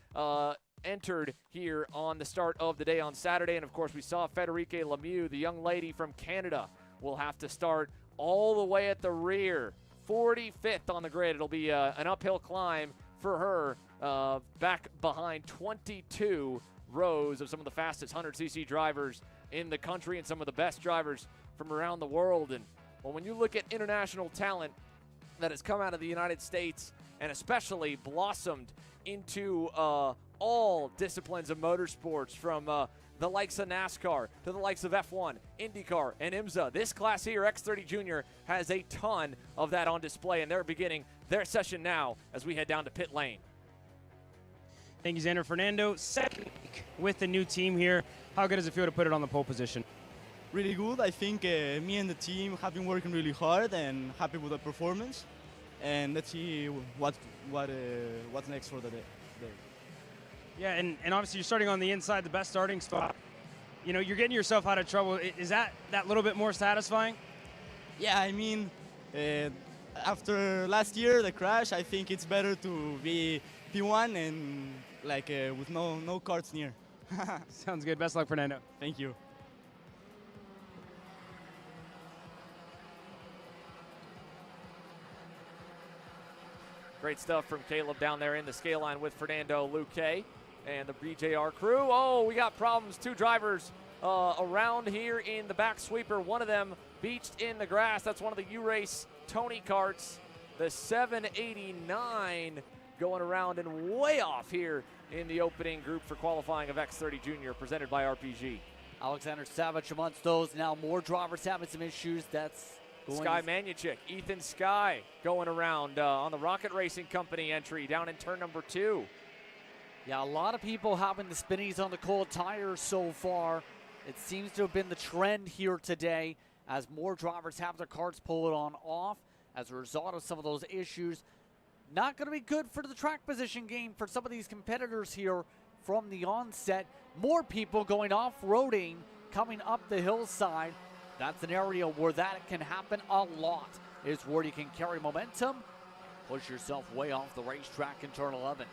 entered here on the start of the day on Saturday. And of course we saw Federique Lemieux, the young lady from Canada, will have to start all the way at the rear. 45th on the grid. It'll be an uphill climb for her, back behind 22 rows of some of the fastest 100cc drivers in the country and some of the best drivers from around the world. And well, when you look at international talent that has come out of the United States and especially blossomed into all disciplines of motorsports, from the likes of NASCAR to the likes of F1, IndyCar, and IMSA. This class here, X30 Jr, has a ton of that on display, and they're beginning their session now as we head down to pit lane. Thank you, Xander. Fernando, second week with the new team here. How good does it feel to put it on the pole position? Really good. I think me and the team have been working really hard and happy with the performance. And let's see what's next for the day. Yeah, and obviously you're starting on the inside, the best starting spot. You know, you're getting yourself out of trouble. Is that little bit more satisfying? Yeah, I mean, after last year, the crash, I think it's better to be P1 and with no karts near. Sounds good. Best luck, Fernando. Thank you. Great stuff from Caleb down there in the scale line with Fernando Luque and the BJR crew. Oh, we got problems. Two drivers around here in the back sweeper. One of them beached in the grass. That's one of the U-Race Tony karts. The 789 going around and way off here in the opening group for qualifying of X30 Jr. presented by RPG. Alexander Savage amongst those. Now more drivers having some issues. That's Sky Manuchik, Ethan Sky going around on the Rocket Racing Company entry down in turn number 2. Yeah, a lot of people having the spinnies on the cold tires so far. It seems to have been the trend here today as more drivers have their karts pulled on off as a result of some of those issues. Not going to be good for the track position game for some of these competitors here from the onset. More people going off-roading, coming up the hillside. That's an area where that can happen a lot, is where you can carry momentum, push yourself way off the racetrack in turn 11.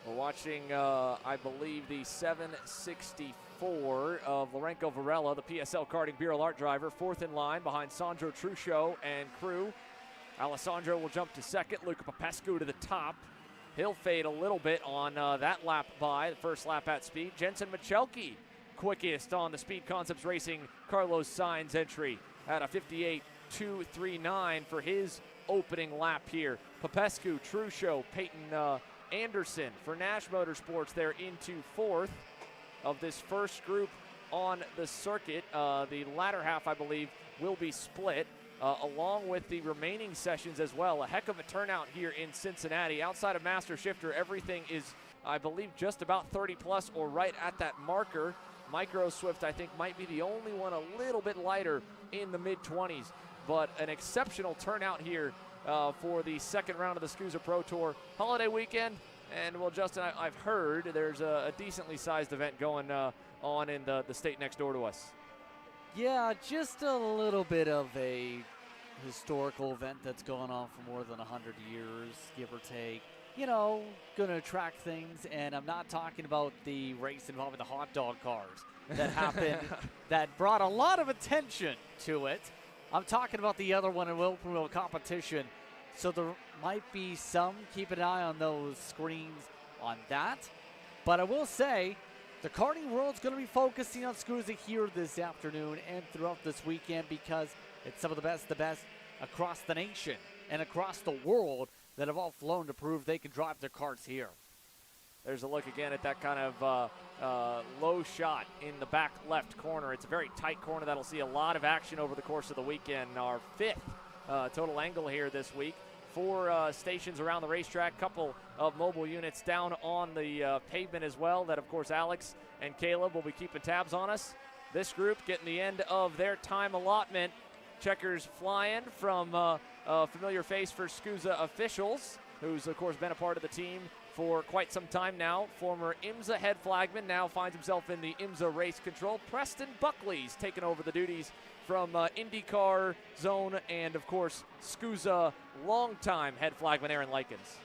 We're watching, I believe, the 764 of Lourenco Varela, the PSL Karting Bureau Art driver, fourth in line behind Sandro Truccio and crew. Alessandro will jump to second, Luca Popescu to the top. He'll fade a little bit on that lap by, the first lap at speed. Jensen Michelke quickest on the Speed Concepts Racing Carlos Sainz entry at a 58.239 for his opening lap here. Popescu, Truccio, Peyton Anderson for Nash Motorsports. They're into fourth of this first group on the circuit. The latter half, I believe, will be split along with the remaining sessions as well. A heck of a turnout here in Cincinnati. Outside of Master Shifter, everything is, I believe, just about 30 plus or right at that marker. Micro Swift, I think, might be the only one a little bit lighter in the mid-20s, but an exceptional turnout here for the second round of the SKUSA Pro Tour holiday weekend. And, well, Justin, I've heard there's a decently sized event going on in the state next door to us. Yeah, just a little bit of a historical event that's gone on for more than 100 years, give or take. You know, gonna attract things, and I'm not talking about the race involving the hot dog cars that happened that brought a lot of attention to it. I'm talking about the other one in open wheel competition. So there might be some, keep an eye on those screens on that. But I will say, the karting world's gonna be focusing on SKUSA here this afternoon and throughout this weekend because it's some of the best across the nation and across the world that have all flown to prove they can drive their karts here. There's a look again at that kind of low shot in the back left corner. It's a very tight corner that'll see a lot of action over the course of the weekend. Our fifth total angle here this week. 4 stations around the racetrack, couple of mobile units down on the pavement as well that, of course, Alex and Caleb will be keeping tabs on us. This group getting the end of their time allotment. Checkers flying from a familiar face for SKUSA officials, who's, of course, been a part of the team for quite some time now. Former IMSA head flagman, now finds himself in the IMSA race control. Preston Buckley's taken over the duties from IndyCar zone and, of course, SKUSA longtime head flagman Aaron Likens.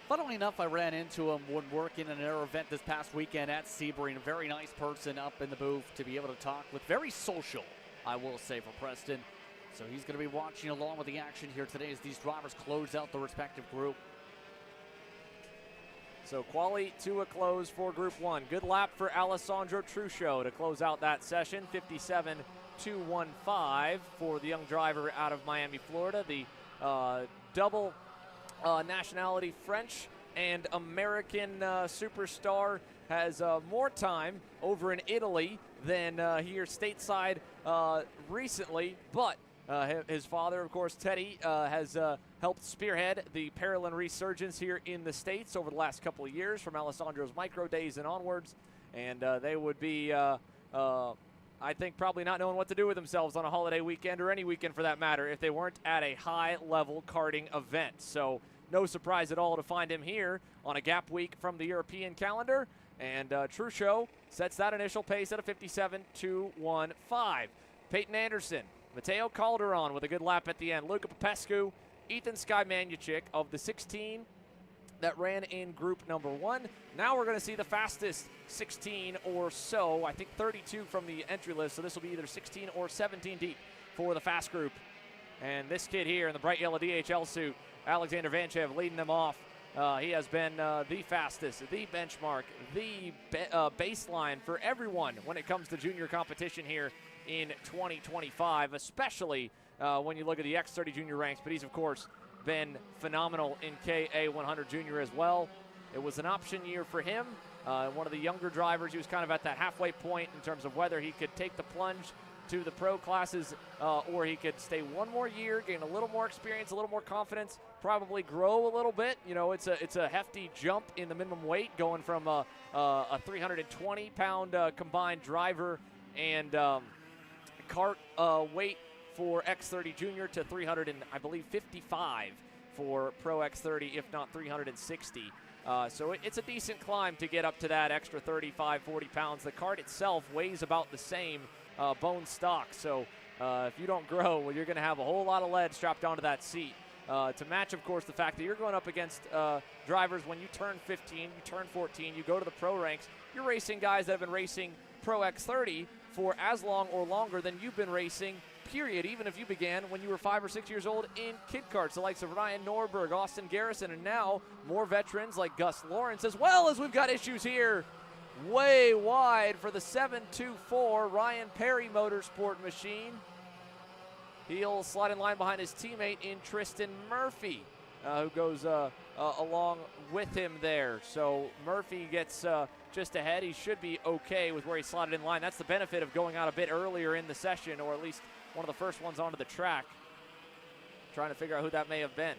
Funnily enough, I ran into him when working in an air event this past weekend at Sebring. A very nice person up in the booth to be able to talk with. Very social, I will say, for Preston. So he's going to be watching along with the action here today as these drivers close out the respective group. So Qualy to a close for Group 1. Good lap for Alessandro Truccio to close out that session. 57.215 for the young driver out of Miami, Florida. The double nationality French and American superstar has more time over in Italy than here stateside recently, but his father, of course, Teddy, has helped spearhead the Paralympic resurgence here in the States over the last couple of years from Alessandro's micro days and onwards, and they would be, I think, probably not knowing what to do with themselves on a holiday weekend or any weekend for that matter if they weren't at a high-level karting event. So no surprise at all to find him here on a gap week from the European calendar. And Truchot sets that initial pace at a 57.215. Peyton Anderson, Matteo Calderon with a good lap at the end. Luca Popescu, Ethan Sky-Manuchik of the 16 that ran in group number 1. Now we're going to see the fastest 16 or so. I think 32 from the entry list, so this will be either 16 or 17 deep for the fast group. And this kid here in the bright yellow DHL suit, Alexander Vanchev, leading them off. He has been the fastest, the benchmark, the baseline for everyone when it comes to junior competition here in 2025, especially when you look at the X30 Jr ranks. But he's, of course, been phenomenal in KA100 Jr as well. It was an option year for him. One of the younger drivers, he was kind of at that halfway point in terms of whether he could take the plunge to the pro classes or he could stay one more year, gain a little more experience, a little more confidence, probably grow a little bit. You know, it's a hefty jump in the minimum weight going from a 320-pound combined driver and kart weight for X30 Jr to 300 and I believe 55 for Pro X30, if not 360. So it's a decent climb to get up to that extra 35, 40 pounds. The kart itself weighs about the same bone stock. So if you don't grow, well, you're going to have a whole lot of lead strapped onto that seat. To match, of course, the fact that you're going up against drivers when you turn 15, you turn 14, you go to the pro ranks, you're racing guys that have been racing Pro X30 for as long or longer than you've been racing, period, even if you began when you were 5 or 6 years old in kid karts, the likes of Ryan Norberg, Austin Garrison, and now more veterans like Gus Lawrence, as well as we've got issues here way wide for the 724 Ryan Perry Motorsport machine. He'll slide in line behind his teammate in Tristan Murphy, who goes along with him there. So Murphy gets just ahead. He should be okay with where he slotted in line. That's the benefit of going out a bit earlier in the session, or at least one of the first ones onto the track. Trying to figure out who that may have been.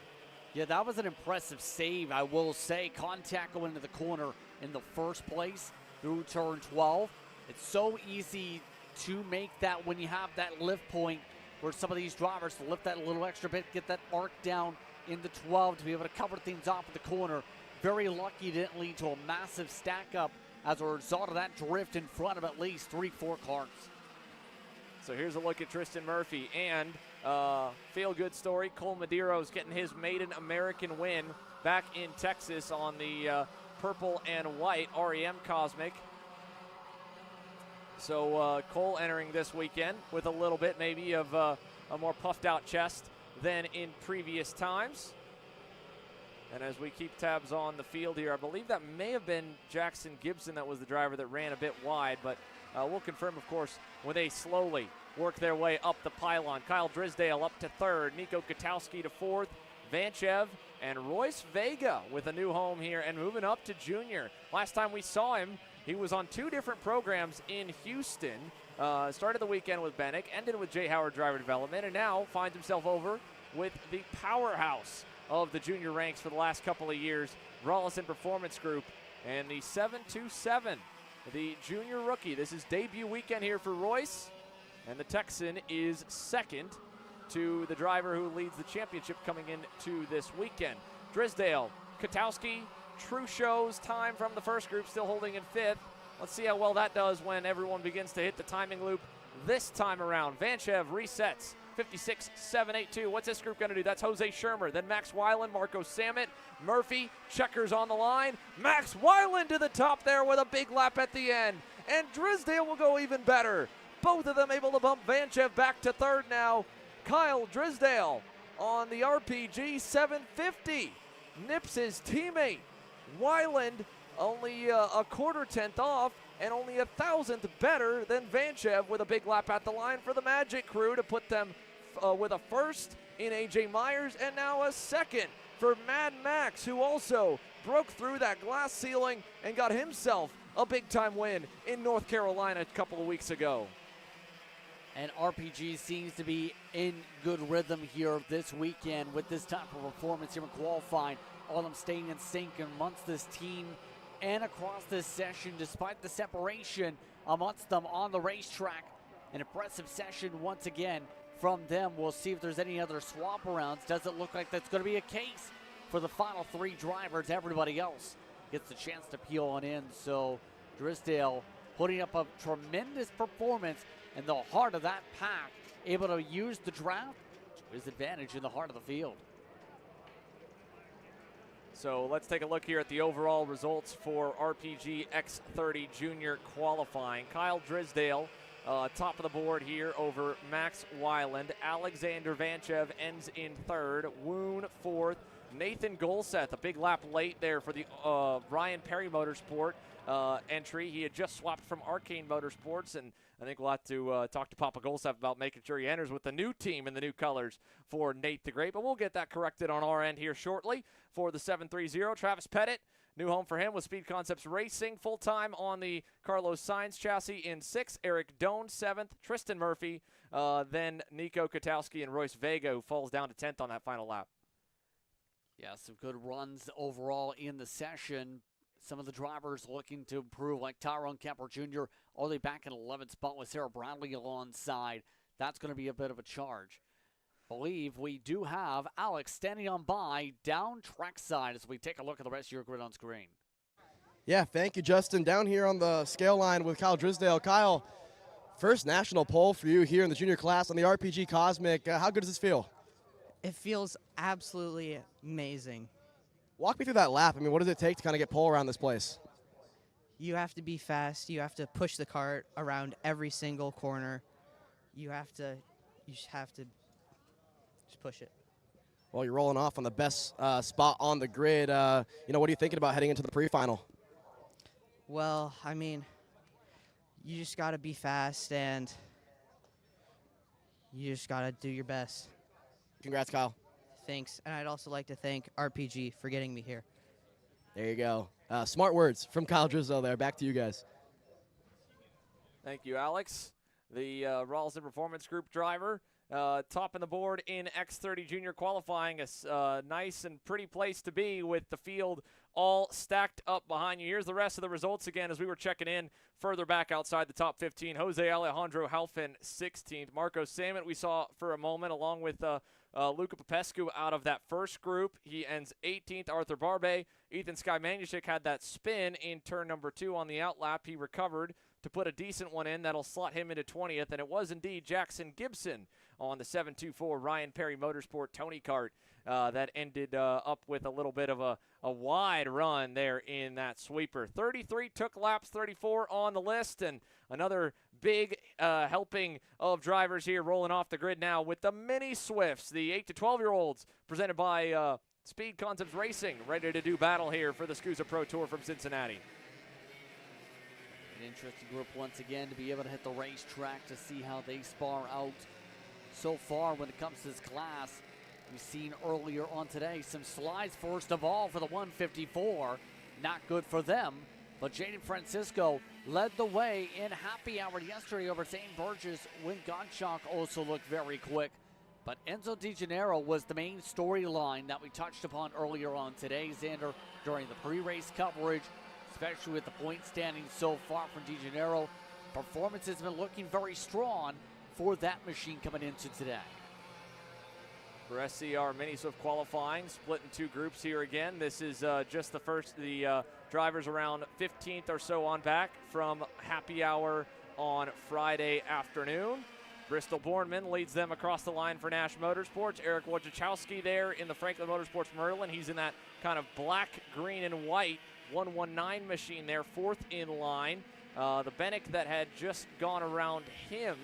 Yeah, that was an impressive save, I will say. Contact going into the corner in the first place through turn 12. It's so easy to make that when you have that lift point for some of these drivers to lift that a little extra bit, get that arc down in the 12 to be able to cover things off at the corner. Very lucky it didn't lead to a massive stack up as a result of that drift in front of at least 3-4 cars. So here's a look at Tristan Murphy and feel-good story. Cole Medeiros getting his maiden American win back in Texas on the purple and white REM Cosmic. So Cole entering this weekend with a little bit maybe of a more puffed out chest than in previous times. And as we keep tabs on the field here, I believe that may have been Jackson Gibson that was the driver that ran a bit wide, but we'll confirm, of course, when they slowly work their way up the pylon. Kyle Drisdale up to third, Nico Katowski to fourth, Vanchev and Royce Vega with a new home here and moving up to junior. Last time we saw him, he was on 2 different programs in Houston. Started the weekend with Bennick, ended with Jay Howard Driver Development, and now finds himself over with the powerhouse of the junior ranks for the last couple of years, Rollison Performance Group, and the 727, the junior rookie. This is debut weekend here for Royce, and the Texan is second to the driver who leads the championship coming into this weekend. Drisdale, Katowski, Truchot's time from the first group still holding in 5th. Let's see how well that does when everyone begins to hit the timing loop this time around. Vanchev resets, 56.782. What's this group going to do? That's Jose Shermer, then Max Weiland, Marco Samet, Murphy, checkers on the line. Max Weiland to the top there with a big lap at the end. And Drisdale will go even better. Both of them able to bump Vanchev back to third now. Kyle Drisdale on the RPG 750 nips his teammate. Weiland only a quarter tenth off and only a thousandth better than Vanchev with a big lap at the line for the Magic Crew to put them with a first in AJ Myers and now a second for Mad Max, who also broke through that glass ceiling and got himself a big-time win in North Carolina a couple of weeks ago. And RPG seems to be in good rhythm here this weekend with this type of performance here in qualifying. All of them staying in sync amongst this team and across this session, despite the separation amongst them on the racetrack. An impressive session once again from them. We'll see if there's any other swap arounds. Doesn't look like that's going to be a case for the final 3 drivers. Everybody else gets the chance to peel on in. So Drysdale putting up a tremendous performance in the heart of that pack, able to use the draft to his advantage in the heart of the field. So let's take a look here at the overall results for RPG X30 Jr Qualifying. Kyle Drysdale, top of the board here over Max Weiland. Alexander Vanchev ends in 3rd. Woon 4th. Nathan Golseth, a big lap late there for the Ryan Perry Motorsport entry. He had just swapped from Arcane Motorsports, and I think we'll have to talk to Papa Golseth about making sure he enters with the new team and the new colors for Nate the Great. But we'll get that corrected on our end here shortly. For the 730, Travis Pettit, new home for him with Speed Concepts Racing, full-time on the Carlos Sainz chassis in 6th. Eric Doan 7th. Tristan Murphy, then Nico Katowski and Royce Vega, who falls down to 10th on that final lap. Yeah, some good runs overall in the session. Some of the drivers looking to improve, like Tyrone Kemper Jr., all the way back in 11th spot with Sarah Bradley alongside. That's going to be a bit of a charge. Believe we do have Alex standing on by down trackside as we take a look at the rest of your grid on screen. Yeah, thank you, Justin. Down here on the scale line with Kyle Drysdale. Kyle, first national pole for you here in the junior class on the RPG Cosmic. How good does this feel? It feels absolutely amazing. Walk me through that lap. I mean, what does it take to kind of get pole around this place? You have to be fast. You have to push the cart around every single corner. You just have to just push it. Well, you're rolling off on the best spot on the grid. What are you thinking about heading into the pre-final? Well, I mean, you just got to be fast, and you just got to do your best. Congrats, Kyle. Thanks. And I'd also like to thank RPG for getting me here. There you go. Smart words from Kyle Drysdale there. Back to you guys. Thank you, Alex. The Rawls Performance Group driver, top of the board in X30 Jr Qualifying. A nice and pretty place to be with the field all stacked up behind you. Here's the rest of the results again as we were checking in further back outside the top 15. Jose Alejandro Halfin, 16th. Marco Salmon we saw for a moment along with Luca Popescu out of that first group. He ends 18th. Arthur Barbe. Ethan Sky Manushik had that spin in turn number 2 on the outlap. He recovered to put a decent one in. That'll slot him into 20th. And it was indeed Jackson Gibson on the 724 Ryan Perry Motorsport Tony Kart that ended up with a little bit of a wide run there in that sweeper. 33 took laps, 34 on the list, and another big helping of drivers here rolling off the grid now with the mini Swifts, the 8 to 12-year-olds presented by Speed Concepts Racing, ready to do battle here for the SKUSA Pro Tour from Cincinnati. An interesting group once again to be able to hit the racetrack to see how they spar out. So far when it comes to this class, we've seen earlier on today some slides first of all for the 154. Not good for them, but Jaden Francisco led the way in happy hour yesterday over St. Burgess when Gottschalk also looked very quick. But Enzo Di Gennaro was the main storyline that we touched upon earlier on today, Xander, during the pre-race coverage, especially with the point standing so far from Di Gennaro. Performance has been looking very strong for that machine coming into today. For SCR Mini Swift Qualifying, split in 2 groups here again. This is just the drivers around 15th or so on back from happy hour on Friday afternoon. Bristol Bornman leads them across the line for Nash Motorsports. Eric Wojciechowski there in the Franklin Motorsports Merlin. He's in that kind of black, green, and white 119 machine there, 4th in line. The Bennick that had just gone around him,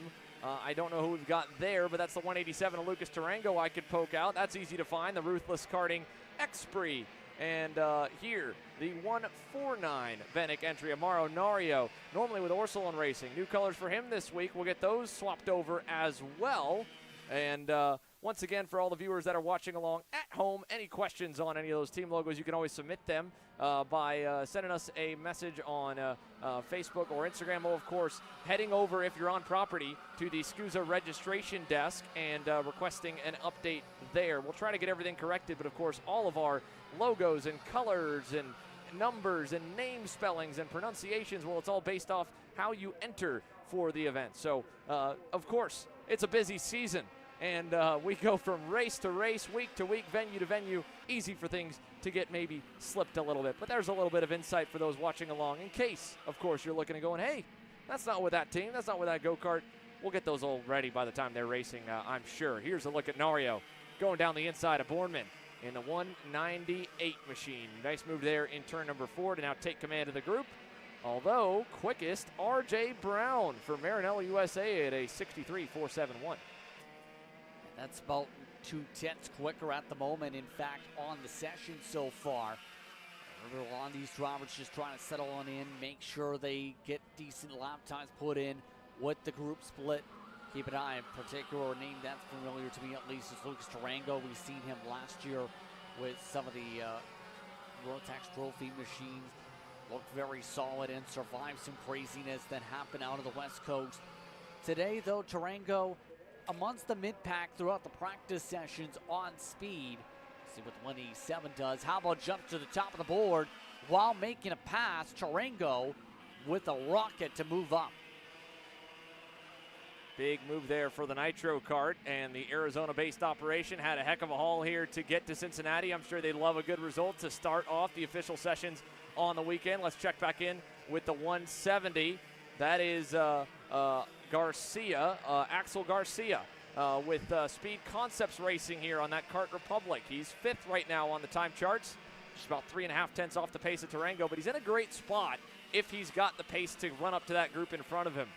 I don't know who we've got there, but that's the 187 of Lucas Tarango I could poke out. That's easy to find, the Ruthless Karting X-Spree. And here, the 149 Bennick entry, Amaro Nario, normally with Orsolon Racing. New colors for him this week. We'll get those swapped over as well. And once again, for all the viewers that are watching along at home, any questions on any of those team logos, you can always submit them by sending us a message on Facebook or Instagram. Or, of course, heading over, if you're on property, to the SKUSA registration desk and requesting an update there. We'll try to get everything corrected, but, of course, all of our logos and colors and numbers and name spellings and pronunciations, well, it's all based off how you enter for the event. So, of course, it's a busy season, and we go from race to race, week to week, venue to venue. Easy for things to get maybe slipped a little bit. But there's a little bit of insight for those watching along in case, of course, you're looking and going, hey, that's not with that team. That's not with that go-kart. We'll get those all ready by the time they're racing, I'm sure. Here's a look at Nario going down the inside of Bornman in the 198 machine. Nice move there in turn number 4 to now take command of the group. Although, quickest, R.J. Brown for Maranello USA at a 63.471. That's about 2/10 quicker at the moment, in fact, on the session so far. A lot of these drivers just trying to settle on in, make sure they get decent lap times put in with the group split. Keep an eye, in particular, a name that's familiar to me at least is Lucas Tarango. We've seen him last year with some of the Rotax Trophy machines. Looked very solid and survived some craziness that happened out of the West Coast. Today, though, Tarango amongst the mid-pack throughout the practice sessions on speed. See what the 187 does. How about jumps to the top of the board while making a pass? Tarango with a rocket to move up. Big move there for the Nitro Kart, and the Arizona-based operation had a heck of a haul here to get to Cincinnati. I'm sure they'd love a good result to start off the official sessions on the weekend. Let's check back in with the 170. That is Garcia, Axel Garcia, with Speed Concepts Racing here on that Kart Republic. He's 5th right now on the time charts, just about 3.5 tenths off the pace of Tarango, but he's in a great spot if he's got the pace to run up to that group in front of him.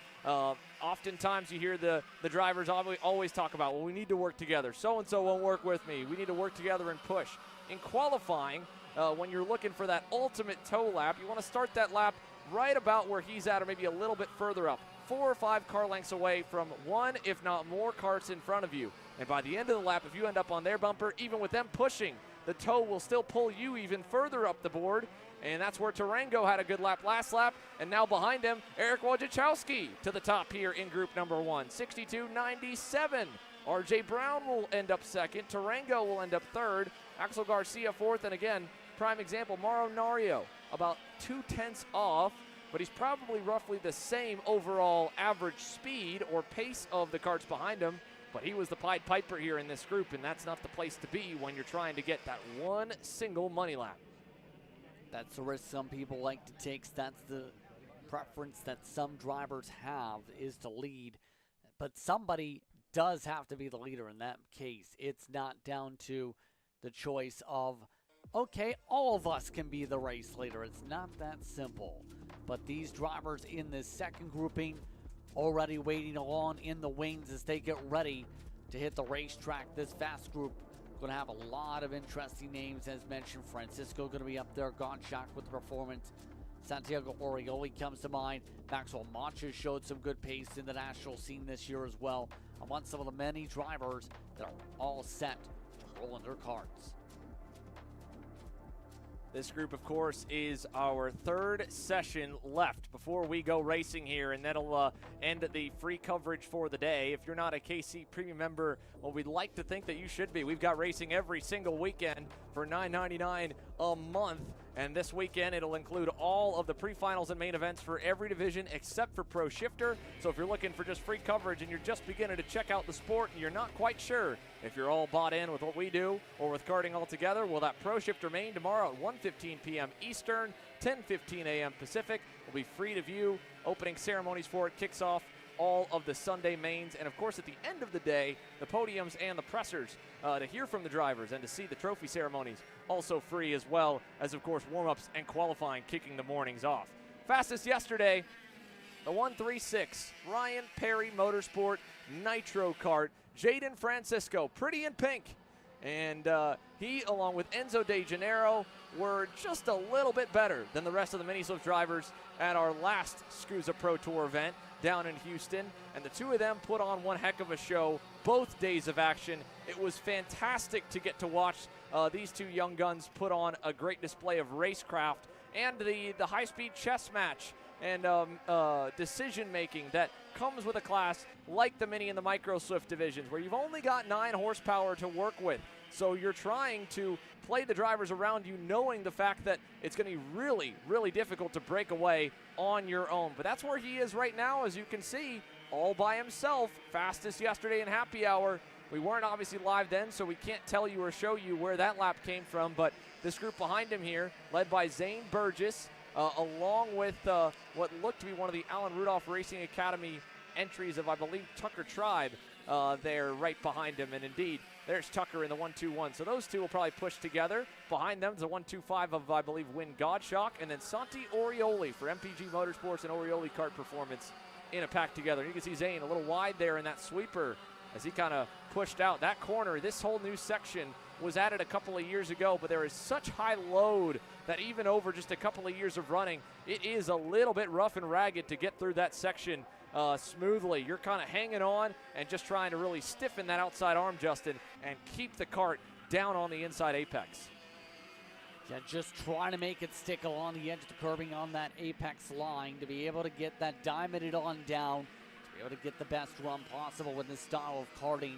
Oftentimes you hear the drivers always talk about, well, we need to work together. So-and-so won't work with me. We need to work together and push. In qualifying, when you're looking for that ultimate toe lap, you want to start that lap right about where he's at or maybe a little bit further up. 4 or 5 car lengths away from one, if not more, carts in front of you. And by the end of the lap, if you end up on their bumper, even with them pushing, the toe will still pull you even further up the board. And that's where Tarango had a good lap last lap. And now behind him, Eric Wojciechowski to the top here in group number 1. 62.97. R.J. Brown will end up 2nd. Tarango will end up 3rd. Axel Garcia 4th. And again, prime example, Mauro Nario, about 2 tenths off. But he's probably roughly the same overall average speed or pace of the karts behind him. But he was the Pied Piper here in this group, and that's not the place to be when you're trying to get that one single money lap. That's the risk some people like to take. That's the preference that some drivers have, is to lead. But somebody does have to be the leader in that case. It's not down to the choice of, okay, all of us can be the race leader. It's not that simple. But these drivers in this second grouping already waiting along in the wings as they get ready to hit the racetrack. This fast group going to have a lot of interesting names, as mentioned. Francisco going to be up there. Gottschalk with the performance. Santiago Orioli comes to mind. Maxwell Mancha showed some good pace in the national scene this year as well. Among some of the many drivers that are all set to roll in their karts. This group, of course, is our 3rd session left before we go racing here, and that'll end the free coverage for the day. If you're not a KC Premium member, well, we'd like to think that you should be. We've got racing every single weekend for $9.99 a month, and this weekend it'll include all of the pre-finals and main events for every division except for Pro Shifter. So if you're looking for just free coverage and you're just beginning to check out the sport and you're not quite sure if you're all bought in with what we do or with karting altogether, well, that Pro Shifter main tomorrow at 1:15 p.m. Eastern, 10:15 a.m. Pacific will be free to view. Opening ceremonies for it kicks off all of the Sunday mains, and of course at the end of the day, the podiums and the pressers to hear from the drivers and to see the trophy ceremonies also free, as well as of course warm-ups and qualifying kicking the mornings off. Fastest yesterday, the 136 Ryan Perry Motorsport Nitro Kart, Jaden Francisco, pretty in pink, and he along with Enzo De Janeiro were just a little bit better than the rest of the mini slip drivers at our last SKUSA Pro Tour event down in Houston, and the two of them put on one heck of a show both days of action. It was fantastic to get to watch these two young guns put on a great display of racecraft and the high-speed chess match and decision-making that comes with a class like the mini and the micro swift divisions, where you've only got 9 horsepower to work with. So you're trying to play the drivers around you, knowing the fact that it's going to be really, really difficult to break away on your own. But that's where he is right now, as you can see, all by himself. Fastest yesterday in happy hour. We weren't obviously live then, so we can't tell you or show you where that lap came from. But this group behind him here, led by Zane Burgess, along with what looked to be one of the Alan Rudolph Racing Academy entries of, I believe, Tucker Tribe there right behind him. And indeed, there's Tucker in the 1-2-1. So those two will probably push together. Behind them is the 1-2-5 of, I believe, Win Godshock. And then Santi Orioli for MPG Motorsports and Orioli Kart Performance in a pack together. You can see Zane a little wide there in that sweeper as he kind of pushed out. That corner, this whole new section was added a couple of years ago, but there is such high load that even over just a couple of years of running, it is a little bit rough and ragged to get through that section smoothly. You're kind of hanging on and just trying to really stiffen that outside arm, Justin, and keep the kart down on the inside apex. Yeah, just trying to make it stick along the edge of the curbing on that apex line to be able to get that diamonded on down, to be able to get the best run possible with this style of karting.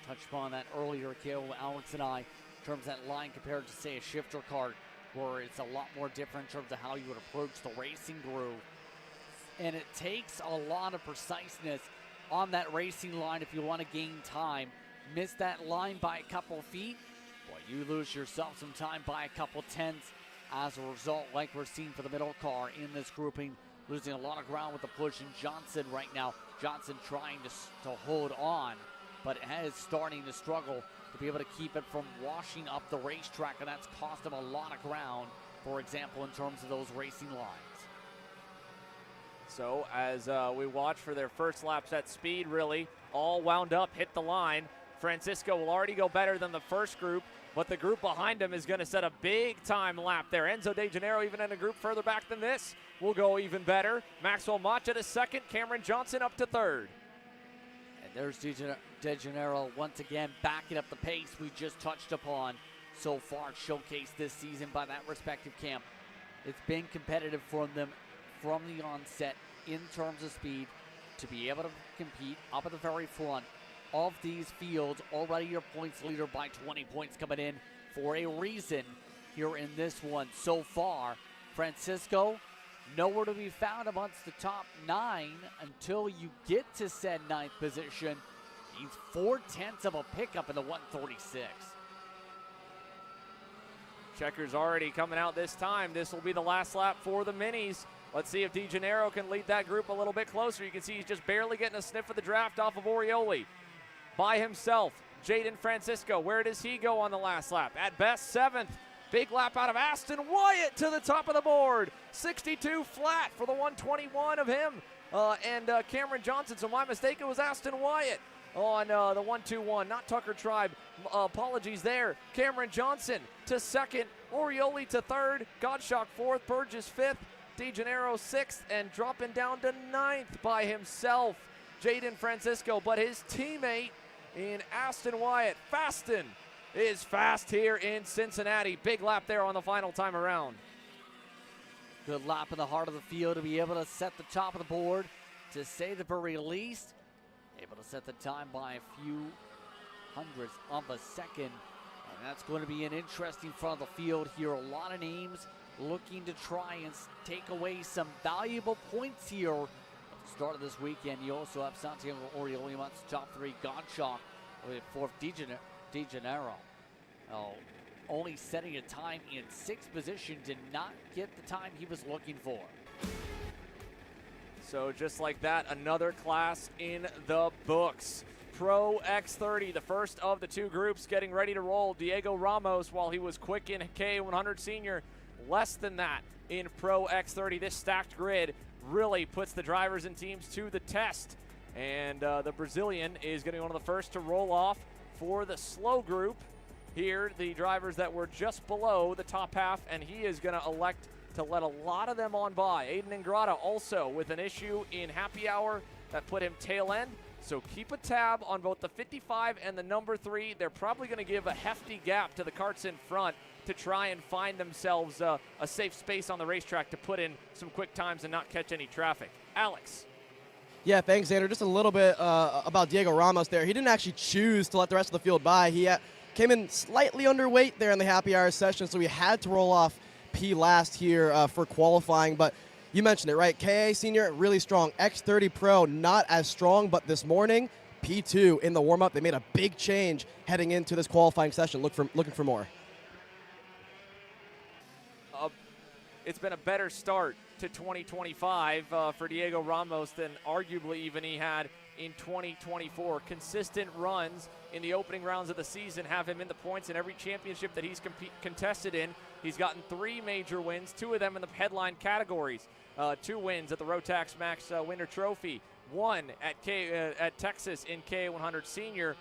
Touched upon that earlier, Kale, Alex and I, in terms of that line compared to, say, a shifter kart, where it's a lot more different in terms of how you would approach the racing groove. And it takes a lot of preciseness on that racing line if you want to gain time. Miss that line by a couple feet, well, you lose yourself some time by a couple tenths as a result, like we're seeing for the middle car in this grouping, losing a lot of ground with the push in Johnson right now. Johnson trying to hold on, but is starting to struggle to be able to keep it from washing up the racetrack, and that's cost him a lot of ground, for example, in terms of those racing lines. So as we watch for their first laps at speed, really, all wound up, hit the line. Francisco will already go better than the first group, but the group behind him is going to set a big-time lap there. Enzo De Janeiro, even in a group further back than this, will go even better. Maxwell Macha to second, Cameron Johnson up to third. And there's De Janeiro once again backing up the pace we just touched upon so far, showcased this season by that respective camp. It's been competitive for them from the onset in terms of speed to be able to compete up at the very front of these fields. Already your points leader by 20 points coming in for a reason here in this one so far. Francisco, nowhere to be found amongst the top 9 until you get to said 9th position. He's 4/10 of a pickup in the 136. Checkers already coming out this time. This will be the last lap for the minis. Let's see if De Janeiro can lead that group a little bit closer. You can see he's just barely getting a sniff of the draft off of Orioli. By himself, Jaden Francisco, where does he go on the last lap? At best, 7th. Big lap out of Aston Wyatt to the top of the board. 62 flat for the 121 of him and Cameron Johnson. So my mistake, it was Aston Wyatt on the 121, not Tucker Tribe. Apologies there. Cameron Johnson to second, Orioli to third, Godshock 4th, Burgess 5th, De Janeiro 6th, and dropping down to 9th by himself, Jaden Francisco. But his teammate in Aston Wyatt, Faston, is fast here in Cincinnati. Big lap there on the final time around. Good lap in the heart of the field to be able to set the top of the board, to say the very least. Able to set the time by a few hundredths of a second. And that's going to be an interesting front of the field here. A lot of names looking to try and take away some valuable points here at the start of this weekend. You also have Santiago Orioli amongst the top 3, Godshock with 4th, De Janeiro. Only setting a time in 6th position, did not get the time he was looking for. So just like that, another class in the books. Pro X30, the first of the 2 groups getting ready to roll. Diego Ramos, while he was quick in KA100 Sr, less than that in Pro X30. This stacked grid really puts the drivers and teams to the test. And the Brazilian is going to be one of the first to roll off for the slow group. here, the drivers that were just below the top half, and he is going to elect to let a lot of them on by. Aiden Ingrata also with an issue in happy hour that put him tail end. So keep a tab on both the 55 and the number 3. They're probably going to give a hefty gap to the karts in front to try and find themselves a safe space on the racetrack to put in some quick times and not catch any traffic. Alex. Yeah, thanks, Xander. Just a little bit about Diego Ramos there. He didn't actually choose to let the rest of the field by. He came in slightly underweight there in the happy hour session, so he had to roll off P last here for qualifying. But you mentioned it, right? KA Senior, really strong. X30 Pro, not as strong, but this morning, P2 in the warm-up. They made a big change heading into this qualifying session. Looking for more. It's been a better start to 2025 for Diego Ramos than arguably even he had in 2024. Consistent runs in the opening rounds of the season have him in the points in every championship that he's contested in. He's gotten 3 major wins, 2 of them in the headline categories. 2 wins at the Rotax Max Winter Trophy, 1 at Texas in KA100 Sr,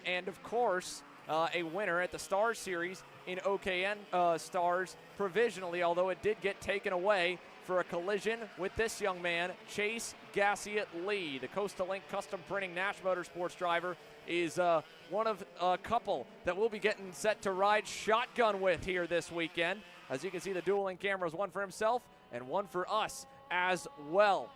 and of course a winner at the Stars Series in OKN Stars provisionally, although it did get taken away for a collision with this young man, Chase Gassiet Lee. The Coastal Link custom printing Nash Motorsports driver is one of a couple that we'll be getting set to ride shotgun with here this weekend. As you can see, the dual link cameras, one for himself and one for us as well.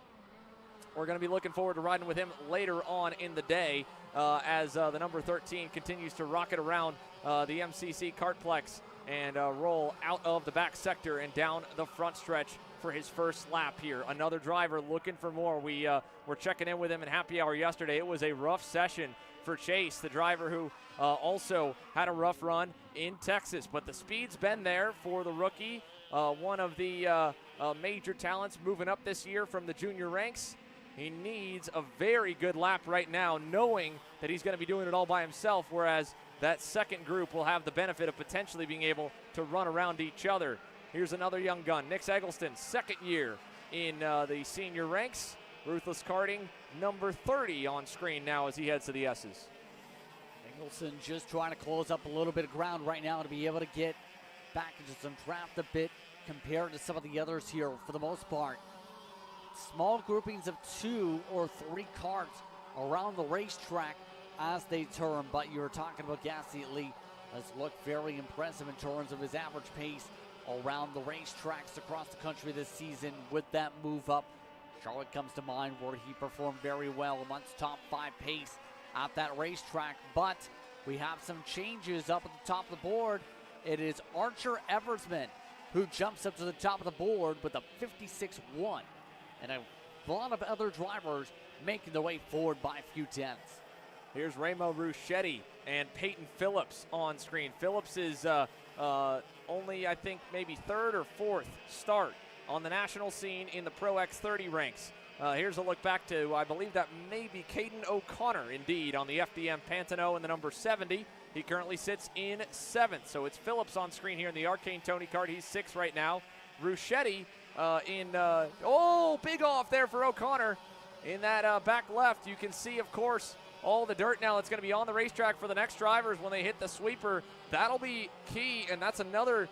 We're going to be looking forward to riding with him later on in the day as the number 13 continues to rocket around the MCC Kartplex and roll out of the back sector and down the front stretch for his first lap here. Another driver looking for more. We were checking in with him in happy hour yesterday. It was a rough session for Chase, the driver who also had a rough run in Texas. But the speed's been there for the rookie, one of the major talents moving up this year from the junior ranks. He needs a very good lap right now, knowing that he's going to be doing it all by himself, whereas that second group will have the benefit of potentially being able to run around each other. Here's another young gun, Nick Eggleston, second year in the senior ranks. Ruthless Karting, number 30 on screen now as he heads to the S's. Eggleston just trying to close up a little bit of ground right now to be able to get back into some draft a bit compared to some of the others here for the most part. Small groupings of 2 or 3 carts around the racetrack as they turn, but you're talking about Gassiet Lee has looked very impressive in terms of his average pace around the racetracks across the country this season with that move up. Charlotte comes to mind where he performed very well amongst top 5 pace at that racetrack, but we have some changes up at the top of the board. It is Archer Eversman who jumps up to the top of the board with a 56-1. And a lot of other drivers making their way forward by a few tenths. Here's Remo Ruschetti and Peyton Phillips on screen. Phillips is only, I think, maybe 3rd or 4th start on the national scene in the Pro X30 ranks. Here's a look back to, I believe that may be Caden O'Connor, indeed, on the FDM Pantano in the number 70. He currently sits in 7th. So it's Phillips on screen here in the Arcane Tony kart. He's 6th right now. Ruschetti big off there for O'Connor in that back left. You can see, of course, all the dirt now that's going to be on the racetrack for the next drivers when they hit the sweeper. That'll be key, and that's another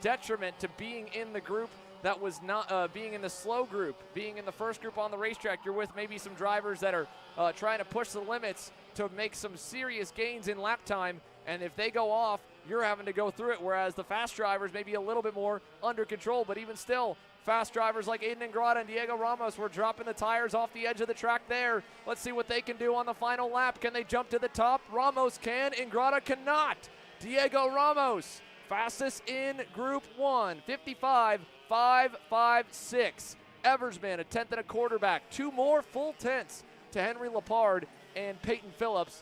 detriment to being in the group that was not being in the slow group, being in the first group on the racetrack. You're with maybe some drivers that are trying to push the limits to make some serious gains in lap time, and if they go off, you're having to go through it, whereas the fast drivers may be a little bit more under control. But even still, fast drivers like Aiden Ingrata and Diego Ramos were dropping the tires off the edge of the track there. Let's see what they can do on the final lap. Can they jump to the top? Ramos can. Ingrata cannot. Diego Ramos, fastest in Group 1, 55.556. Eversman, a 10th and a quarter back. 2 more full tenths to Henry Lepard and Peyton Phillips.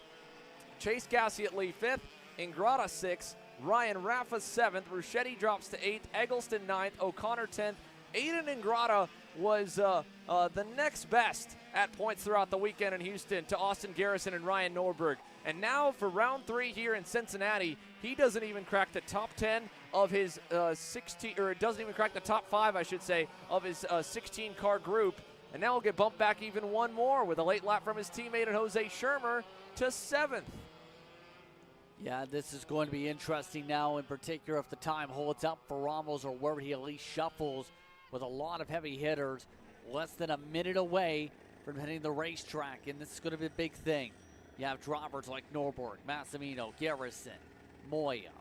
Chase Gassiet Lee 5th. Ingrata 6th, Ryan Raffa 7th, Ruschetti drops to 8th, Eggleston 9th, O'Connor 10th. Aiden Ingrata was the next best at points throughout the weekend in Houston to Austin Garrison and Ryan Norberg. And now for round 3 here in Cincinnati, he doesn't even crack the top 10 of his 16, or it doesn't even crack the top 5, I should say, of his 16-car group. And now he'll get bumped back even one more with a late lap from his teammate and Jose Shermer to 7th. Yeah, this is going to be interesting now, in particular if the time holds up for Ramos or where he at least shuffles with a lot of heavy hitters. Less than a minute away from hitting the racetrack, and this is going to be a big thing. You have drivers like Norberg, Massimino, Garrison, Moya,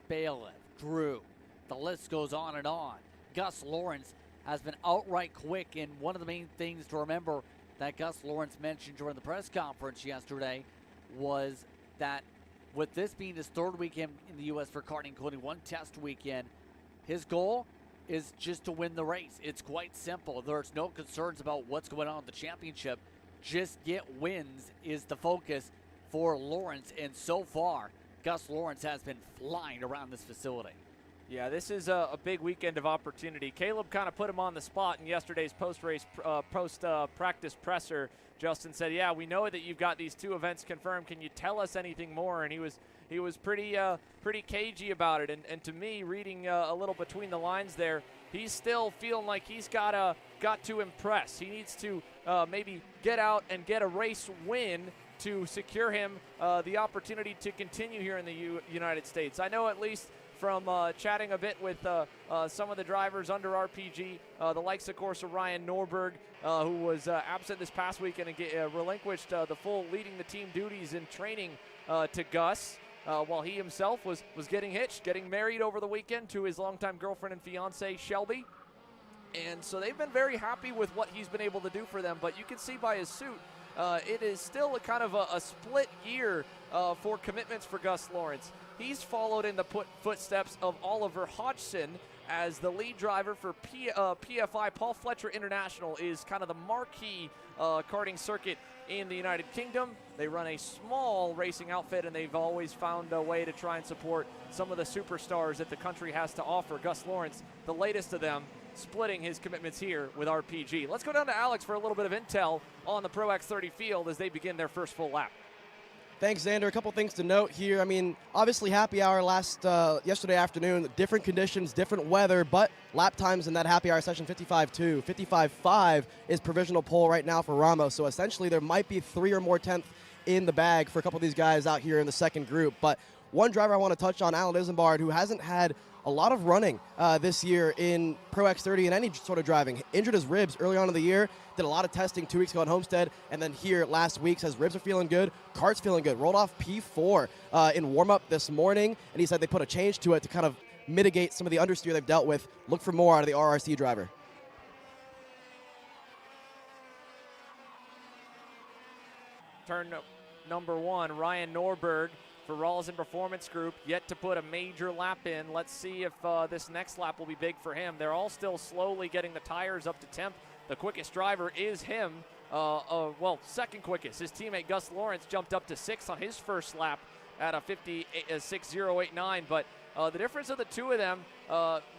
Bailiff, Drew. The list goes on and on. Gus Lawrence has been outright quick, and one of the main things to remember that Gus Lawrence mentioned during the press conference yesterday was that with this being his third weekend in the U.S. for karting, including one test weekend, his goal is just to win the race. It's quite simple. There's no concerns about what's going on in the championship. Just get wins is the focus for Lawrence, and so far, Gus Lawrence has been flying around this facility. Yeah, this is a big weekend of opportunity. Caleb kind of put him on the spot in yesterday's post-race, post-practice presser. Justin said, yeah, we know that you've got these two events confirmed. Can you tell us anything more? And he was pretty cagey about it. And to me, reading a little between the lines there, he's still feeling like he's got to impress. He needs to maybe get out and get a race win to secure him the opportunity to continue here in the United States. I know at least from chatting a bit with some of the drivers under RPG, the likes, of course, of Ryan Norberg, who was absent this past weekend and relinquished the full leading the team duties in training to Gus, while he himself was getting hitched, getting married over the weekend to his longtime girlfriend and fiance, Shelby. And so they've been very happy with what he's been able to do for them. But you can see by his suit, it is still a kind of a split year for commitments for Gus Lawrence. He's followed in the footsteps of Oliver Hodgson as the lead driver for PFI. Paul Fletcher International is kind of the marquee karting circuit in the United Kingdom. They run a small racing outfit, and they've always found a way to try and support some of the superstars that the country has to offer. Gus Lawrence, the latest of them, splitting his commitments here with RPG. Let's go down to Alex for a little bit of intel on the Pro X30 field as they begin their first full lap. Thanks, Xander. A couple things to note here. I mean, obviously happy hour yesterday afternoon, different conditions, different weather, but lap times in that happy hour session, 55.2. 55.5 is provisional pole right now for Ramos, so essentially there might be 3 or more tenths in the bag for a couple of these guys out here in the second group. But one driver I want to touch on, Alan Isambard, who hasn't had a lot of running this year in Pro X30 and any sort of driving. Injured his ribs early on in the year, did a lot of testing 2 weeks ago at Homestead, and then here last week says ribs are feeling good, kart's feeling good. Rolled off P4 in warm-up this morning, and he said they put a change to it to kind of mitigate some of the understeer they've dealt with. Look for more out of the RRC driver. Turn number 1, Ryan Norberg for Rawlson Performance Group, yet to put a major lap in. Let's see if this next lap will be big for him. They're all still slowly getting the tires up to temp. The quickest driver is him. Well, second quickest. His teammate Gus Lawrence jumped up to 6th on his first lap at a 56.089. But the difference of the two of them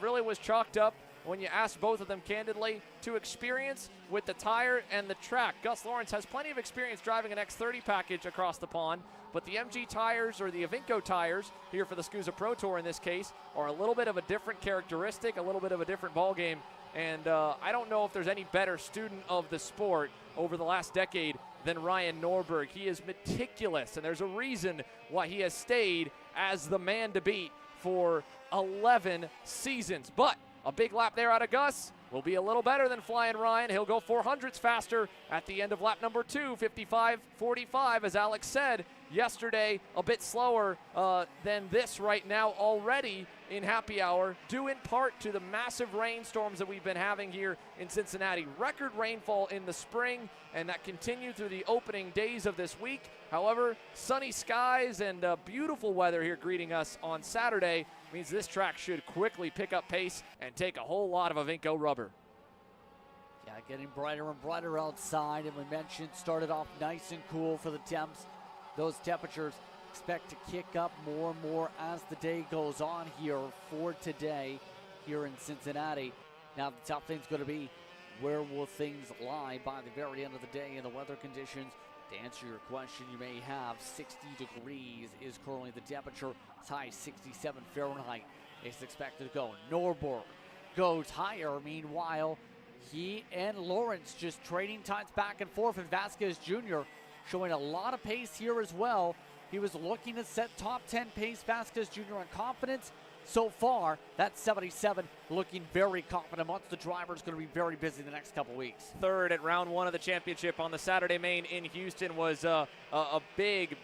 really was chalked up, when you ask both of them candidly, to experience with the tire and the track. Gus Lawrence has plenty of experience driving an X30 package across the pond, but the MG tires, or the Avinco tires, here for the SKUSA Pro Tour in this case, are a little bit of a different characteristic, a little bit of a different ball game. And I don't know if there's any better student of the sport over the last decade than Ryan Norberg. He is meticulous, and there's a reason why he has stayed as the man to beat for 11 seasons. But a big lap there out of Gus will be a little better than Flying Ryan. He'll go 400s faster at the end of lap number 2, 55.45, as Alex said yesterday, a bit slower than this right now already in happy hour, due in part to the massive rainstorms that we've been having here in Cincinnati. Record rainfall in the spring, and that continued through the opening days of this week. However, sunny skies and beautiful weather here greeting us on Saturday means this track should quickly pick up pace and take a whole lot of Avinco rubber. Yeah, getting brighter and brighter outside, and we mentioned started off nice and cool for the temps. Those temperatures expect to kick up more and more as the day goes on here for today here in Cincinnati. Now the tough thing's going to be, where will things lie by the very end of the day in the weather conditions? To answer your question you may have, 60 degrees is currently the temperature. It's high 67 Fahrenheit. It's expected to go. Norberg goes higher. Meanwhile, he and Lawrence just trading times back and forth, and Vasquez Jr. showing a lot of pace here as well. he was looking to set top 10 pace. Vasquez Jr. on confidence. So far, that 77 looking very confident. Once the driver's going to be very busy the next couple weeks. Third at round one of the championship on the Saturday main in Houston was a big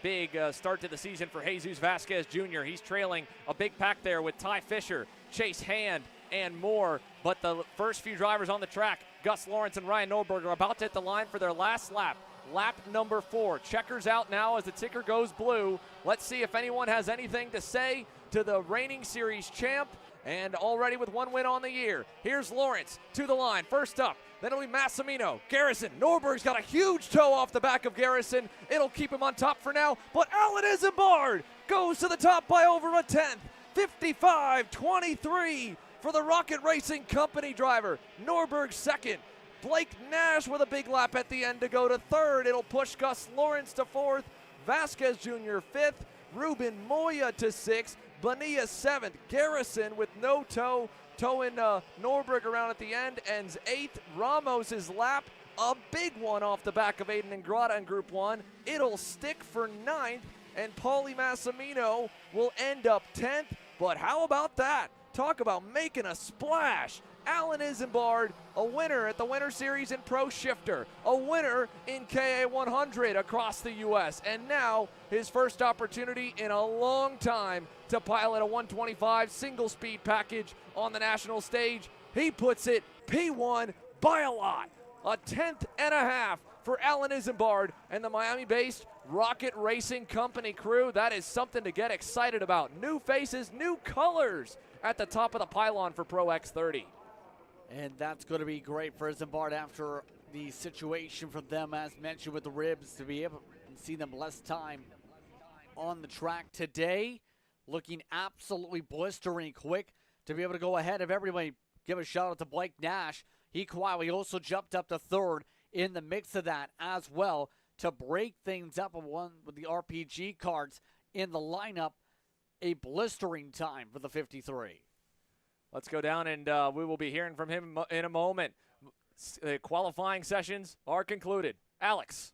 start to the season for Jesus Vasquez Jr. He's trailing a big pack there with Ty Fisher, Chase Hand, and more. But the first few drivers on the track, Gus Lawrence and Ryan Norberg, are about to hit the line for their last lap. Lap number 4. Checkers out now as the ticker goes blue. Let's see if anyone has anything to say to the reigning series champ, and already with 1 win on the year. Here's Lawrence to the line. First up, then it'll be Massimino. Garrison. Norberg's got a huge toe off the back of Garrison. It'll keep him on top for now, but Alan Isambard goes to the top by over a 10th. 55-23 for the Rocket Racing Company driver. Norberg second. Blake Nash with a big lap at the end to go to third. It'll push Gus Lawrence to fourth. Vasquez Jr. fifth. Ruben Moya to sixth. Bonilla seventh. Garrison with no toe, towing Norberg around at the end, ends eighth. Ramos' lap, a big one off the back of Aiden Ingrata in Group 1. It'll stick for ninth, and Paulie Massimino will end up 10th. But how about that? Talk about making a splash. Alan Isambard, a winner at the Winter Series in Pro Shifter, a winner in KA100 across the U.S., and now his first opportunity in a long time to pilot a 125 single-speed package on the national stage. He puts it P1 by a lot. A 10th and a half for Alan Isambard and the Miami-based Rocket Racing Company crew. That is something to get excited about. New faces, new colors at the top of the pylon for Pro X30. And that's going to be great for Isambard after the situation for them, as mentioned, with the ribs, to be able to see them less time on the track today. Looking absolutely blistering quick to be able to go ahead of everybody. Give a shout out to Blake Nash. He quietly also jumped up to third in the mix of that as well to break things up with the RPG cards in the lineup. A blistering time for the 53. Let's go down, and we will be hearing from him in a moment. The qualifying sessions are concluded. Alex.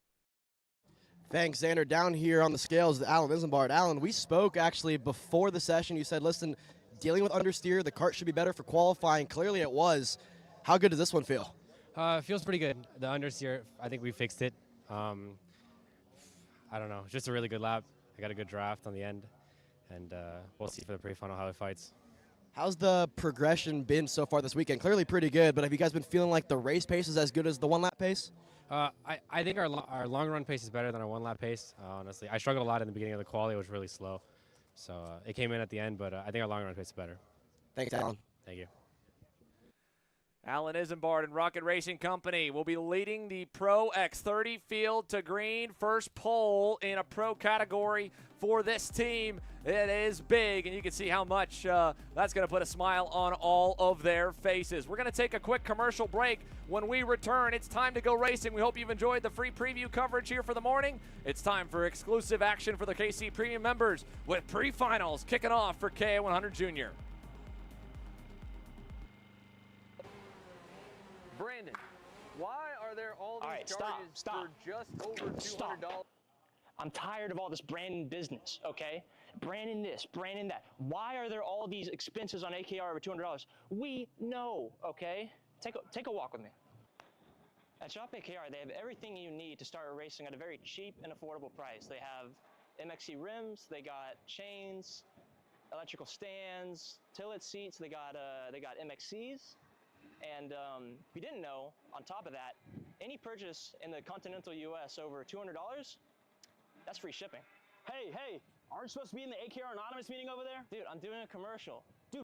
Thanks, Xander. Down here on the scales, Alan Isambard. Alan, we spoke actually before the session. You said, listen, dealing with understeer, the kart should be better for qualifying. Clearly it was. How good does this one feel? It feels pretty good. The understeer, I think we fixed it. I don't know. Just a really good lap. I got a good draft on the end, and we'll see for the pre-final how it fights. How's the progression been so far this weekend? Clearly pretty good, but have you guys been feeling like the race pace is as good as the one-lap pace? I think our long-run pace is better than our one-lap pace, honestly. I struggled a lot in the beginning of the quali. It was really slow. So it came in at the end, but I think our long-run pace is better. Thanks, Alan. Thank you. Alan Isambard and Rocket Racing Company will be leading the Pro X30 field to green. First pole in a pro category for this team. It is big, and you can see how much that's going to put a smile on all of their faces. We're going to take a quick commercial break. When we return, it's time to go racing. We hope you've enjoyed the free preview coverage here for the morning. It's time for exclusive action for the KC Premium members with pre-finals kicking off for KA100 Jr. Brandon, why are there all these charges for just over $200? I'm tired of all this Brandon business, okay? Brandon this, Brandon that. Why are there all these expenses on AKR over $200? We know, okay? Take a walk with me. At Shop AKR, they have everything you need to start racing at a very cheap and affordable price. They have MXC rims, they got chains, electrical stands, tilt seats, they got MXCs. And if you didn't know, on top of that, any purchase in the continental US over $200, that's free shipping. Hey, aren't you supposed to be in the AKR Anonymous meeting over there? Dude, I'm doing a commercial.